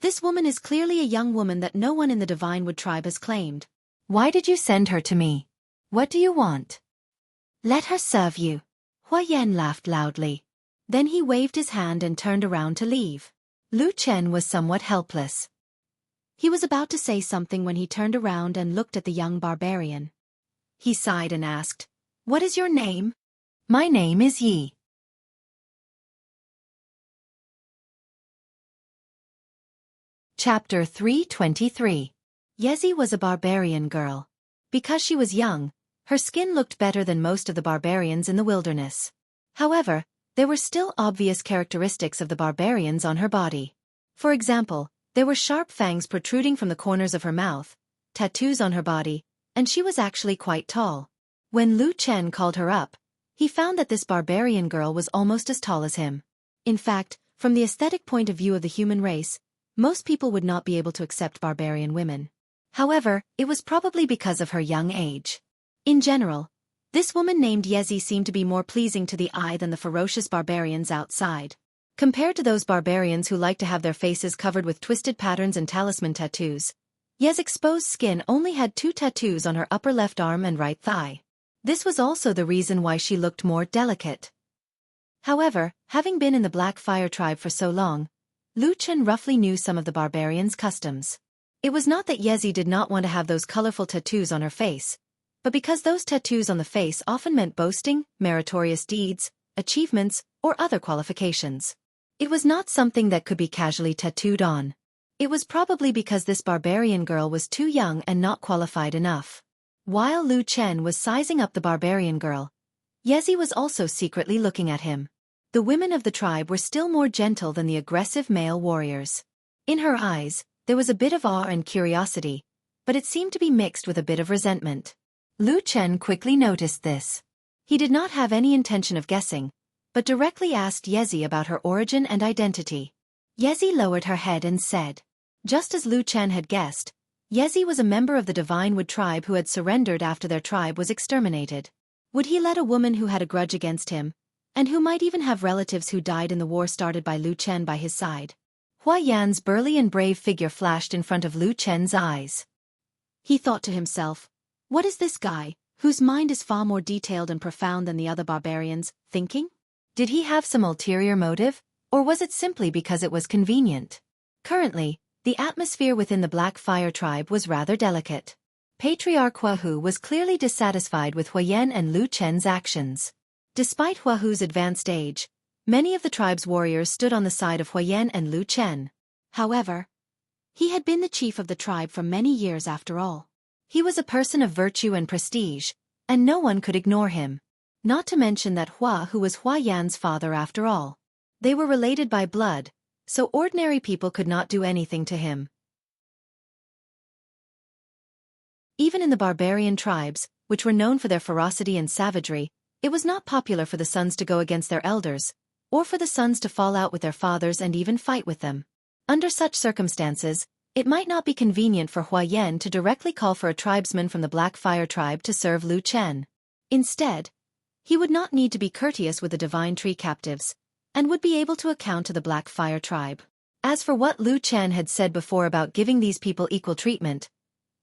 This woman is clearly a young woman that no one in the Divine Wood tribe has claimed. Why did you send her to me? What do you want? Let her serve you. Hua Yan laughed loudly. Then he waved his hand and turned around to leave. Lu Chen was somewhat helpless. He was about to say something when he turned around and looked at the young barbarian. He sighed and asked, What is your name? My name is Yi. Chapter 323. Yezi was a barbarian girl. Because she was young, her skin looked better than most of the barbarians in the wilderness. However, there were still obvious characteristics of the barbarians on her body. For example, there were sharp fangs protruding from the corners of her mouth, tattoos on her body, and she was actually quite tall. When Lu Chen called her up, he found that this barbarian girl was almost as tall as him. In fact, from the aesthetic point of view of the human race, most people would not be able to accept barbarian women. However, it was probably because of her young age. In general, this woman named Yezi seemed to be more pleasing to the eye than the ferocious barbarians outside. Compared to those barbarians who like to have their faces covered with twisted patterns and talisman tattoos, Ye's exposed skin only had 2 tattoos on her upper left arm and right thigh. This was also the reason why she looked more delicate. However, having been in the Black Fire tribe for so long, Lu Chen roughly knew some of the barbarians' customs. It was not that Yezi did not want to have those colorful tattoos on her face, but because those tattoos on the face often meant boasting, meritorious deeds, achievements, or other qualifications. It was not something that could be casually tattooed on. It was probably because this barbarian girl was too young and not qualified enough. While Lu Chen was sizing up the barbarian girl, Yezi was also secretly looking at him. The women of the tribe were still more gentle than the aggressive male warriors. In her eyes, there was a bit of awe and curiosity, but it seemed to be mixed with a bit of resentment. Lu Chen quickly noticed this. He did not have any intention of guessing, but directly asked Yezi about her origin and identity. Yezi lowered her head and said, Just as Lu Chen had guessed, Yezi was a member of the Divine Wood tribe who had surrendered after their tribe was exterminated. Would he let a woman who had a grudge against him, and who might even have relatives who died in the war started by Lu Chen by his side? Hua Yan's burly and brave figure flashed in front of Lu Chen's eyes. He thought to himself, What is this guy, whose mind is far more detailed and profound than the other barbarians, thinking? Did he have some ulterior motive, or was it simply because it was convenient? Currently, the atmosphere within the Black Fire tribe was rather delicate. Patriarch Huahu was clearly dissatisfied with Hua Yan and Lu Chen's actions. Despite Huahu's advanced age, many of the tribe's warriors stood on the side of Hua Yan and Lu Chen. However, he had been the chief of the tribe for many years after all. He was a person of virtue and prestige, and no one could ignore him. Not to mention that Huahu was Hua Yan's father after all. They were related by blood, so ordinary people could not do anything to him. Even in the barbarian tribes, which were known for their ferocity and savagery, it was not popular for the sons to go against their elders, or for the sons to fall out with their fathers and even fight with them. Under such circumstances, it might not be convenient for Hua Yan to directly call for a tribesman from the Black Fire tribe to serve Lu Chen. Instead, he would not need to be courteous with the Divine Tree captives, and would be able to account to the Black Fire tribe. As for what Lu Chen had said before about giving these people equal treatment,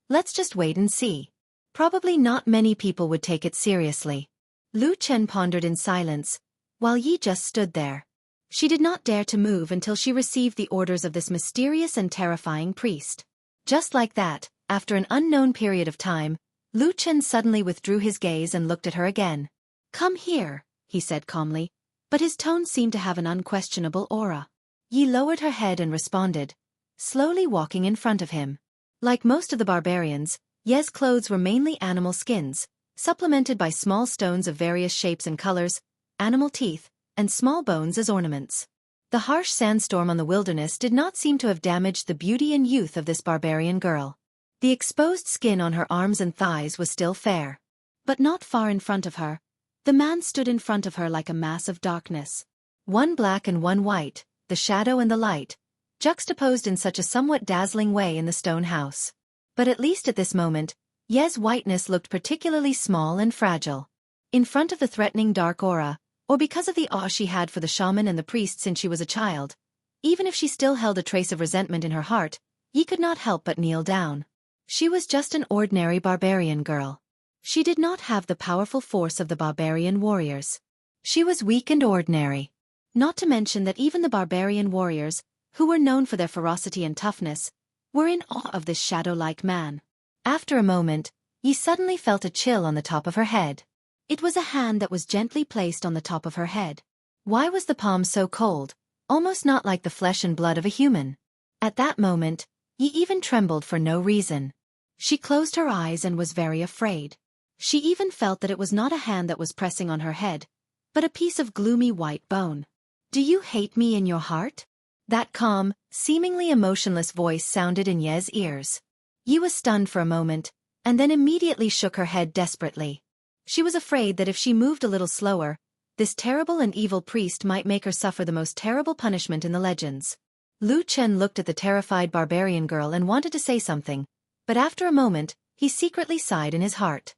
let's just wait and see. Probably not many people would take it seriously. Lu Chen pondered in silence, while Yi just stood there. She did not dare to move until she received the orders of this mysterious and terrifying priest. Just like that, after an unknown period of time, Lu Chen suddenly withdrew his gaze and looked at her again. "Come here," he said calmly, but his tone seemed to have an unquestionable aura. Yi lowered her head and responded, slowly walking in front of him. Like most of the barbarians, Ye's clothes were mainly animal skins, supplemented by small stones of various shapes and colors, animal teeth, and small bones as ornaments. The harsh sandstorm on the wilderness did not seem to have damaged the beauty and youth of this barbarian girl. The exposed skin on her arms and thighs was still fair. But not far in front of her, the man stood in front of her like a mass of darkness. One black and one white, the shadow and the light, juxtaposed in such a somewhat dazzling way in the stone house. But at least at this moment, Ye's whiteness looked particularly small and fragile. In front of the threatening dark aura, or because of the awe she had for the shaman and the priest since she was a child, even if she still held a trace of resentment in her heart, Yi could not help but kneel down. She was just an ordinary barbarian girl. She did not have the powerful force of the barbarian warriors. She was weak and ordinary. Not to mention that even the barbarian warriors, who were known for their ferocity and toughness, were in awe of this shadow-like man. After a moment, Yi suddenly felt a chill on the top of her head. It was a hand that was gently placed on the top of her head. Why was the palm so cold, almost not like the flesh and blood of a human? At that moment, Yi even trembled for no reason. She closed her eyes and was very afraid. She even felt that it was not a hand that was pressing on her head, but a piece of gloomy white bone. "Do you hate me in your heart?" That calm, seemingly emotionless voice sounded in Ye's ears. Yi was stunned for a moment, and then immediately shook her head desperately. She was afraid that if she moved a little slower, this terrible and evil priest might make her suffer the most terrible punishment in the legends. Lu Chen looked at the terrified barbarian girl and wanted to say something, but after a moment, he secretly sighed in his heart.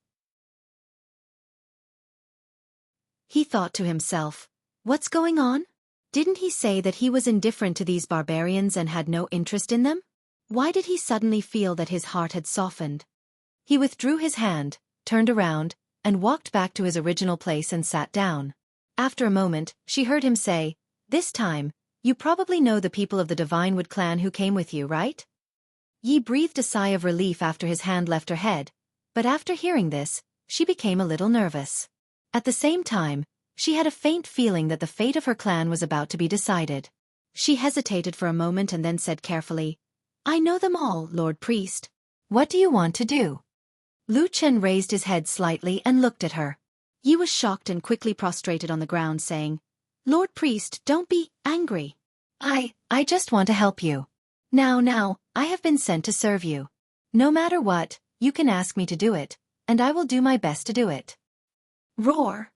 He thought to himself, "What's going on? Didn't he say that he was indifferent to these barbarians and had no interest in them? Why did he suddenly feel that his heart had softened?" He withdrew his hand, turned around, and walked back to his original place and sat down. After a moment, she heard him say, "This time, you probably know the people of the Divinewood clan who came with you, right?" Yi breathed a sigh of relief after his hand left her head, but after hearing this, she became a little nervous. At the same time, she had a faint feeling that the fate of her clan was about to be decided. She hesitated for a moment and then said carefully, "I know them all, Lord Priest. What do you want to do?" Lu Chen raised his head slightly and looked at her. Yi was shocked and quickly prostrated on the ground saying, "Lord Priest, don't be angry. I just want to help you. Now, I have been sent to serve you. No matter what, you can ask me to do it, and I will do my best to do it." Roar!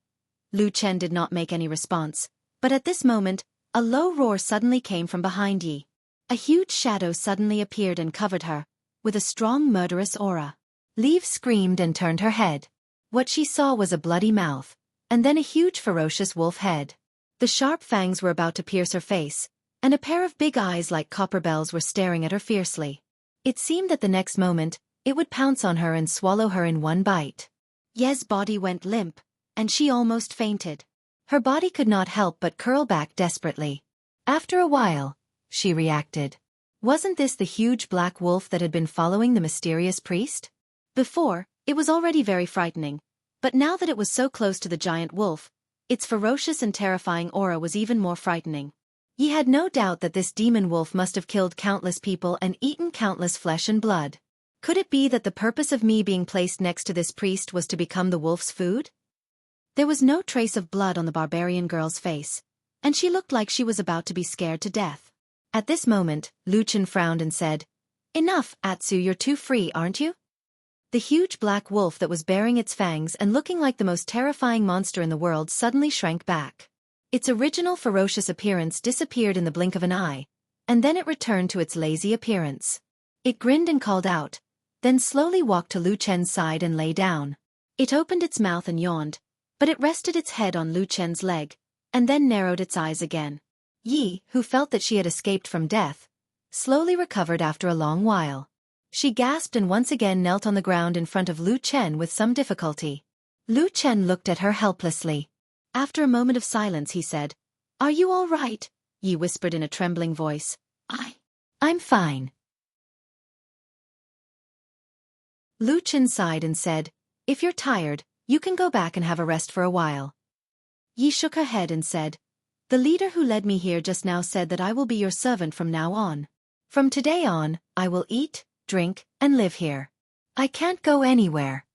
Lu Chen did not make any response, but at this moment, a low roar suddenly came from behind Yi. A huge shadow suddenly appeared and covered her, with a strong murderous aura. Leaf screamed and turned her head. What she saw was a bloody mouth, and then a huge ferocious wolf head. The sharp fangs were about to pierce her face, and a pair of big eyes like copper bells were staring at her fiercely. It seemed that the next moment, it would pounce on her and swallow her in one bite. Ye's body went limp, and she almost fainted. Her body could not help but curl back desperately. After a while, she reacted. Wasn't this the huge black wolf that had been following the mysterious priest? Before, it was already very frightening, but now that it was so close to the giant wolf, its ferocious and terrifying aura was even more frightening. He had no doubt that this demon wolf must have killed countless people and eaten countless flesh and blood. Could it be that the purpose of me being placed next to this priest was to become the wolf's food? There was no trace of blood on the barbarian girl's face, and she looked like she was about to be scared to death. At this moment, Lu Chen frowned and said, "Enough, Atsu, you're too free, aren't you?" The huge black wolf that was baring its fangs and looking like the most terrifying monster in the world suddenly shrank back. Its original ferocious appearance disappeared in the blink of an eye, and then it returned to its lazy appearance. It grinned and called out, then slowly walked to Lu Chen's side and lay down. It opened its mouth and yawned, but it rested its head on Lu Chen's leg, and then narrowed its eyes again. Yi, who felt that she had escaped from death, slowly recovered after a long while. She gasped and once again knelt on the ground in front of Lu Chen with some difficulty. Lu Chen looked at her helplessly. After a moment of silence he said, "Are you all right?" Yi whispered in a trembling voice. I'm fine." Lu Chen sighed and said, "If you're tired, you can go back and have a rest for a while." Yi shook her head and said, "The leader who led me here just now said that I will be your servant from now on. From today on, I will eat, drink, and live here. I can't go anywhere."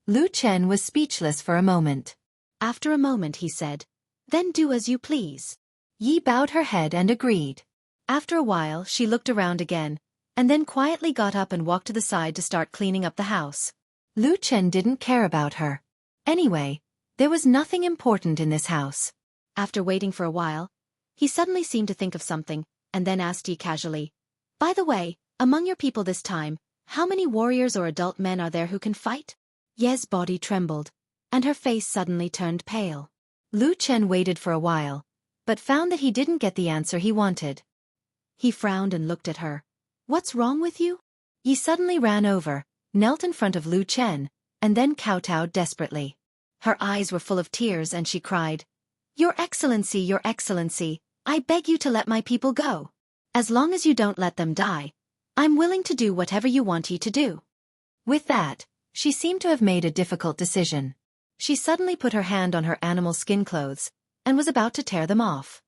Lu Chen was speechless for a moment. After a moment he said, "Then do as you please." Yi bowed her head and agreed. After a while she looked around again, and then quietly got up and walked to the side to start cleaning up the house. Lu Chen didn't care about her. Anyway, there was nothing important in this house. After waiting for a while, he suddenly seemed to think of something, and then asked Yi casually, "By the way, among your people this time, How many warriors or adult men are there who can fight? Ye's body trembled, and her face suddenly turned pale. Lu Chen waited for a while, but found that he didn't get the answer he wanted. He frowned and looked at her. What's wrong with you? Yi suddenly ran over, knelt in front of Lu Chen, and then kowtowed desperately. Her eyes were full of tears and she cried, Your Excellency, I beg you to let my people go. As long as you don't let them die, I'm willing to do whatever you want you to do. With that, she seemed to have made a difficult decision. She suddenly put her hand on her animal skin clothes, and was about to tear them off.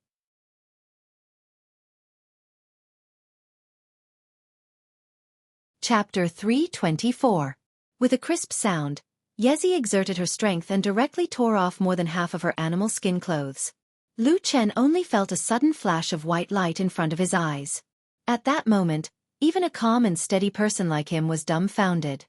Chapter 324. With a crisp sound, Yezi exerted her strength and directly tore off more than half of her animal skin clothes. Lu Chen only felt a sudden flash of white light in front of his eyes. At that moment, even a calm and steady person like him was dumbfounded.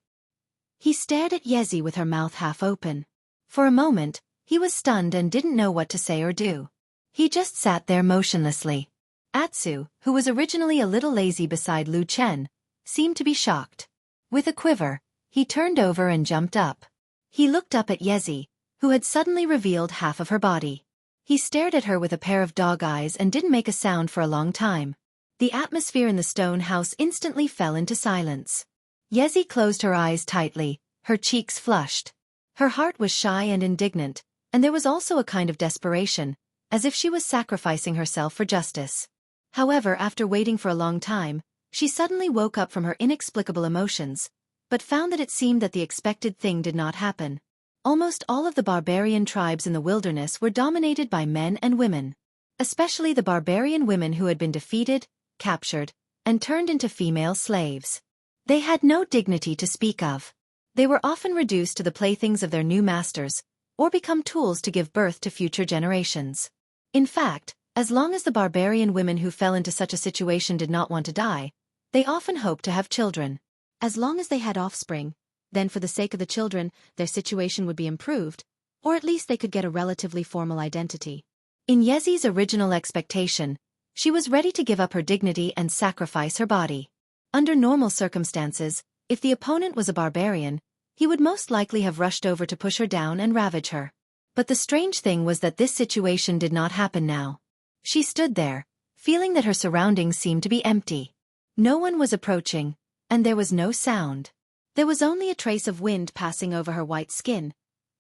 He stared at Yezi with her mouth half open. For a moment, he was stunned and didn't know what to say or do. He just sat there motionlessly. Atsu, who was originally a little lazy beside Lu Chen, seemed to be shocked. With a quiver, he turned over and jumped up. He looked up at Yezi, who had suddenly revealed half of her body. He stared at her with a pair of dog eyes and didn't make a sound for a long time. The atmosphere in the stone house instantly fell into silence. Yezi closed her eyes tightly, her cheeks flushed. Her heart was shy and indignant, and there was also a kind of desperation, as if she was sacrificing herself for justice. However, after waiting for a long time, she suddenly woke up from her inexplicable emotions, but found that it seemed that the expected thing did not happen. Almost all of the barbarian tribes in the wilderness were dominated by men and women. Especially the barbarian women who had been defeated, captured, and turned into female slaves. They had no dignity to speak of. They were often reduced to the playthings of their new masters, or become tools to give birth to future generations. In fact, as long as the barbarian women who fell into such a situation did not want to die, they often hoped to have children. As long as they had offspring, then for the sake of the children, their situation would be improved, or at least they could get a relatively formal identity. In Yezi's original expectation, she was ready to give up her dignity and sacrifice her body. Under normal circumstances, if the opponent was a barbarian, he would most likely have rushed over to push her down and ravage her. But the strange thing was that this situation did not happen now. She stood there, feeling that her surroundings seemed to be empty. No one was approaching, and there was no sound. There was only a trace of wind passing over her white skin,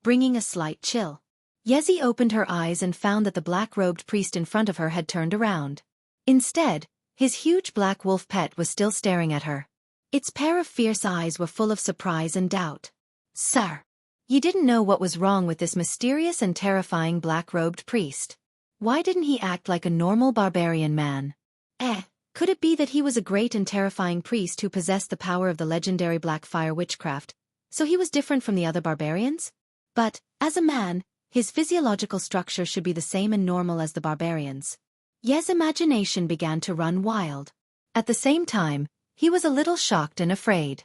bringing a slight chill. Yezi opened her eyes and found that the black-robed priest in front of her had turned around. Instead, his huge black wolf pet was still staring at her. Its pair of fierce eyes were full of surprise and doubt. Sir, you didn't know what was wrong with this mysterious and terrifying black-robed priest. Why didn't he act like a normal barbarian man? Could it be that he was a great and terrifying priest who possessed the power of the legendary black fire witchcraft, so he was different from the other barbarians? But, as a man, his physiological structure should be the same and normal as the barbarians. Ye's imagination began to run wild. At the same time, he was a little shocked and afraid.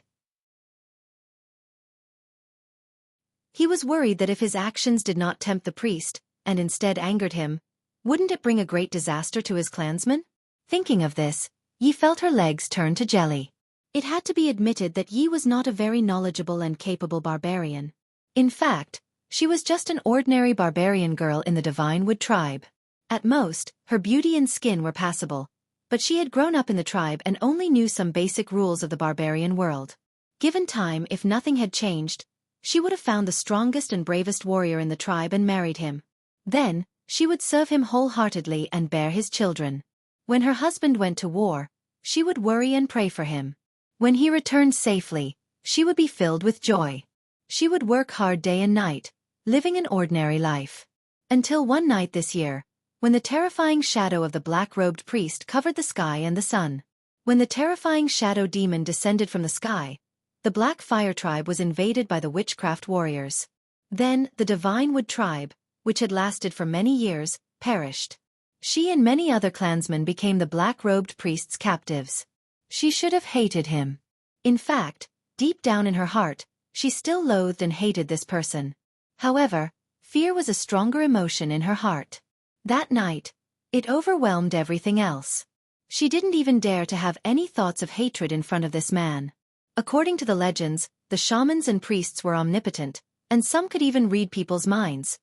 He was worried that if his actions did not tempt the priest, and instead angered him, wouldn't it bring a great disaster to his clansmen? Thinking of this, Yi felt her legs turn to jelly. It had to be admitted that Yi was not a very knowledgeable and capable barbarian. In fact, she was just an ordinary barbarian girl in the Divine Wood tribe. At most, her beauty and skin were passable, but she had grown up in the tribe and only knew some basic rules of the barbarian world. Given time, if nothing had changed, she would have found the strongest and bravest warrior in the tribe and married him. Then, she would serve him wholeheartedly and bear his children. When her husband went to war, she would worry and pray for him. When he returned safely, she would be filled with joy. She would work hard day and night, living an ordinary life. Until one night this year, when the terrifying shadow of the black-robed priest covered the sky and the sun. When the terrifying shadow demon descended from the sky, the Black Fire tribe was invaded by the witchcraft warriors. Then, the Divine Wood tribe, which had lasted for many years, perished. She and many other clansmen became the black-robed priest's captives. She should have hated him. In fact, deep down in her heart, she still loathed and hated this person. However, fear was a stronger emotion in her heart. That night, it overwhelmed everything else. She didn't even dare to have any thoughts of hatred in front of this man. According to the legends, the shamans and priests were omnipotent, and some could even read people's minds.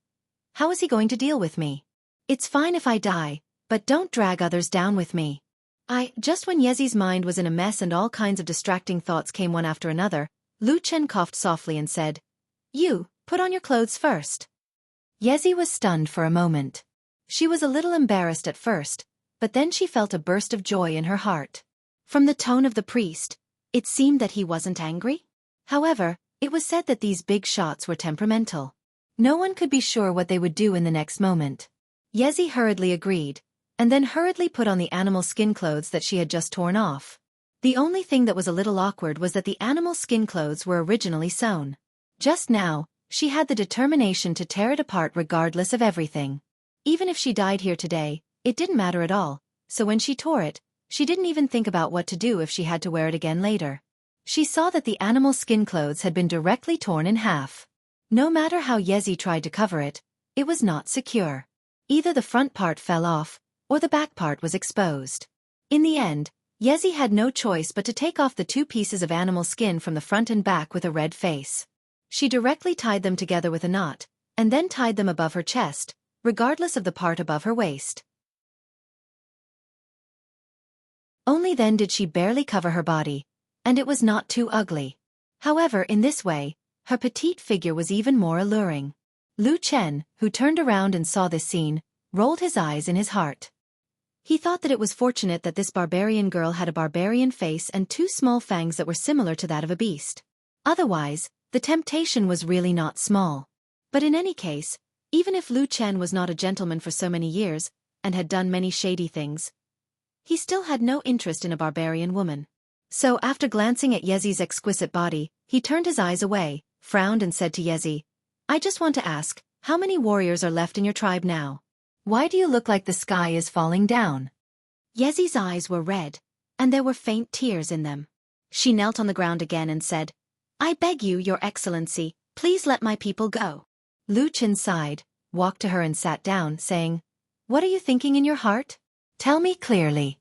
How is he going to deal with me? It's fine if I die, but don't drag others down with me. Just when Yezi's mind was in a mess and all kinds of distracting thoughts came one after another, Lu Chen coughed softly and said, "You, put on your clothes first." Yezi was stunned for a moment. She was a little embarrassed at first, but then she felt a burst of joy in her heart. From the tone of the priest, it seemed that he wasn't angry. However, it was said that these big shots were temperamental. No one could be sure what they would do in the next moment. Yezi hurriedly agreed, and then hurriedly put on the animal skin clothes that she had just torn off. The only thing that was a little awkward was that the animal skin clothes were originally sewn. Just now, she had the determination to tear it apart regardless of everything. Even if she died here today, it didn't matter at all, so when she tore it, she didn't even think about what to do if she had to wear it again later. She saw that the animal skin clothes had been directly torn in half. No matter how Yezi tried to cover it, it was not secure. Either the front part fell off, or the back part was exposed. In the end, Yezi had no choice but to take off the two pieces of animal skin from the front and back with a red face. She directly tied them together with a knot, and then tied them above her chest, regardless of the part above her waist. Only then did she barely cover her body, and it was not too ugly. However, in this way, her petite figure was even more alluring. Lu Chen, who turned around and saw this scene, rolled his eyes in his heart. He thought that it was fortunate that this barbarian girl had a barbarian face and two small fangs that were similar to that of a beast. Otherwise, the temptation was really not small. But in any case, even if Lu Chen was not a gentleman for so many years, and had done many shady things, he still had no interest in a barbarian woman. So after glancing at Yezi's exquisite body, he turned his eyes away, frowned and said to Yezi, "I just want to ask, how many warriors are left in your tribe now? Why do you look like the sky is falling down?" Yezi's eyes were red, and there were faint tears in them. She knelt on the ground again and said, "I beg you, Your Excellency, please let my people go." Lu Chen sighed, walked to her and sat down, saying, "What are you thinking in your heart? Tell me clearly."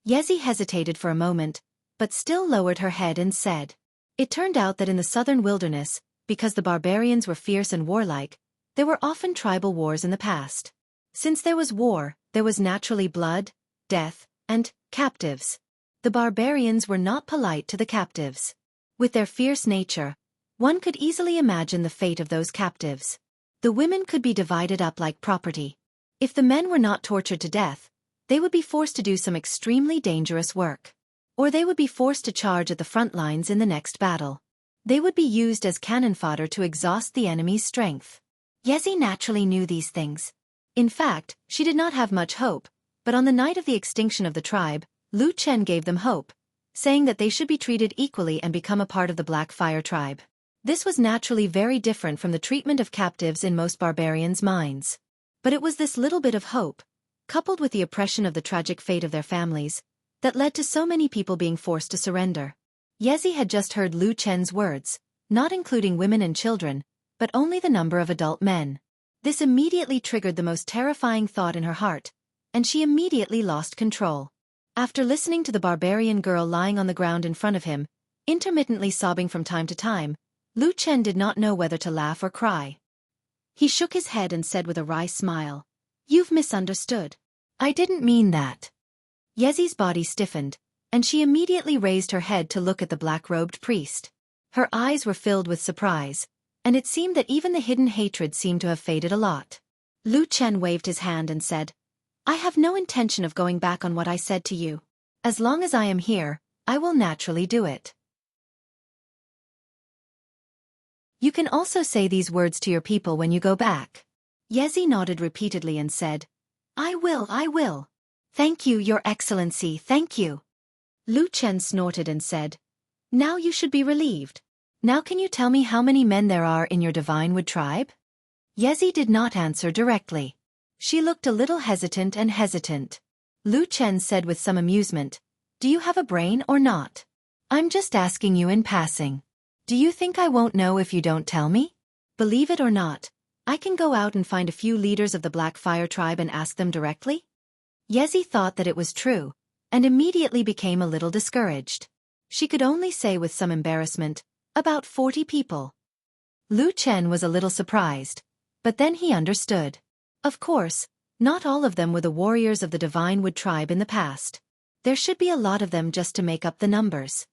Yezi hesitated for a moment, but still lowered her head and said, "It turned out that in the southern wilderness, because the barbarians were fierce and warlike, there were often tribal wars in the past. Since there was war, there was naturally blood, death, and captives. The barbarians were not polite to the captives. With their fierce nature, one could easily imagine the fate of those captives. The women could be divided up like property. If the men were not tortured to death, they would be forced to do some extremely dangerous work. Or they would be forced to charge at the front lines in the next battle. They would be used as cannon fodder to exhaust the enemy's strength." Yezi naturally knew these things. In fact, she did not have much hope, but on the night of the extinction of the tribe, Lu Chen gave them hope, saying that they should be treated equally and become a part of the Black Fire tribe. This was naturally very different from the treatment of captives in most barbarians' minds. But it was this little bit of hope, coupled with the oppression of the tragic fate of their families, that led to so many people being forced to surrender. Yezi had just heard Lu Chen's words, not including women and children, but only the number of adult men. This immediately triggered the most terrifying thought in her heart, and she immediately lost control. After listening to the barbarian girl lying on the ground in front of him, intermittently sobbing from time to time, Lu Chen did not know whether to laugh or cry. He shook his head and said with a wry smile, "You've misunderstood. I didn't mean that." Yezi's body stiffened, and she immediately raised her head to look at the black-robed priest. Her eyes were filled with surprise, and it seemed that even the hidden hatred seemed to have faded a lot. Lu Chen waved his hand and said, "I have no intention of going back on what I said to you. As long as I am here, I will naturally do it." "You can also say these words to your people when you go back." Yezi nodded repeatedly and said, I will. Thank you, Your Excellency, thank you." Lu Chen snorted and said, "Now you should be relieved. Now can you tell me how many men there are in your Divine Wood tribe?" Yezi did not answer directly. She looked a little hesitant. Lu Chen said with some amusement, "Do you have a brain or not? I'm just asking you in passing. Do you think I won't know if you don't tell me? Believe it or not, I can go out and find a few leaders of the Black Fire tribe and ask them directly." Yezi thought that it was true, and immediately became a little discouraged. She could only say with some embarrassment, "About 40 people." Lu Chen was a little surprised, but then he understood. Of course, not all of them were the warriors of the Divine Wood tribe in the past. There should be a lot of them just to make up the numbers.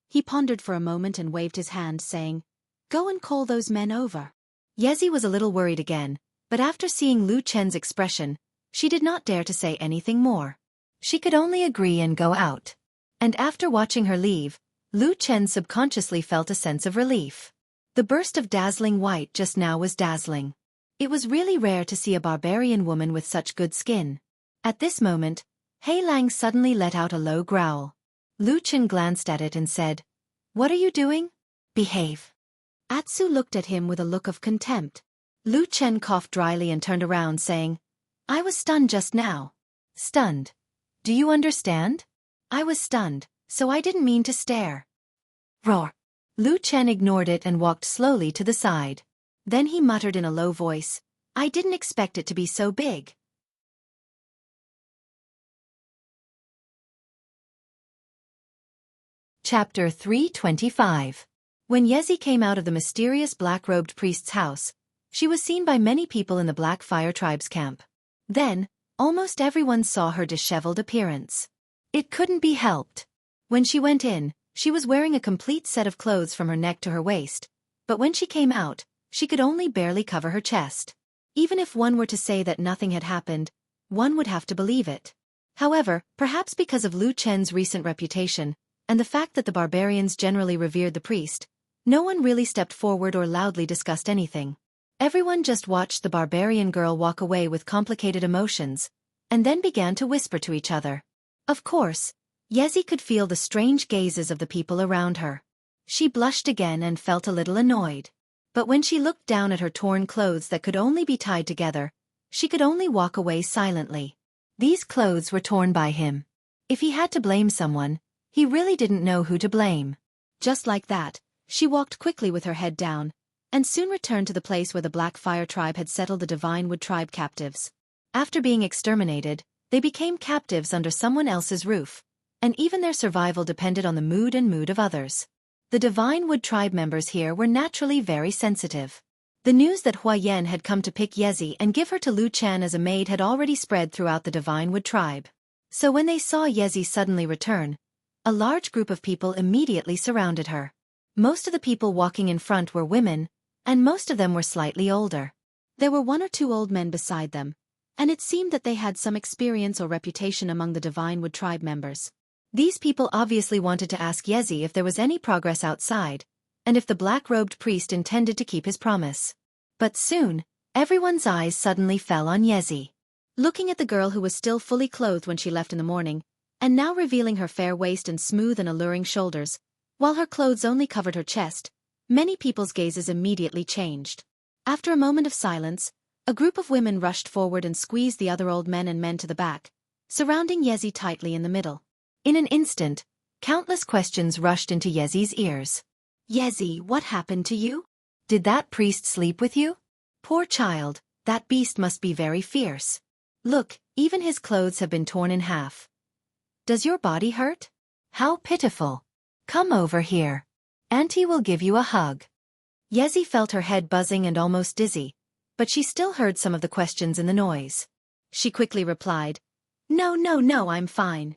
He pondered for a moment and waved his hand, saying, "Go and call those men over." Yezi was a little worried again, but after seeing Lu Chen's expression, she did not dare to say anything more. She could only agree and go out. And after watching her leave, Lu Chen subconsciously felt a sense of relief. The burst of dazzling white just now was dazzling. It was really rare to see a barbarian woman with such good skin. At this moment, Hei Lang suddenly let out a low growl. Lu Chen glanced at it and said, "What are you doing? Behave." Atsu looked at him with a look of contempt. Lu Chen coughed dryly and turned around, saying, "I was stunned just now." "Stunned? Do you understand?" "I was stunned, so I didn't mean to stare." Roar. Lu Chen ignored it and walked slowly to the side. Then he muttered in a low voice, "I didn't expect it to be so big." Chapter 325. When Yezi came out of the mysterious black-robed priest's house, she was seen by many people in the Black Fire Tribe's camp. Then, almost everyone saw her disheveled appearance. It couldn't be helped. When she went in, she was wearing a complete set of clothes from her neck to her waist, but when she came out, she could only barely cover her chest. Even if one were to say that nothing had happened, one would have to believe it. However, perhaps because of Lu Chen's recent reputation, and the fact that the barbarians generally revered the priest, no one really stepped forward or loudly discussed anything. Everyone just watched the barbarian girl walk away with complicated emotions, and then began to whisper to each other. Of course, Yezi could feel the strange gazes of the people around her. She blushed again and felt a little annoyed. But when she looked down at her torn clothes that could only be tied together, she could only walk away silently. These clothes were torn by him. If he had to blame someone, he really didn't know who to blame. Just like that, she walked quickly with her head down, and soon returned to the place where the Black Fire Tribe had settled the Divine Wood Tribe captives. After being exterminated, they became captives under someone else's roof, and even their survival depended on the mood of others. The Divine Wood Tribe members here were naturally very sensitive. The news that Hua Yan had come to pick Yezi and give her to Lu Chen as a maid had already spread throughout the Divine Wood Tribe. So when they saw Yezi suddenly return, a large group of people immediately surrounded her. Most of the people walking in front were women, and most of them were slightly older. There were 1 or 2 old men beside them, and it seemed that they had some experience or reputation among the Divine Wood Tribe members. These people obviously wanted to ask Yezi if there was any progress outside, and if the black-robed priest intended to keep his promise. But soon, everyone's eyes suddenly fell on Yezi. Looking at the girl who was still fully clothed when she left in the morning, and now revealing her fair waist and smooth and alluring shoulders, while her clothes only covered her chest, many people's gazes immediately changed. After a moment of silence, a group of women rushed forward and squeezed the other old men and men to the back, surrounding Yezi tightly in the middle. In an instant, countless questions rushed into Yezi's ears. "Yezi, what happened to you? Did that priest sleep with you? Poor child, that beast must be very fierce. Look, even his clothes have been torn in half. Does your body hurt? How pitiful. Come over here. Auntie will give you a hug." Yezi felt her head buzzing and almost dizzy, but she still heard some of the questions in the noise. She quickly replied, No, I'm fine.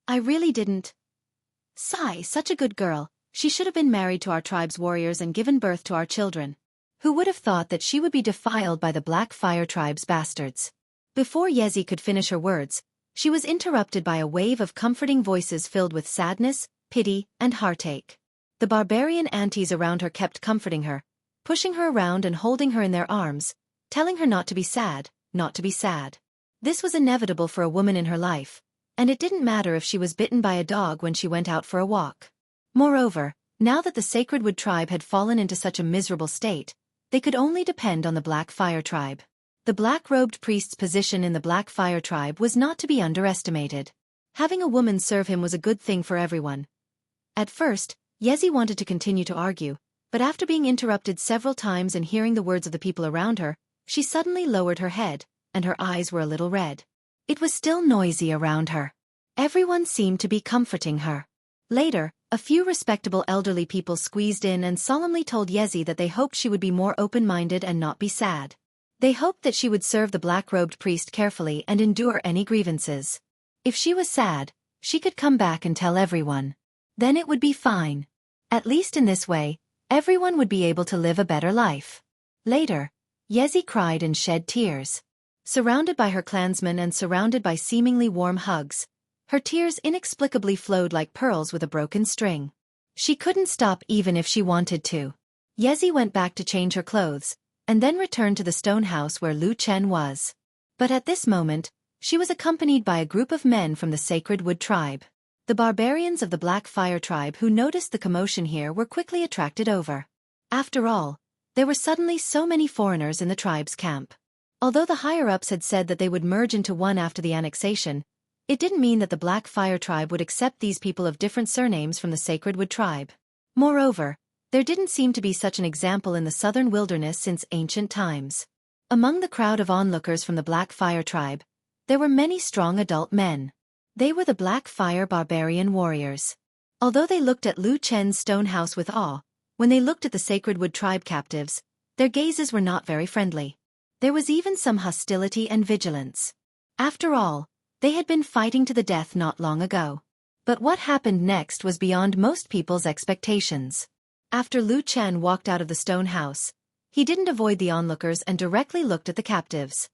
I really didn't. Sigh, such a good girl, she should have been married to our tribe's warriors and given birth to our children. Who would have thought that she would be defiled by the Black Fire Tribe's bastards? Before Yezi could finish her words, she was interrupted by a wave of comforting voices filled with sadness, pity, and heartache. The barbarian aunties around her kept comforting her, pushing her around and holding her in their arms, telling her not to be sad, not to be sad. This was inevitable for a woman in her life, and it didn't matter if she was bitten by a dog when she went out for a walk. Moreover, now that the Sacred Wood Tribe had fallen into such a miserable state, they could only depend on the Black Fire Tribe. The black-robed priest's position in the Black Fire Tribe was not to be underestimated. Having a woman serve him was a good thing for everyone. At first, Yezi wanted to continue to argue, but after being interrupted several times and hearing the words of the people around her, she suddenly lowered her head, and her eyes were a little red. It was still noisy around her. Everyone seemed to be comforting her. Later, a few respectable elderly people squeezed in and solemnly told Yezi that they hoped she would be more open-minded and not be sad. They hoped that she would serve the black-robed priest carefully and endure any grievances. If she was sad, she could come back and tell everyone. Then it would be fine. At least in this way, everyone would be able to live a better life. Later, Yezi cried and shed tears. Surrounded by her clansmen and surrounded by seemingly warm hugs, her tears inexplicably flowed like pearls with a broken string. She couldn't stop even if she wanted to. Yezi went back to change her clothes, and then returned to the stone house where Lu Chen was. But at this moment, she was accompanied by a group of men from the Sacred Wood tribe. The barbarians of the Black Fire tribe who noticed the commotion here were quickly attracted over. After all, there were suddenly so many foreigners in the tribe's camp. Although the higher-ups had said that they would merge into one after the annexation, it didn't mean that the Black Fire tribe would accept these people of different surnames from the Sacred Wood tribe. Moreover, there didn't seem to be such an example in the southern wilderness since ancient times. Among the crowd of onlookers from the Black Fire tribe, there were many strong adult men. They were the Black Fire barbarian warriors. Although they looked at Lu Chen's stone house with awe, when they looked at the Sacred Wood tribe captives, their gazes were not very friendly. There was even some hostility and vigilance. After all, they had been fighting to the death not long ago. But what happened next was beyond most people's expectations. After Lu Chen walked out of the stone house, he didn't avoid the onlookers and directly looked at the captives.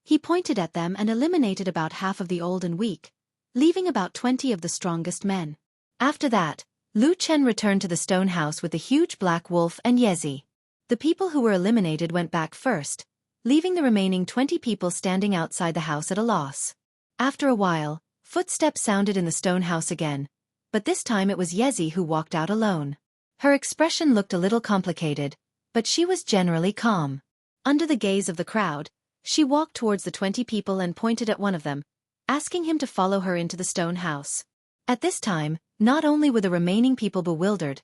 He pointed at them and eliminated about half of the old and weak, leaving about 20 of the strongest men. After that, Lu Chen returned to the stone house with the huge black wolf and Yezi. The people who were eliminated went back first, leaving the remaining 20 people standing outside the house at a loss. After a while, footsteps sounded in the stone house again, but this time it was Yezi who walked out alone. Her expression looked a little complicated, but she was generally calm. Under the gaze of the crowd, she walked towards the 20 people and pointed at one of them, asking him to follow her into the stone house. At this time, not only were the remaining people bewildered,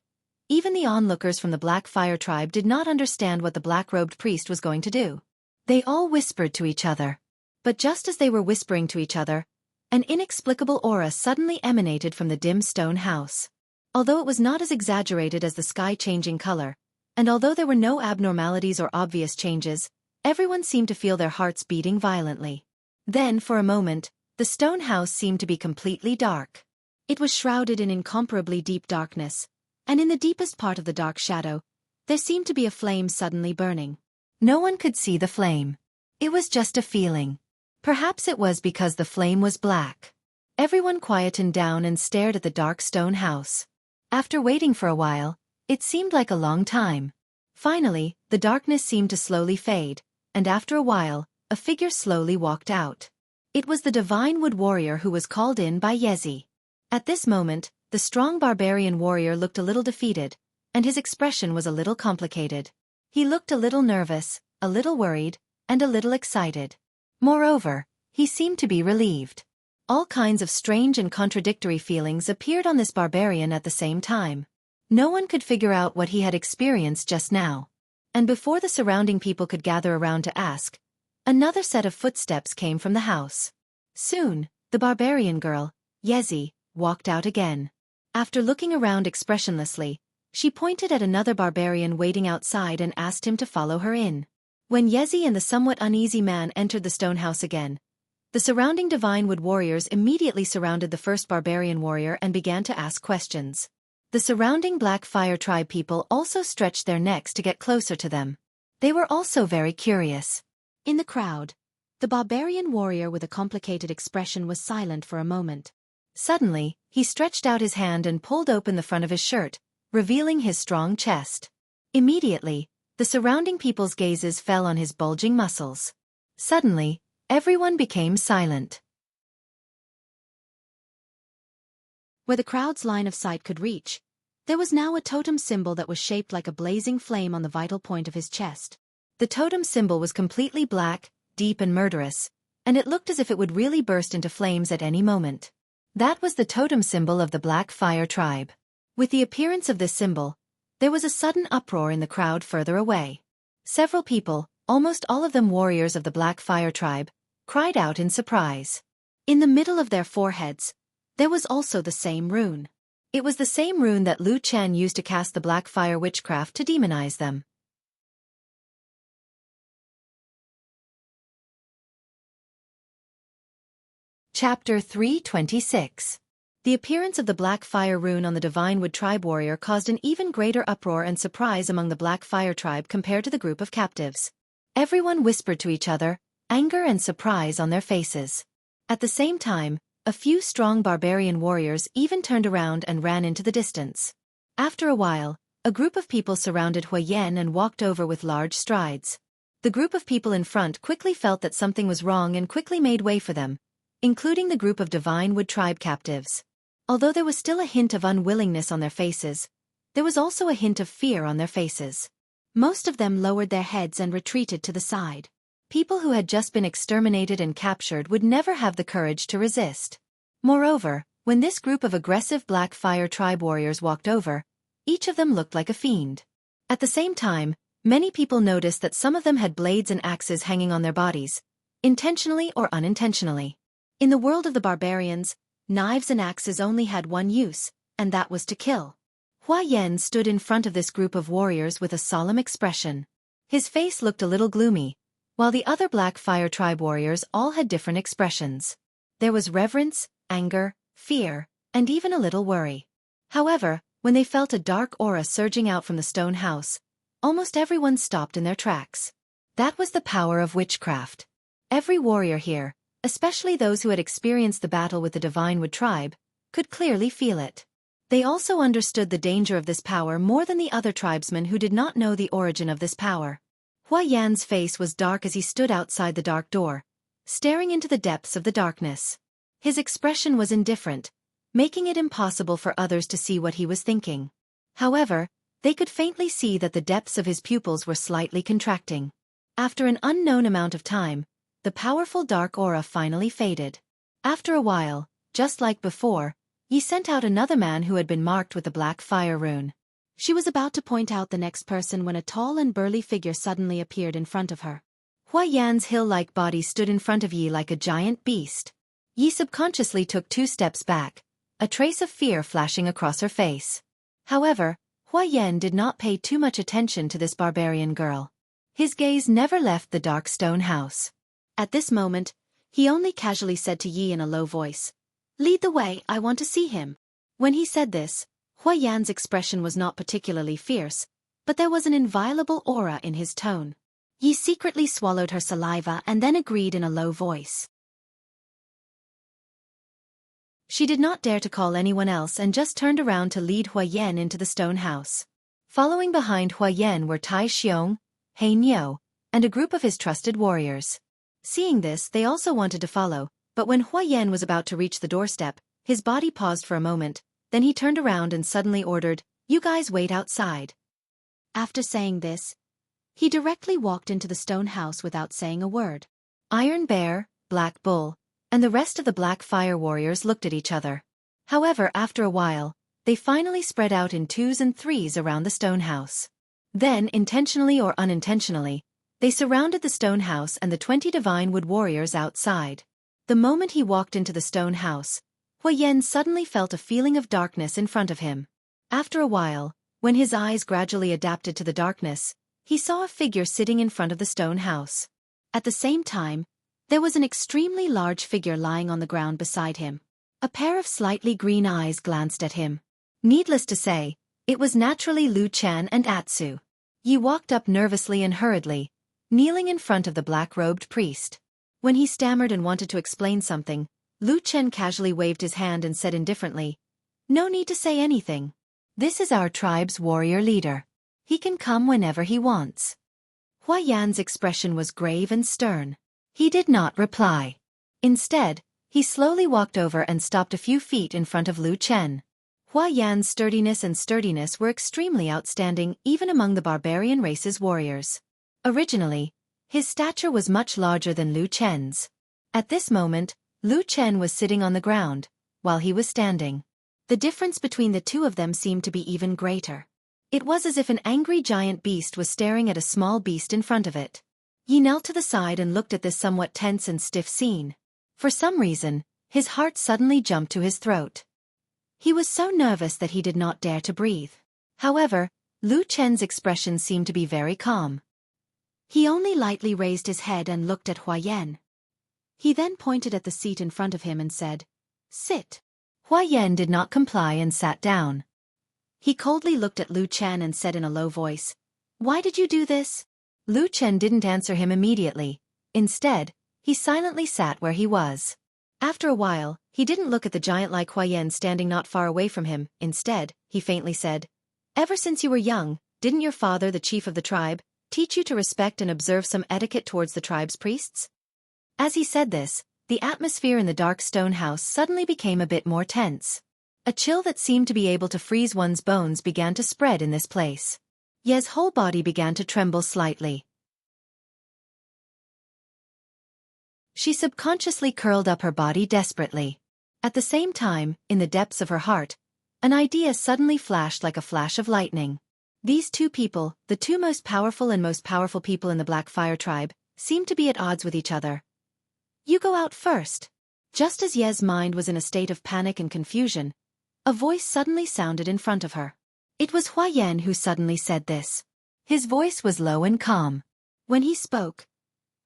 even the onlookers from the Black Fire tribe did not understand what the black-robed priest was going to do. They all whispered to each other. But just as they were whispering to each other, an inexplicable aura suddenly emanated from the dim stone house. Although it was not as exaggerated as the sky changing color, and although there were no abnormalities or obvious changes, everyone seemed to feel their hearts beating violently. Then, for a moment, the stone house seemed to be completely dark. It was shrouded in incomparably deep darkness, and in the deepest part of the dark shadow, there seemed to be a flame suddenly burning. No one could see the flame. It was just a feeling. Perhaps it was because the flame was black. Everyone quietened down and stared at the dark stone house. After waiting for a while, it seemed like a long time. Finally, the darkness seemed to slowly fade, and after a while, a figure slowly walked out. It was the divine wood warrior who was called in by Yezi. At this moment, the strong barbarian warrior looked a little defeated, and his expression was a little complicated. He looked a little nervous, a little worried, and a little excited. Moreover, he seemed to be relieved. All kinds of strange and contradictory feelings appeared on this barbarian at the same time. No one could figure out what he had experienced just now. And before the surrounding people could gather around to ask, another set of footsteps came from the house. Soon, the barbarian girl, Yezi, walked out again. After looking around expressionlessly, she pointed at another barbarian waiting outside and asked him to follow her in. When Yezi and the somewhat uneasy man entered the stone house again, the surrounding divine wood warriors immediately surrounded the first barbarian warrior and began to ask questions. The surrounding Black Fire tribe people also stretched their necks to get closer to them. They were also very curious. In the crowd, the barbarian warrior with a complicated expression was silent for a moment. Suddenly, he stretched out his hand and pulled open the front of his shirt, revealing his strong chest. Immediately, the surrounding people's gazes fell on his bulging muscles. Suddenly, everyone became silent. Where the crowd's line of sight could reach, there was now a totem symbol that was shaped like a blazing flame on the vital point of his chest. The totem symbol was completely black, deep and murderous, and it looked as if it would really burst into flames at any moment. That was the totem symbol of the Black Fire tribe. With the appearance of this symbol, there was a sudden uproar in the crowd further away. Several people, almost all of them warriors of the Black Fire tribe, cried out in surprise. In the middle of their foreheads, there was also the same rune. It was the same rune that Lu Chen used to cast the black fire witchcraft to demonize them. Chapter 326. The appearance of the black fire rune on the Divine Wood tribe warrior caused an even greater uproar and surprise among the black fire tribe compared to the group of captives. Everyone whispered to each other, anger and surprise on their faces. At the same time, a few strong barbarian warriors even turned around and ran into the distance. After a while, a group of people surrounded Hua Yan and walked over with large strides. The group of people in front quickly felt that something was wrong and quickly made way for them, including the group of Divine Wood tribe captives. Although there was still a hint of unwillingness on their faces, there was also a hint of fear on their faces. Most of them lowered their heads and retreated to the side. People who had just been exterminated and captured would never have the courage to resist. Moreover, when this group of aggressive black fire tribe warriors walked over, each of them looked like a fiend. At the same time, many people noticed that some of them had blades and axes hanging on their bodies, intentionally or unintentionally. In the world of the barbarians, knives and axes only had one use, and that was to kill. Hua Yan stood in front of this group of warriors with a solemn expression. His face looked a little gloomy, while the other black fire tribe warriors all had different expressions. There was reverence, anger, fear, and even a little worry. However, when they felt a dark aura surging out from the stone house, almost everyone stopped in their tracks. That was the power of witchcraft. Every warrior here, especially those who had experienced the battle with the Divine Wood tribe, could clearly feel it. They also understood the danger of this power more than the other tribesmen who did not know the origin of this power. Hua Yan's face was dark as he stood outside the dark door, staring into the depths of the darkness. His expression was indifferent, making it impossible for others to see what he was thinking. However, they could faintly see that the depths of his pupils were slightly contracting. After an unknown amount of time, the powerful dark aura finally faded. After a while, just like before, Yi sent out another man who had been marked with the black fire rune. She was about to point out the next person when a tall and burly figure suddenly appeared in front of her. Hua Yan's hill-like body stood in front of Yi like a giant beast. Yi subconsciously took 2 steps back, a trace of fear flashing across her face. However, Hua Yan did not pay too much attention to this barbarian girl. His gaze never left the dark stone house. At this moment, he only casually said to Yi in a low voice, "Lead the way, I want to see him." When he said this, Hua Yan's expression was not particularly fierce, but there was an inviolable aura in his tone. Yi secretly swallowed her saliva and then agreed in a low voice. She did not dare to call anyone else and just turned around to lead Hua Yan into the stone house. Following behind Hua Yan were Tai Xiong, He Niu, and a group of his trusted warriors. Seeing this, they also wanted to follow, but when Hua Yan was about to reach the doorstep, his body paused for a moment, then he turned around and suddenly ordered, "You guys wait outside." After saying this, he directly walked into the stone house without saying a word. Iron Bear, Black Bull, and the rest of the Black Fire warriors looked at each other. However, after a while, they finally spread out in 2s and 3s around the stone house. Then, intentionally or unintentionally, they surrounded the stone house and the 20 Divine Wood warriors outside. The moment he walked into the stone house, Hua Yan suddenly felt a feeling of darkness in front of him. After a while, when his eyes gradually adapted to the darkness, he saw a figure sitting in front of the stone house. At the same time, there was an extremely large figure lying on the ground beside him. A pair of slightly green eyes glanced at him. Needless to say, it was naturally Lu Chen and Atsu. Yi walked up nervously and hurriedly, kneeling in front of the black-robed priest. When he stammered and wanted to explain something, Lu Chen casually waved his hand and said indifferently, "No need to say anything. This is our tribe's warrior leader. He can come whenever he wants." Hua Yan's expression was grave and stern. He did not reply. Instead, he slowly walked over and stopped a few feet in front of Lu Chen. Hua Yan's sturdiness were extremely outstanding even among the barbarian race's warriors. Originally, his stature was much larger than Lu Chen's. At this moment, Lu Chen was sitting on the ground, while he was standing. The difference between the two of them seemed to be even greater. It was as if an angry giant beast was staring at a small beast in front of it. Yi knelt to the side and looked at this somewhat tense and stiff scene. For some reason, his heart suddenly jumped to his throat. He was so nervous that he did not dare to breathe. However, Lu Chen's expression seemed to be very calm. He only lightly raised his head and looked at Huayan. He then pointed at the seat in front of him and said, "Sit." Huayan did not comply and sat down. He coldly looked at Lu Chen and said in a low voice, "Why did you do this?" Lu Chen didn't answer him immediately. Instead, he silently sat where he was. After a while, he didn't look at the giant like Huayan standing not far away from him. Instead, he faintly said, "Ever since you were young, didn't your father, the chief of the tribe, teach you to respect and observe some etiquette towards the tribe's priests?" As he said this, the atmosphere in the dark stone house suddenly became a bit more tense. A chill that seemed to be able to freeze one's bones began to spread in this place. Ye's whole body began to tremble slightly. She subconsciously curled up her body desperately. At the same time, in the depths of her heart, an idea suddenly flashed like a flash of lightning. These two people, the two most powerful people in the Black Fire tribe, seemed to be at odds with each other. "You go out first." Just as Ye's mind was in a state of panic and confusion, a voice suddenly sounded in front of her. It was Huayan who suddenly said this. His voice was low and calm. When he spoke,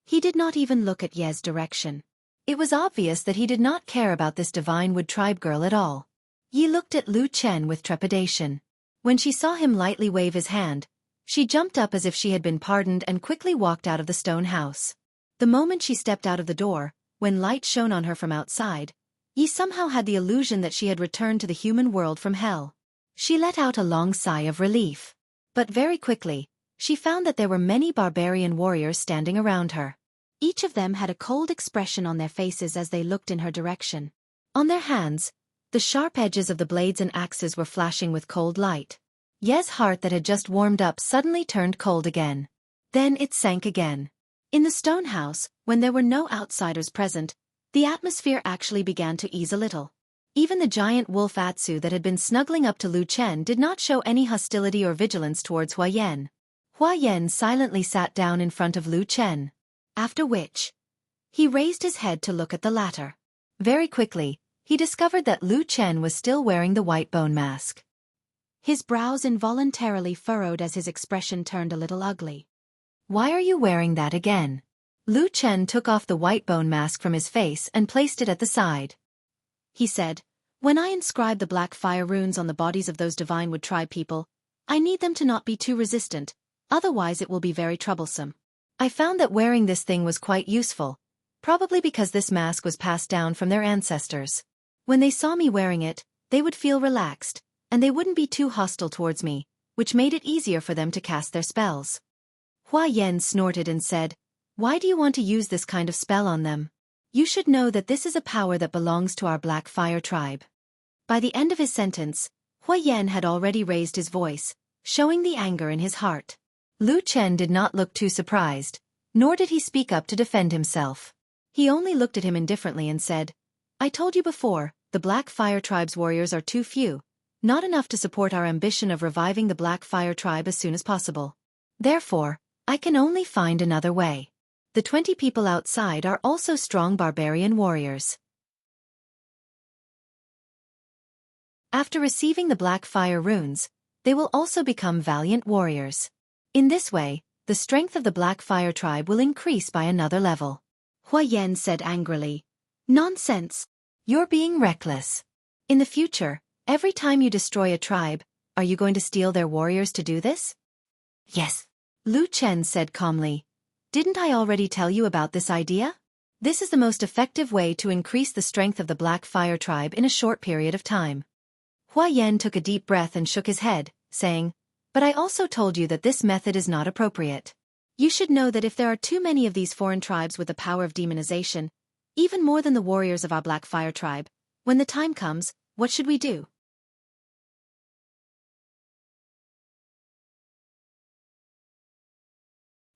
he did not even look at Ye's direction. It was obvious that he did not care about this Divine Wood tribe girl at all. Yi looked at Lu Chen with trepidation. When she saw him lightly wave his hand, she jumped up as if she had been pardoned and quickly walked out of the stone house. The moment she stepped out of the door, when light shone on her from outside, Yi somehow had the illusion that she had returned to the human world from hell. She let out a long sigh of relief. But very quickly, she found that there were many barbarian warriors standing around her. Each of them had a cold expression on their faces as they looked in her direction. On their hands, the sharp edges of the blades and axes were flashing with cold light. Ye's heart that had just warmed up suddenly turned cold again. Then it sank again. In the stone house, when there were no outsiders present, the atmosphere actually began to ease a little. Even the giant wolf Atsu that had been snuggling up to Lu Chen did not show any hostility or vigilance towards Huayan. Huayan silently sat down in front of Lu Chen. After which, he raised his head to look at the latter. Very quickly, he discovered that Lu Chen was still wearing the white bone mask. His brows involuntarily furrowed as his expression turned a little ugly. "Why are you wearing that again?" Lu Chen took off the white bone mask from his face and placed it at the side. He said, "When I inscribe the black fire runes on the bodies of those Divine Wood tribe people, I need them to not be too resistant, otherwise it will be very troublesome. I found that wearing this thing was quite useful, probably because this mask was passed down from their ancestors. When they saw me wearing it, they would feel relaxed, and they wouldn't be too hostile towards me, which made it easier for them to cast their spells." Huayan snorted and said, "Why do you want to use this kind of spell on them? You should know that this is a power that belongs to our Black Fire tribe." By the end of his sentence, Huayan had already raised his voice, showing the anger in his heart. Lu Chen did not look too surprised, nor did he speak up to defend himself. He only looked at him indifferently and said, "I told you before, the Black Fire tribe's warriors are too few, not enough to support our ambition of reviving the Black Fire tribe as soon as possible. Therefore, I can only find another way. The 20 people outside are also strong barbarian warriors. After receiving the Black Fire runes, they will also become valiant warriors. In this way, the strength of the Black Fire tribe will increase by another level." Huayan said angrily, "Nonsense! You're being reckless. In the future, every time you destroy a tribe, are you going to steal their warriors to do this?" "Yes," Lu Chen said calmly. "Didn't I already tell you about this idea? This is the most effective way to increase the strength of the Black Fire tribe in a short period of time." Huayan took a deep breath and shook his head, saying, "But I also told you that this method is not appropriate. You should know that if there are too many of these foreign tribes with the power of demonization, even more than the warriors of our Black Fire tribe, when the time comes, what should we do?"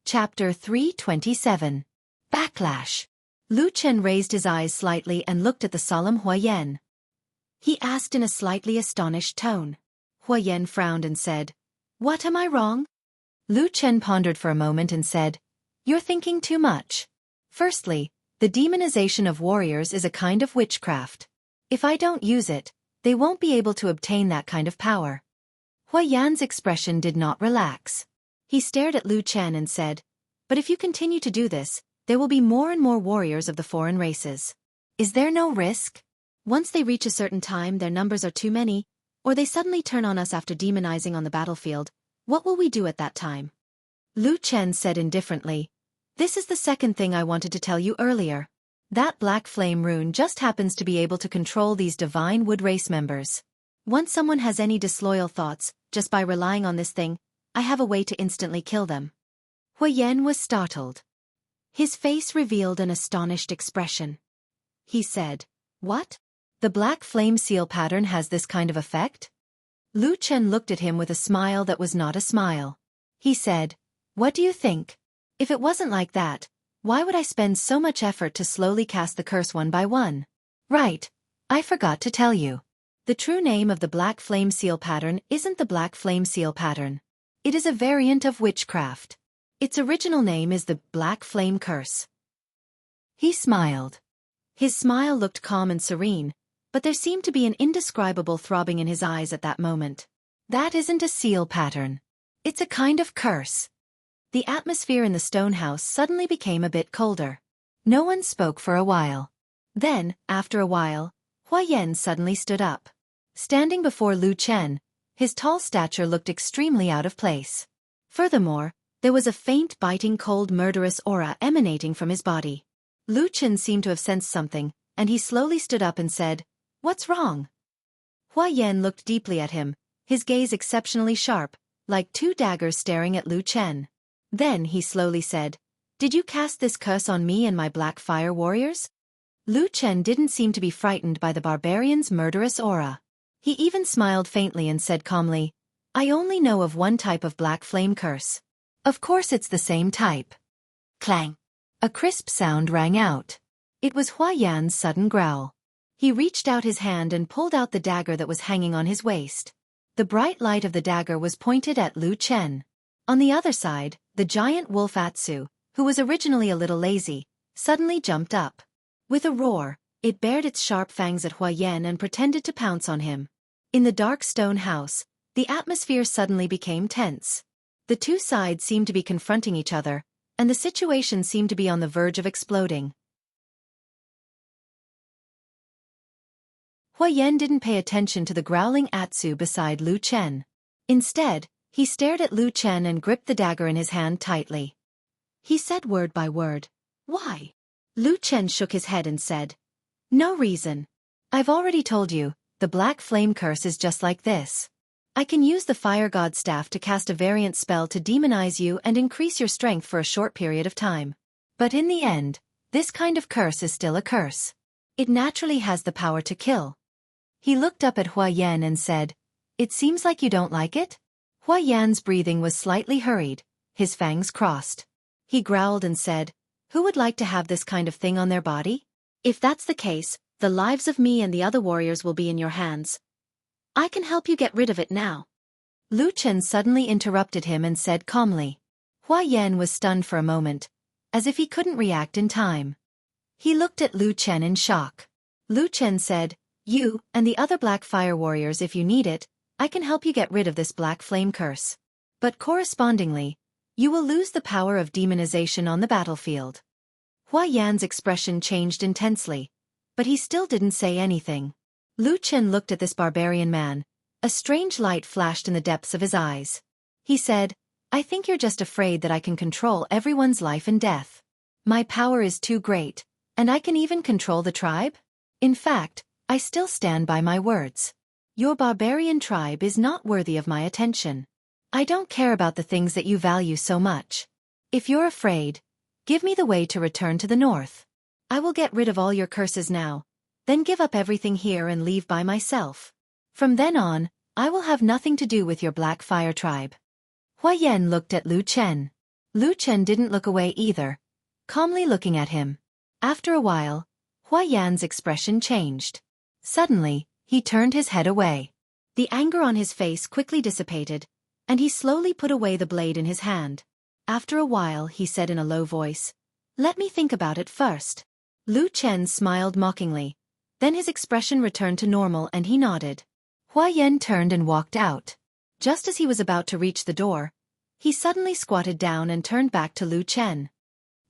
Chapter 327. Backlash. Lu Chen raised his eyes slightly and looked at the solemn Huayan. He asked in a slightly astonished tone. Huayan frowned and said, "What am I wrong?" Lu Chen pondered for a moment and said, You're thinking too much. Firstly, the demonization of warriors is a kind of witchcraft. If I don't use it, they won't be able to obtain that kind of power. Hua Yan's expression did not relax. He stared at Lu Chen and said, but if you continue to do this, there will be more and more warriors of the foreign races. Is there no risk? Once they reach a certain time, their numbers are too many, or they suddenly turn on us after demonizing on the battlefield, what will we do at that time? Lu Chen said indifferently, this is the second thing I wanted to tell you earlier. That black flame rune just happens to be able to control these divine wood race members. Once someone has any disloyal thoughts, just by relying on this thing, I have a way to instantly kill them. Hua Yan was startled. His face revealed an astonished expression. He said, what? The black flame seal pattern has this kind of effect? Lu Chen looked at him with a smile that was not a smile. He said, what do you think? If it wasn't like that, why would I spend so much effort to slowly cast the curse one by one? Right, I forgot to tell you. The true name of the black flame seal pattern isn't the black flame seal pattern. It is a variant of witchcraft. Its original name is the black flame curse. He smiled. His smile looked calm and serene, but there seemed to be an indescribable throbbing in his eyes at that moment. That isn't a seal pattern. It's a kind of curse. The atmosphere in the stone house suddenly became a bit colder. No one spoke for a while. Then, after a while, Hua Yan suddenly stood up. Standing before Lu Chen, his tall stature looked extremely out of place. Furthermore, there was a faint biting cold murderous aura emanating from his body. Lu Chen seemed to have sensed something, and he slowly stood up and said, what's wrong? Hua Yan looked deeply at him, his gaze exceptionally sharp, like two daggers staring at Lu Chen. Then he slowly said, did you cast this curse on me and my black fire warriors? Lu Chen didn't seem to be frightened by the barbarian's murderous aura. He even smiled faintly and said calmly, I only know of one type of black flame curse. Of course it's the same type. Clang. A crisp sound rang out. It was Hua Yan's sudden growl. He reached out his hand and pulled out the dagger that was hanging on his waist. The bright light of the dagger was pointed at Lu Chen. On the other side, the giant wolf Atsu, who was originally a little lazy, suddenly jumped up. With a roar, it bared its sharp fangs at Hua Yan and pretended to pounce on him. In the dark stone house, the atmosphere suddenly became tense. The two sides seemed to be confronting each other, and the situation seemed to be on the verge of exploding. Hua Yan didn't pay attention to the growling Atsu beside Lu Chen. Instead, he stared at Lu Chen and gripped the dagger in his hand tightly. He said word by word, why? Lu Chen shook his head and said, no reason. I've already told you, the black flame curse is just like this. I can use the fire god staff to cast a variant spell to demonize you and increase your strength for a short period of time. But in the end, this kind of curse is still a curse. It naturally has the power to kill. He looked up at Hua Yan and said, it seems like you don't like it? Hua Yan's breathing was slightly hurried, his fangs crossed. He growled and said, who would like to have this kind of thing on their body? If that's the case, the lives of me and the other warriors will be in your hands. I can help you get rid of it now. Lu Chen suddenly interrupted him and said calmly. Hua Yan was stunned for a moment, as if he couldn't react in time. He looked at Lu Chen in shock. Lu Chen said, you and the other black fire warriors, if you need it, I can help you get rid of this black flame curse. But correspondingly, you will lose the power of demonization on the battlefield. Hua Yan's expression changed intensely, but he still didn't say anything. Lu Chen looked at this barbarian man. A strange light flashed in the depths of his eyes. He said, I think you're just afraid that I can control everyone's life and death. My power is too great, and I can even control the tribe? In fact, I still stand by my words. Your barbarian tribe is not worthy of my attention. I don't care about the things that you value so much. If you're afraid, give me the way to return to the north. I will get rid of all your curses now, then give up everything here and leave by myself. From then on, I will have nothing to do with your black fire tribe. Hua Yan looked at Lu Chen. Lu Chen didn't look away either, calmly looking at him. After a while, Hua Yan's expression changed. Suddenly, he turned his head away. The anger on his face quickly dissipated, and he slowly put away the blade in his hand. After a while he said in a low voice, "Let me think about it first." Lu Chen smiled mockingly. Then his expression returned to normal and he nodded. Hua Yan turned and walked out. Just as he was about to reach the door, he suddenly squatted down and turned back to Lu Chen.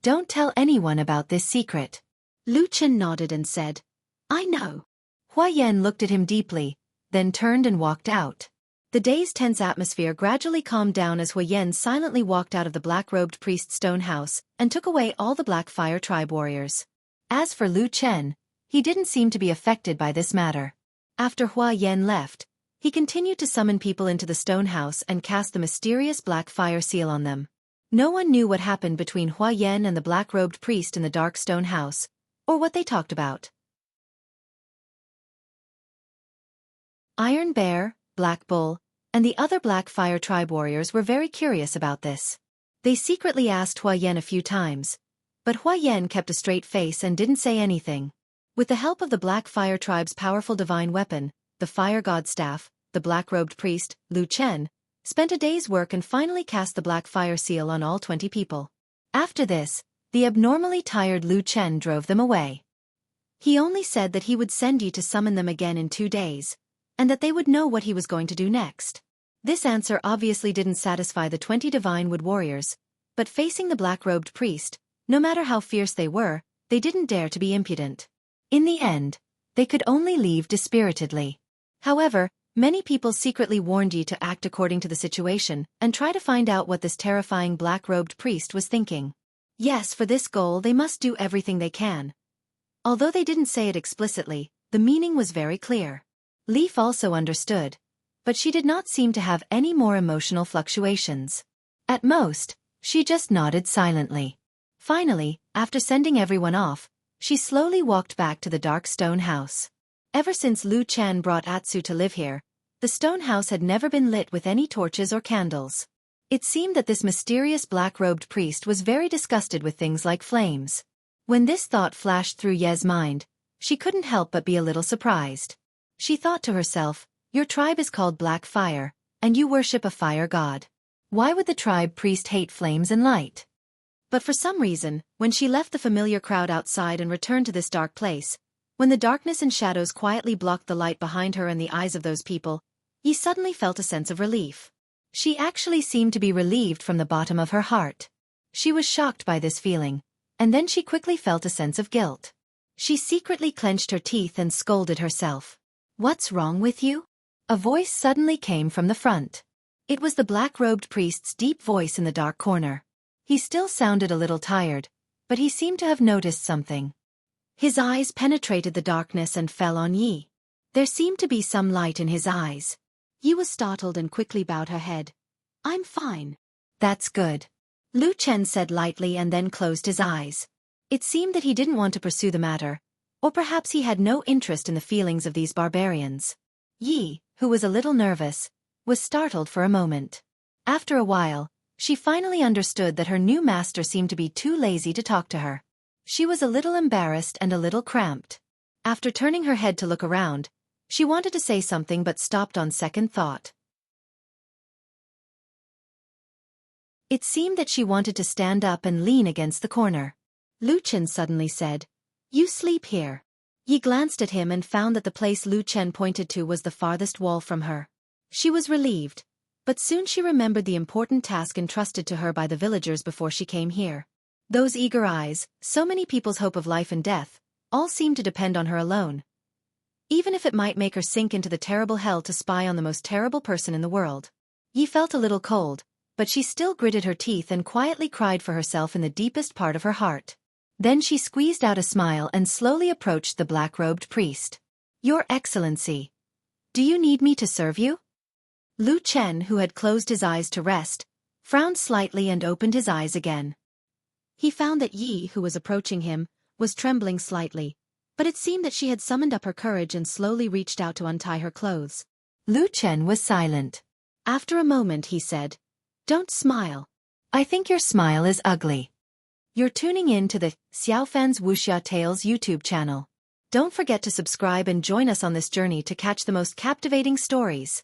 "Don't tell anyone about this secret." Lu Chen nodded and said, "I know." Hua Yan looked at him deeply, then turned and walked out. The day's tense atmosphere gradually calmed down as Hua Yan silently walked out of the black-robed priest's stone house and took away all the Black Fire tribe warriors. As for Lu Chen, he didn't seem to be affected by this matter. After Hua Yan left, he continued to summon people into the stone house and cast the mysterious Black Fire seal on them. No one knew what happened between Hua Yan and the black-robed priest in the dark stone house, or what they talked about. Iron Bear, Black Bull, and the other Black Fire tribe warriors were very curious about this. They secretly asked Hua Yan a few times, but Hua Yan kept a straight face and didn't say anything. With the help of the Black Fire tribe's powerful divine weapon, the Fire God Staff, the black-robed priest, Lu Chen, spent a day's work and finally cast the Black Fire seal on all 20 people. After this, the abnormally tired Lu Chen drove them away. He only said that he would send you to summon them again in 2 days, and that they would know what he was going to do next. This answer obviously didn't satisfy the 20 Divine Wood warriors, but facing the black-robed priest, no matter how fierce they were, they didn't dare to be impudent. In the end, they could only leave dispiritedly. However, many people secretly warned Yi to act according to the situation and try to find out what this terrifying black-robed priest was thinking. Yes, for this goal they must do everything they can. Although they didn't say it explicitly, the meaning was very clear. Leaf also understood, but she did not seem to have any more emotional fluctuations. At most, she just nodded silently. Finally, after sending everyone off, she slowly walked back to the dark stone house. Ever since Lu Chen brought Atsu to live here, the stone house had never been lit with any torches or candles. It seemed that this mysterious black-robed priest was very disgusted with things like flames. When this thought flashed through Ye's mind, she couldn't help but be a little surprised. She thought to herself, "Your tribe is called Black Fire, and you worship a fire god. Why would the tribe priest hate flames and light?" But for some reason, when she left the familiar crowd outside and returned to this dark place, when the darkness and shadows quietly blocked the light behind her and the eyes of those people, Yi suddenly felt a sense of relief. She actually seemed to be relieved from the bottom of her heart. She was shocked by this feeling, and then she quickly felt a sense of guilt. She secretly clenched her teeth and scolded herself. "What's wrong with you?" A voice suddenly came from the front. It was the black-robed priest's deep voice in the dark corner. He still sounded a little tired, but he seemed to have noticed something. His eyes penetrated the darkness and fell on Yi. There seemed to be some light in his eyes. Yi was startled and quickly bowed her head. "I'm fine." "That's good," Lu Chen said lightly and then closed his eyes. It seemed that he didn't want to pursue the matter, or perhaps he had no interest in the feelings of these barbarians. Yi, who was a little nervous, was startled for a moment. After a while, she finally understood that her new master seemed to be too lazy to talk to her. She was a little embarrassed and a little cramped. After turning her head to look around, she wanted to say something but stopped on second thought. It seemed that she wanted to stand up and lean against the corner. Lu Chen suddenly said, "You sleep here." Yi glanced at him and found that the place Lu Chen pointed to was the farthest wall from her. She was relieved, but soon she remembered the important task entrusted to her by the villagers before she came here. Those eager eyes, so many people's hope of life and death, all seemed to depend on her alone. Even if it might make her sink into the terrible hell to spy on the most terrible person in the world. Yi felt a little cold, but she still gritted her teeth and quietly cried for herself in the deepest part of her heart. Then she squeezed out a smile and slowly approached the black-robed priest. "Your Excellency, do you need me to serve you?" Lu Chen, who had closed his eyes to rest, frowned slightly and opened his eyes again. He found that Yi, who was approaching him, was trembling slightly, but it seemed that she had summoned up her courage and slowly reached out to untie her clothes. Lu Chen was silent. After a moment he said, "Don't smile. I think your smile is ugly." You're tuning in to the Xiaofan's Wuxia Tales YouTube channel. Don't forget to subscribe and join us on this journey to catch the most captivating stories.